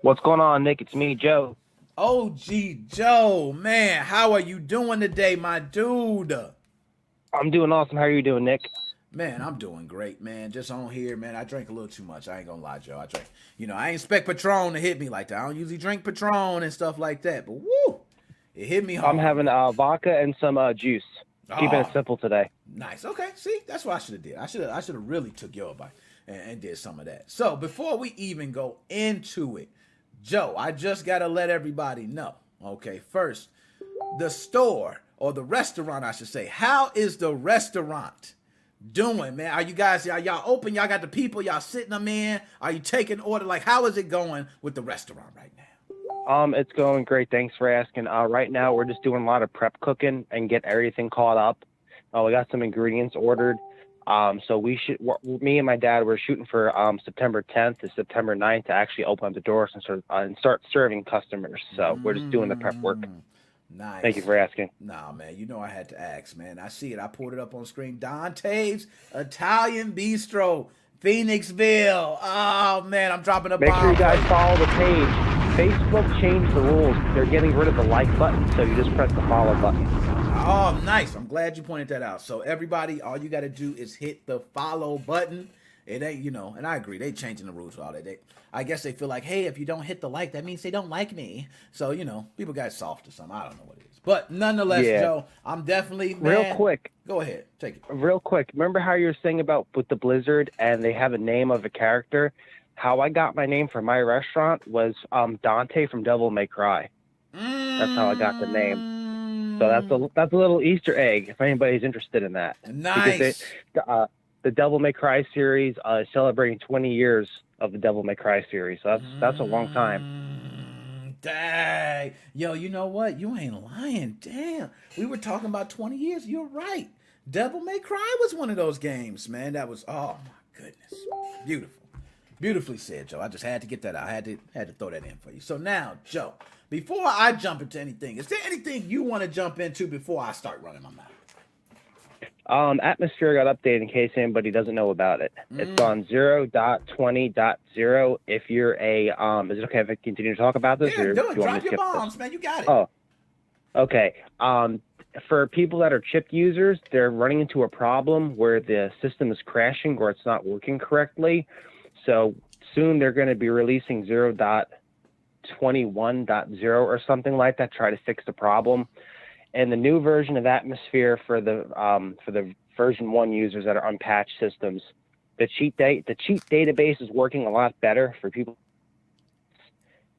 What's going on, Nick? It's me, Joe. OG Joe, man, how are you doing today, my dude? I'm doing awesome. How are you doing, Nick? Man, I'm doing great, man. Just on here, man. I drank a little too much. I ain't gonna lie, Joe. I drank. I ain't expect Patron to hit me like that. I don't usually drink Patron and stuff like that. But woo, it hit me hard. I'm having vodka and some juice. Keeping it simple today. Nice. Okay. See, that's what I should have did. I should have really took your advice and did some of that. So before we even go into it, Joe, I just gotta let everybody know. Okay, first, the store or the restaurant, I should say. How is the restaurant doing, man? Are y'all open? Y'all got the people? Y'all sitting them in? Are you taking order? Like, how is it going with the restaurant right now? It's going great. Thanks for asking. Right now we're just doing a lot of prep cooking and get everything caught up. We got some ingredients ordered. So me and my dad, we're shooting for September 10th to September 9th to actually open up the doors and start serving customers. So we're just doing the prep work. Nice. Thank you for asking. Nah, man, I had to ask, man. I see it. I pulled it up on screen. Dante's Italian Bistro, Phoenixville. Oh, man, I'm dropping a bomb. Make sure you guys follow the page. Facebook changed the rules. They're getting rid of the like button, so you just press the follow button. Oh, nice. I'm glad you pointed that out. So everybody, all you got to do is hit the follow button. It ain't, and I agree, they changing the rules for all that. I guess they feel like, hey, if you don't hit the like, that means they don't like me. So, people got soft or something. I don't know what it is. But nonetheless, Joe, I'm definitely, man, real quick. Go ahead. Take it. Real quick. Remember how you were saying about with the Blizzard and they have a name of a character? How I got my name for my restaurant was Dante from Devil May Cry. That's how I got the name. So that's a little Easter egg if anybody's interested in that. Nice. Because the Devil May Cry series is celebrating 20 years of the Devil May Cry series. So that's a long time. Dang. Yo, you know what? You ain't lying. Damn. We were talking about 20 years. You're right. Devil May Cry was one of those games, man. That was, oh my goodness. Beautiful. Beautifully said, Joe. I just had to get that out. I had to throw that in for you. So now, Joe, before I jump into anything, is there anything you want to jump into before I start running my mouth? Atmosphere got updated in case anybody doesn't know about it. It's on 0.20.0. If you're is it okay if I continue to talk about this? Yeah, or do it. you want Drop me to your skip bombs, this? man. You got it. Oh, okay. For people that are chipped users, they're running into a problem where the system is crashing or it's not working correctly. So soon they're going to be releasing 0.21.0 or something like that, try to fix the problem. And the new version of Atmosphere for the version 1 users that are unpatched systems, the cheat database is working a lot better for people.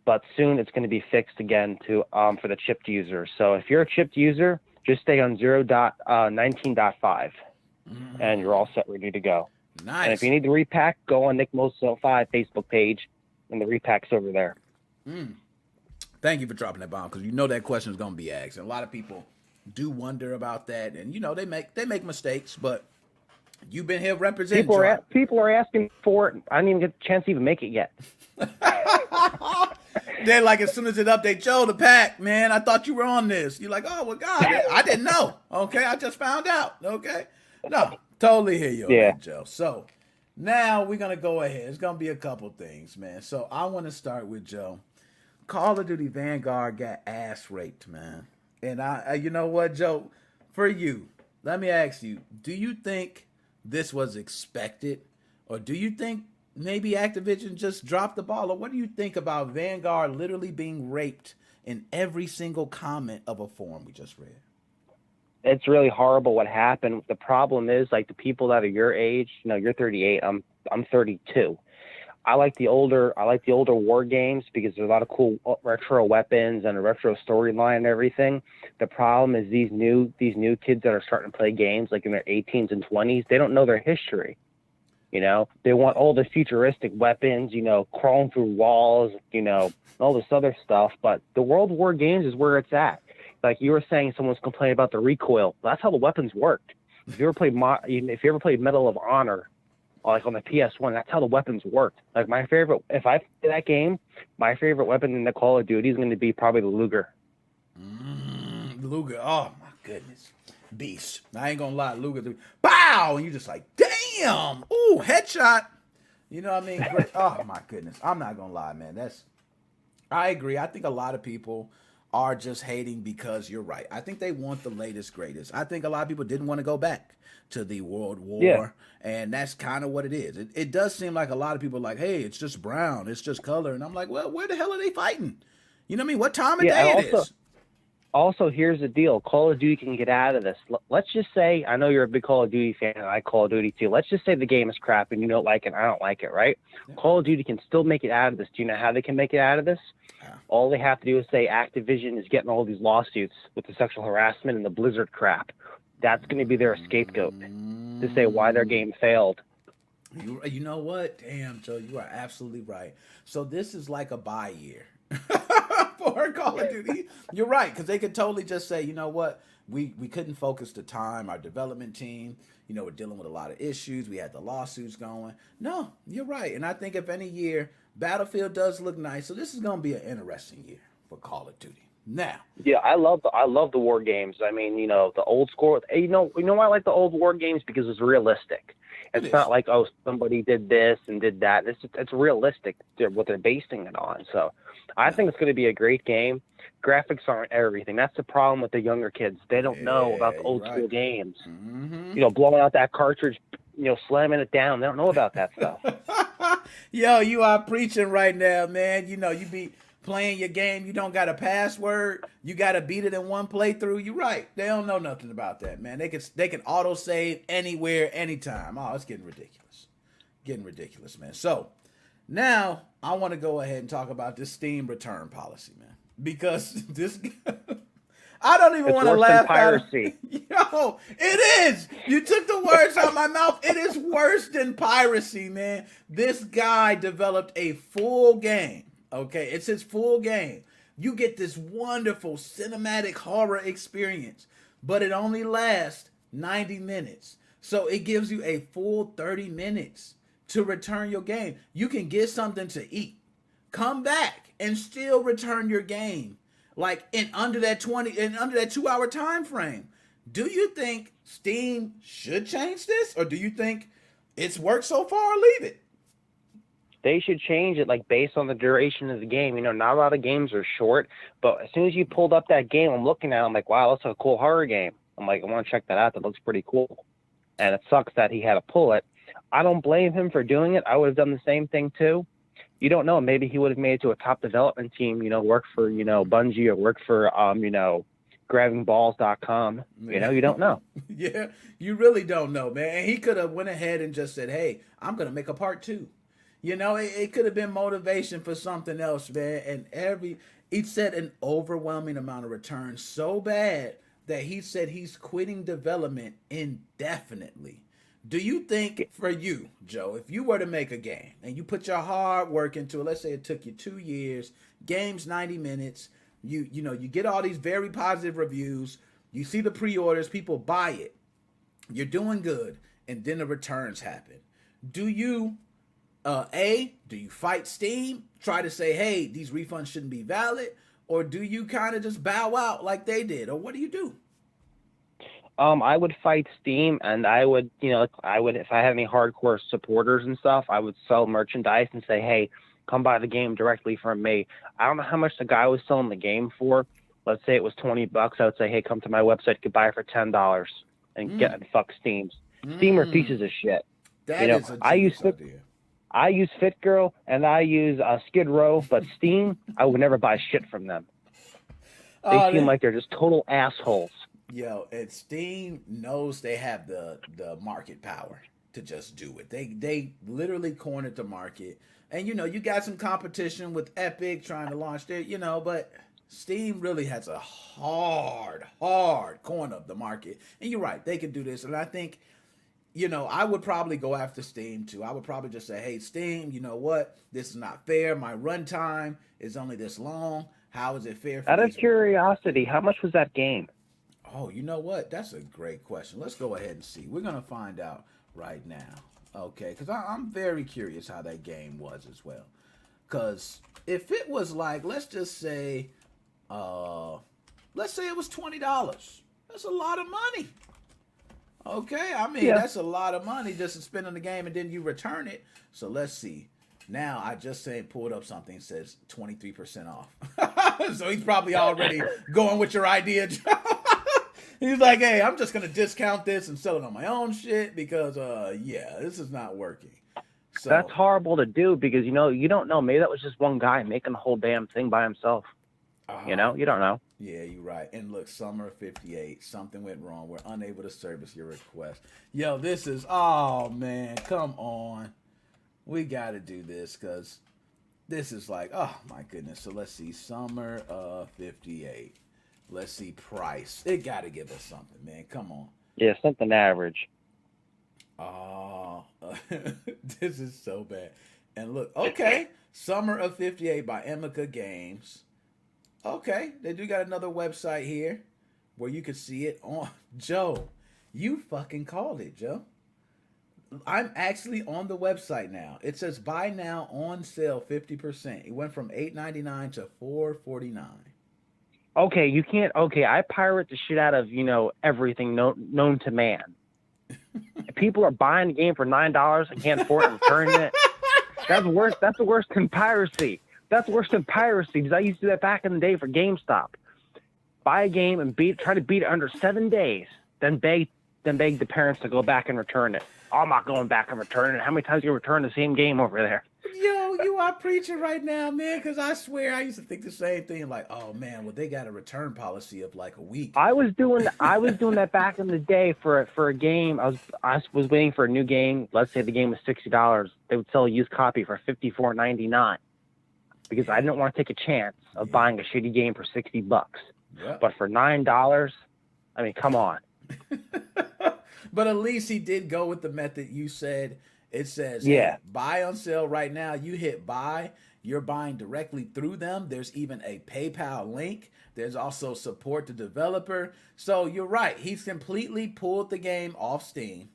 But soon it's going to be fixed again for the chipped users. So if you're a chipped user, just stay on 0.19.5 and you're all set, ready to go. Nice. And if you need the repack, go on NickMoses05 Facebook page, and the repack's over there. Thank you for dropping that bomb, because that question is going to be asked. And a lot of people do wonder about that, and they make mistakes, but you've been here representing. People are asking for it. I didn't even get the chance to even make it yet. They're like, as soon as it updates, Joe, the pack, man, I thought you were on this. You're like, oh, well, God, I didn't know. Okay, I just found out. Okay. No, totally hear you on that, Joe. So now we're going to go ahead. It's going to be a couple things, man. So I want to start with Joe. Call of Duty Vanguard got ass raped, man. And you know what, Joe? For you, let me ask you, do you think this was expected? Or do you think maybe Activision just dropped the ball? Or what do you think about Vanguard literally being raped in every single comment of a forum we just read? It's really horrible what happened. The problem is, like, the people that are your age, you're 38, I'm 32. I like the older war games because there's a lot of cool retro weapons and a retro storyline and everything. The problem is these new kids that are starting to play games like in their 18s and 20s, they don't know their history. They want all the futuristic weapons, crawling through walls, all this other stuff. But the World War games is where it's at. Like you were saying, someone's complaining about the recoil. That's how the weapons worked. If you ever played Medal of Honor, like on the PS1, that's how the weapons worked. Like if I play that game, my favorite weapon in the Call of Duty is going to be probably the Luger. Luger, oh my goodness, beast. I ain't gonna lie, Luger, bow, and you just like, damn, ooh, headshot. You know what I mean? Oh my goodness, I'm not gonna lie, man. I agree. I think a lot of people are just hating because you're right. I think they want the latest, greatest. I think a lot of people didn't want to go back to the World War, and that's kind of what it is. It does seem like a lot of people are like, hey, it's just brown, it's just color. And I'm like, well, where the hell are they fighting? You know what I mean? What time of day it is? Also, here's the deal. Call of Duty can get out of this. Let's just say, I know you're a big Call of Duty fan, and I Call of Duty too. Let's just say the game is crap and you don't like it and I don't like it, right? Yeah. Call of Duty can still make it out of this. Do you know how they can make it out of this? Yeah. All they have to do is say Activision is getting all these lawsuits with the sexual harassment and the Blizzard crap. That's going to be their scapegoat to say why their game failed. You know what? Damn, Joe, you are absolutely right. So this is like a bye year. For Call of Duty. You're right, because they could totally just say, you know what, we couldn't focus the time, our development team, you know, we're dealing with a lot of issues, we had the lawsuits going. No, you're right, and I think if any year, Battlefield does look nice, so this is going to be an interesting year for Call of Duty. Now, yeah, I love the war games. I mean, you know, the old school. You know why I like the old war games? Because it's realistic. It's not like, oh, somebody did this and did that. It's realistic, what they're basing it on. So I think it's going to be a great game. Graphics aren't everything. That's the problem with the younger kids. They don't know about the old school games. Mm-hmm. You know, blowing out that cartridge, you know, slamming it down. They don't know about that stuff. Yo, you are preaching right now, man. You know, you be playing your game, you don't got a password, you got to beat it in one playthrough. You're right. They don't know nothing about that, man. They can auto save anywhere, anytime. Oh, it's getting ridiculous, man. So now I want to go ahead and talk about this Steam return policy, man, because this I don't even want to laugh at piracy. Yo, it is. You took the words out of my mouth. It is worse than piracy, man. This guy developed a full game. Okay, it's his full game. You get this wonderful cinematic horror experience, but it only lasts 90 minutes. So it gives you a full 30 minutes to return your game. You can get something to eat, come back, and still return your game. Like in under that 2-hour time frame. Do you think Steam should change this, or do you think it's worked so far? Leave it. They should change it, like, based on the duration of the game. You know, not a lot of games are short, but as soon as you pulled up that game, I'm looking at it, I'm like, wow, that's a cool horror game. I'm like, I want to check that out. That looks pretty cool. And it sucks that he had to pull it. I don't blame him for doing it. I would have done the same thing, too. You don't know. Maybe he would have made it to a top development team, you know, work for, you know, Bungie or work for, you know, grabbingballs.com. You know, you don't know. Yeah, you really don't know, man. And he could have went ahead and just said, hey, I'm going to make a part 2. You know, it could have been motivation for something else, man. And he said an overwhelming amount of returns so bad that he said he's quitting development indefinitely. Do you think for you, Joe, if you were to make a game and you put your hard work into it, let's say it took you 2 years, game's 90 minutes, you know, you get all these very positive reviews, you see the pre-orders, people buy it, you're doing good, and then the returns happen. Do you do you fight Steam, try to say, hey, these refunds shouldn't be valid, or do you kind of just bow out like they did, or what do you do? I would fight Steam, and I would, you know, if I had any hardcore supporters and stuff, I would sell merchandise and say, hey, come buy the game directly from me. I don't know how much the guy was selling the game for. Let's say it was $20. I would say, hey, come to my website, you could buy it for $10 and get fuck Steam. Steam are pieces of shit. That, you know, is a idea. I use FitGirl and I use Skid Row, but Steam, I would never buy shit from them. They seem like they're just total assholes. Yo, and Steam knows they have the market power to just do it. They literally cornered the market. And, you know, you got some competition with Epic trying to launch their, you know, but Steam really has a hard corner of the market. And you're right, they can do this. And I think, you know, I would probably go after Steam too. I would probably just say, hey, Steam, you know what? This is not fair. My runtime is only this long. How is it fair for Out of curiosity, how much was that game? Oh, you know what? That's a great question. Let's go ahead and see. We're going to find out right now. Okay, because I'm very curious how that game was as well. Because if it was like, let's just say, it was $20. That's a lot of money. Okay, I mean, that's a lot of money just to spend on the game and then you return it. So let's see. Now, I just pulled up something that says 23% off. So he's probably already going with your idea, Joe. He's like, hey, I'm just gonna discount this and sell it on my own shit because yeah, this is not working. So that's horrible to do because you don't know. Maybe that was just one guy making the whole damn thing by himself. You don't know. Yeah, you're right. And look, summer 58, something went wrong. We're unable to service your request. Yo, this is, oh man, come on. We got to do this because this is like, oh my goodness. So let's see, summer 58. Let's see, price. It got to give us something, man. Come on. Yeah, something average. Oh, this is so bad. And look, okay, summer of 58 by Emika Games. Okay, they do got another website here where you can see it on. Joe, you fucking called it, Joe. I'm actually on the website now. It says buy now on sale 50%. It went from $8.99 to $4.49. Okay, you can't. Okay, I pirate the shit out of everything known to man. People are buying the game for $9 and can't afford it and returning it. That's worse. That's worse than piracy. That's worse than piracy because I used to do that back in the day for GameStop. Buy a game and try to beat it under 7 days, then beg the parents to go back and return it. Oh, I'm not going back and returning it. How many times do you return the same game over there? Yo, you are preaching right now, man, because I swear I used to think the same thing. Like, oh man, well they got a return policy of like a week. I was doing that back in the day for a game. I was waiting for a new game. Let's say the game was $60. They would sell a used copy for $54.99. Because I didn't want to take a chance of buying a shitty game for $60. Yep. But for $9, I mean, come on. But at least he did go with the method you said. It says, yeah, hey, buy on sale right now. You hit buy. You're buying directly through them. There's even a PayPal link. There's also support the developer. So you're right. He's completely pulled the game off Steam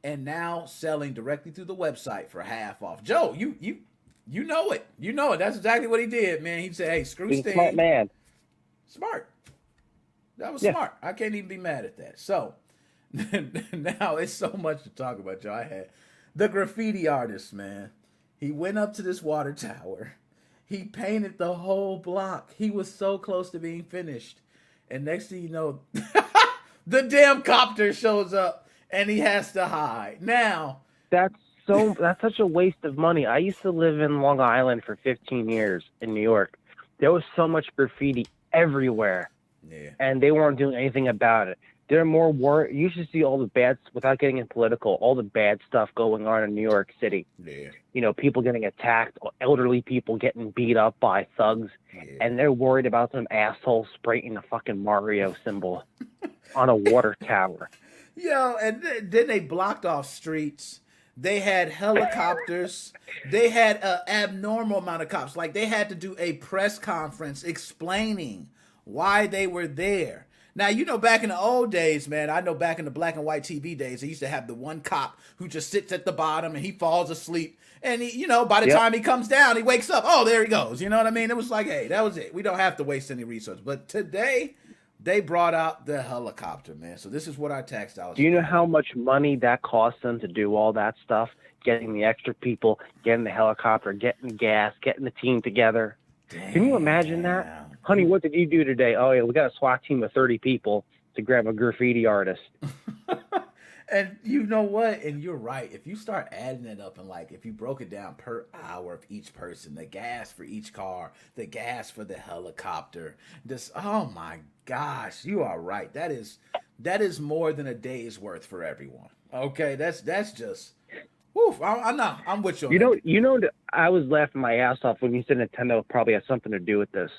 and now selling directly through the website for half off. Joe, you know it. You know it. That's exactly what he did, man. He said, hey, screw Steam. Smart man. Smart. That was smart. I can't even be mad at that. So now it's so much to talk about, Joe. I had the graffiti artist, man. He went up to this water tower. He painted the whole block. He was so close to being finished. And next thing you know, the damn copter shows up and he has to hide. Now, that's such a waste of money. I used to live in Long Island for 15 years in New York. There was so much graffiti everywhere. Yeah. And they weren't doing anything about it. They're more worried. You should see all the bad, without getting in political, all the bad stuff going on in New York City. Yeah. People getting attacked, elderly people getting beat up by thugs, and they're worried about some asshole spraying a fucking Mario symbol on a water tower. Yo, and then they blocked off streets. They had helicopters. They had an abnormal amount of cops. Like, they had to do a press conference explaining why they were there. Now, back in the old days, man, I know back in the black and white TV days, they used to have the one cop who just sits at the bottom and he falls asleep. And, by the time he comes down, he wakes up. Oh, there he goes. You know what I mean? It was like, hey, that was it. We don't have to waste any resources. But today, they brought out the helicopter, man. So this is what our tax dollars. Do you know how much money that costs them to do all that stuff? Getting the extra people, getting the helicopter, getting the gas, getting the team together. Damn. Can you imagine that? Honey, what did you do today? Oh, yeah, we got a SWAT team of 30 people to grab a graffiti artist. And you know what? And you're right. If you start adding it up and if you broke it down per hour of each person, the gas for each car, the gas for the helicopter, oh my gosh, you are right. That is more than a day's worth for everyone. Okay, that's just, woof. I know. I'm with you. I was laughing my ass off when you said Nintendo probably has something to do with this.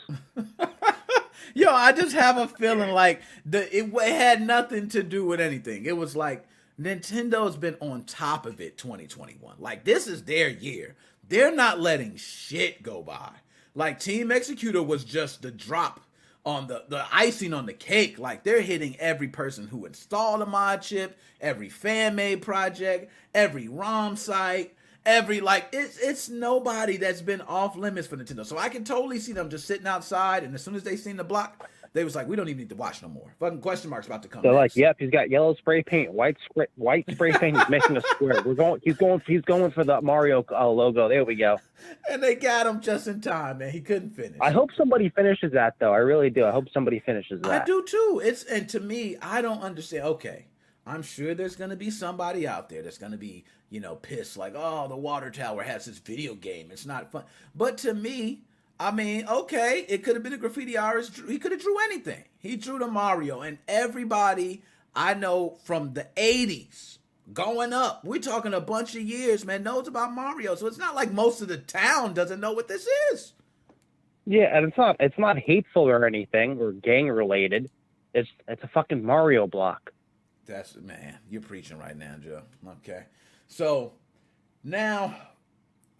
Yo, I just have a feeling like it had nothing to do with anything. It was like Nintendo's been on top of it 2021. Like, this is their year. They're not letting shit go by. Like, Team Executor was just the drop on the icing on the cake. Like, they're hitting every person who installed a mod chip, every fan-made project, every ROM site, it's nobody that's been off limits for Nintendo. So I can totally see them just sitting outside, and as soon as they seen the block, They was like, we don't even need to watch no more. Fucking question mark's about to come. They're next. like, yep, he's got yellow spray paint, white spray paint. He's making a square. He's going for the Mario logo. There we go. And they got him just in time, man. He couldn't finish. I hope somebody finishes that, though. I really do. I hope somebody finishes that. I do too. And to me, I don't understand. Okay, I'm sure there's gonna be somebody out there that's gonna be, pissed, like, oh, the water tower has this video game. It's not fun. But to me, I mean, okay, it could have been a graffiti artist. He could have drew anything. He drew the Mario, and everybody I know from the 80s going up, we're talking a bunch of years, man, knows about Mario. So it's not like most of the town doesn't know what this is. Yeah, and it's not hateful or anything or gang related. It's a fucking Mario block. Man, you're preaching right now, Joe. Okay. So now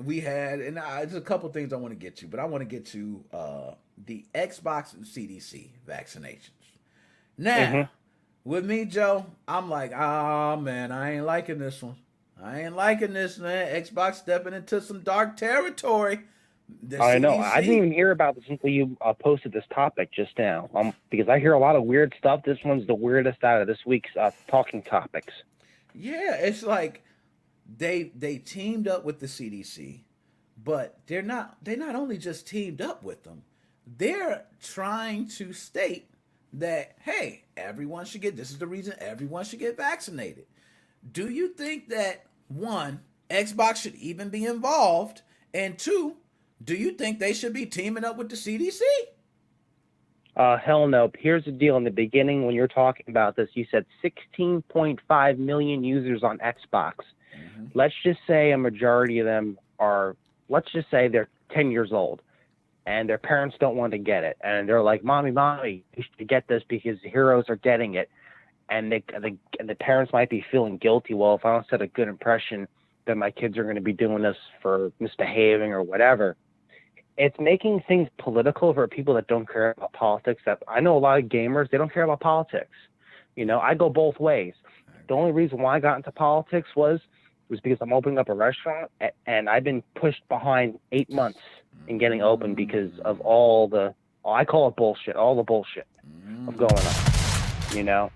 we had, and there's a couple things I want to get to, but I want to get to the Xbox and CDC vaccinations. Now, with me, Joe, I'm like, oh, man, I ain't liking this one. I ain't liking this, man. Xbox stepping into some dark territory. I know. I didn't even hear about this until you posted this topic just now. Because I hear a lot of weird stuff. This one's the weirdest out of this week's talking topics. Yeah, it's like they teamed up with the CDC, but they not only just teamed up with them, they're trying to state that, hey, everyone should get, this is the reason everyone should get vaccinated. Do you think that, one, Xbox should even be involved, and two, do you think they should be teaming up with the CDC? Hell no. Here's the deal. In the beginning, when you're talking about this, you said 16.5 million users on Xbox. Mm-hmm. Let's just say a majority of them are, let's just say they're 10 years old and their parents don't want to get it. And they're like, mommy, you should get this because the heroes are getting it. And the parents might be feeling guilty. Well, if I don't set a good impression, then my kids are going to be doing this for misbehaving or whatever. It's making things political for people that don't care about politics. That I know a lot of gamers, they don't care about politics. I go both ways. The only reason why I got into politics was because I'm opening up a restaurant, and I've been pushed behind 8 months in getting open because of I call it bullshit, all the bullshit of going on.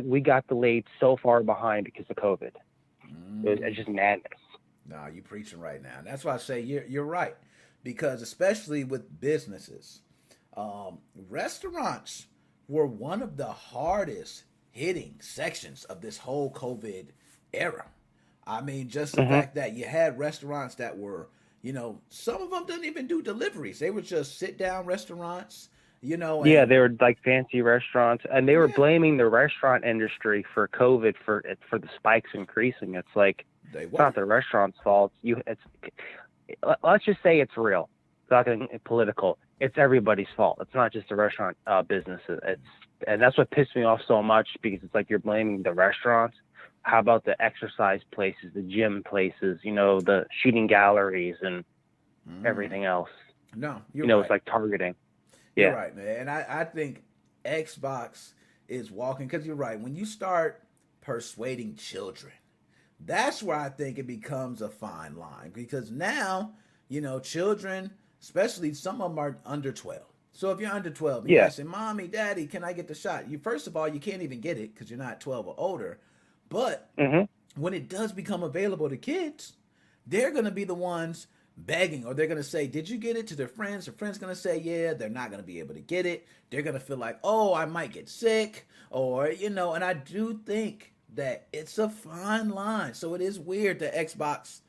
We got delayed so far behind because of COVID. It's just madness. No, you're preaching right now. And that's why I say you're right. Because especially with businesses, restaurants were one of the hardest hitting sections of this whole COVID era. I mean, just the fact that you had restaurants that were, some of them didn't even do deliveries. They were just sit down restaurants, And, yeah, they were like fancy restaurants, and they were blaming the restaurant industry for COVID for the spikes increasing. It's like, it's not the restaurant's fault. Let's just say it's real. It's not getting political. It's everybody's fault. It's not just the restaurant business. And that's what pissed me off so much, because it's like you're blaming the restaurants. How about the exercise places, the gym places, the shooting galleries and everything else? No, you're right. It's like targeting. You're right, man. And I think Xbox is walking, because you're right. When you start persuading children, that's where I think it becomes a fine line, because now, children, especially some of them are under 12. So if you're under 12, you say, Mommy, Daddy, can I get the shot? First of all, you can't even get it because you're not 12 or older. But when it does become available to kids, they're going to be the ones begging, or they're going to say, did you get it, to their friends? Their friends going to say, yeah. They're not going to be able to get it. They're going to feel like, oh, I might get sick, or, and I do think that it's a fine line. So it is weird that Xbox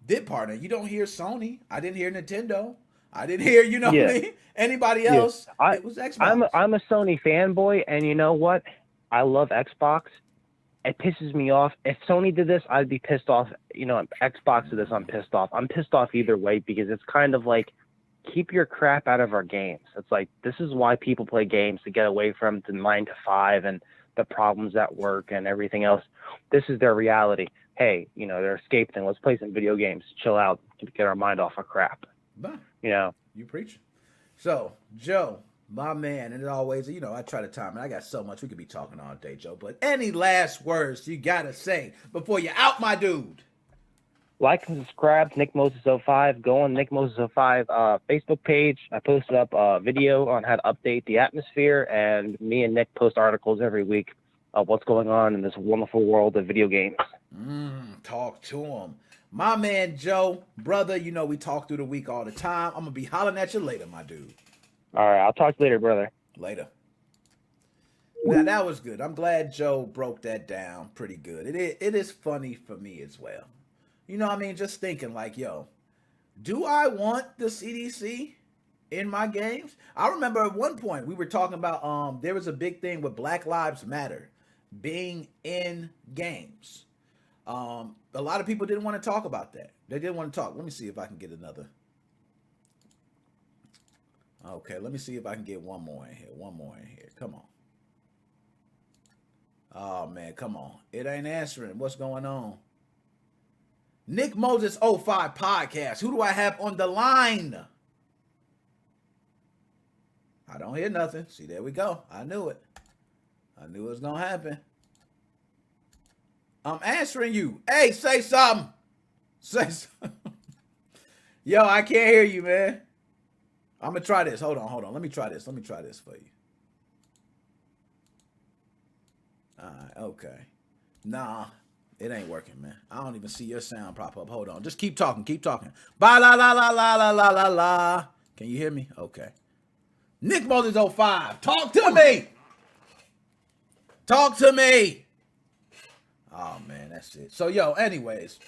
did partner. You don't hear Sony. I didn't hear Nintendo. I didn't hear, what I mean? Anybody else. It was Xbox. I'm a Sony fanboy, and you know what? I love Xbox. It pisses me off. If Sony did this, I'd be pissed off. Xbox did this, I'm pissed off. I'm pissed off either way, because it's kind of like, keep your crap out of our games. It's like, this is why people play games, to get away from the 9 to 5 and the problems at work and everything else. This is their reality. Hey, their escape thing. Let's play some video games, chill out, get our mind off of crap. But, you preach. So, Joe, my man, and as always, I try to time it. I got so much. We could be talking all day, Joe. But any last words you got to say before you out, my dude? like and subscribe to NickMoses05. Go on NickMoses05 Facebook page. I posted up a video on how to update the atmosphere, and me and Nick post articles every week of what's going on in this wonderful world of video games. Talk to him. My man Joe, brother, you know we talk through the week all the time. I'm going to be hollering at you later, my dude. All right, I'll talk to you later, brother. Later. Now, that was good. I'm glad Joe broke that down pretty good. It is funny for me as well. You know what I mean? Just thinking like, yo, do I want the CDC in my games? I remember at one point we were talking about there was a big thing with Black Lives Matter being in games. A lot of people didn't want to talk about that. They didn't want to talk. Let me see if I can get another. Okay, let me see if I can get one more in here. One more in here. Come on. Oh, man, come on. It ain't answering. What's going on? NickMoses05 podcast. Who do I have on the line? I don't hear nothing. See, there we go. I knew it. I knew it was going to happen. I'm answering you. Hey, say something. Say something. Yo, I can't hear you, man. I'm going to try this. Hold on. Let me try this. Let me try this for you. All right, okay. Nah, it ain't working, man. I don't even see your sound pop up. Hold on. Just keep talking. Keep talking. Ba la la la la la la la la. Can you hear me? Okay. NickMoses05. Talk to me. Talk to me. Oh, man, that's it. So, yo, anyways,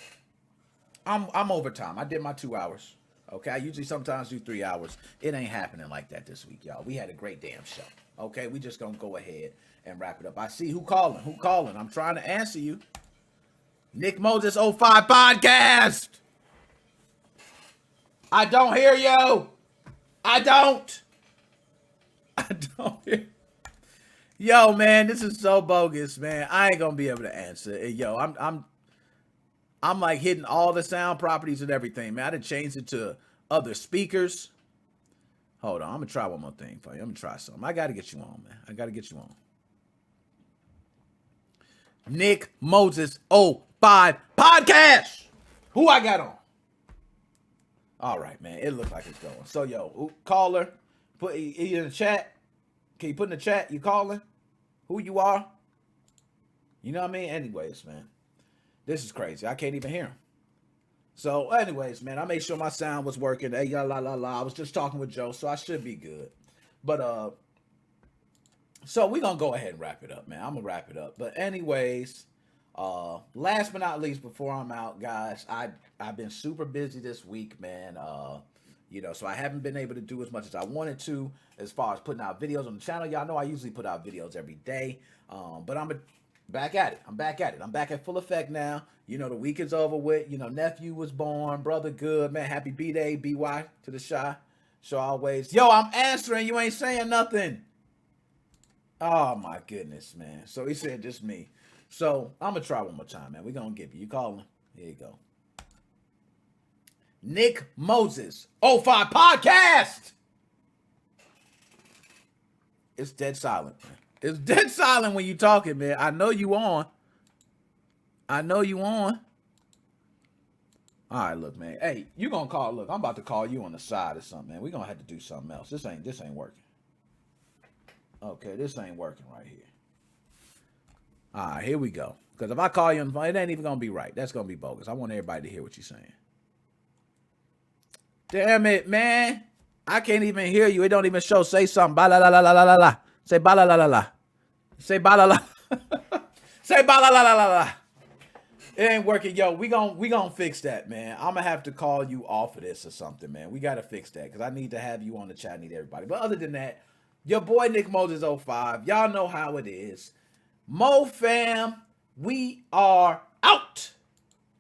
I'm overtime. I did my 2 hours. Okay, I usually sometimes do 3 hours. It ain't happening like that this week, y'all. We had a great damn show. Okay, we just gonna go ahead and wrap it up. I see who calling. Who calling? I'm trying to answer you. NickMoses05 podcast. I don't hear you. I don't hear. Yo, man, this is so bogus, man. I ain't gonna be able to answer. Yo, I'm like hitting all the sound properties and everything, man. I done changed it to other speakers. Hold on, I'm gonna try one more thing for you. I'm gonna try something. I gotta get you on, man. I gotta get you on. NickMoses05 podcast. Who I got on? All right, man. It looks like it's going. So, yo, caller, put in the chat. Can you put in the chat? You calling? Who you are? You know what I mean? Anyways, man. This is crazy. I can't even hear him. So, anyways, man, I made sure my sound was working. Hey, la la la. I was just talking with Joe, so I should be good. But so we're gonna go ahead and wrap it up, man. I'm gonna wrap it up. But anyways, last but not least, before I'm out, guys, I've been super busy this week, man. You know, so I haven't been able to do as much as I wanted to as far as putting out videos on the channel. Y'all know I usually put out videos every day. But I'm back at it. I'm back at full effect now. You know, the week is over with. You know, nephew was born. Brother good, man. Happy B-Day, BY to the shy. So always. Yo, I'm answering. You ain't saying nothing. Oh, my goodness, man. So he said just me. So I'm going to try one more time, man. We're going to give you. You calling? Here you go. NickMoses05 podcast. It's dead silent, man. It's dead silent when you talking, man. I know you on. All right, look, man. Hey, you gonna call? Look, I'm about to call you on the side or something, man. We're gonna have to do something else. This ain't working. Okay, this ain't working right here. All right, here we go. Because if I call you on the phone, it ain't even gonna be right. That's gonna be bogus. I want everybody to hear what you're saying. Damn it, man. I can't even hear you. It don't even show. Say something. Ba la la la la la la. Say ba la la la la. Say ba la la. Say ba la la la la la. It ain't working. Yo, we gon' fix that, man. I'm gonna have to call you off of this or something, man. We gotta fix that because I need to have you on the chat. I need everybody. But other than that, your boy NickMoses05. Y'all know how it is. MoFam, we are out.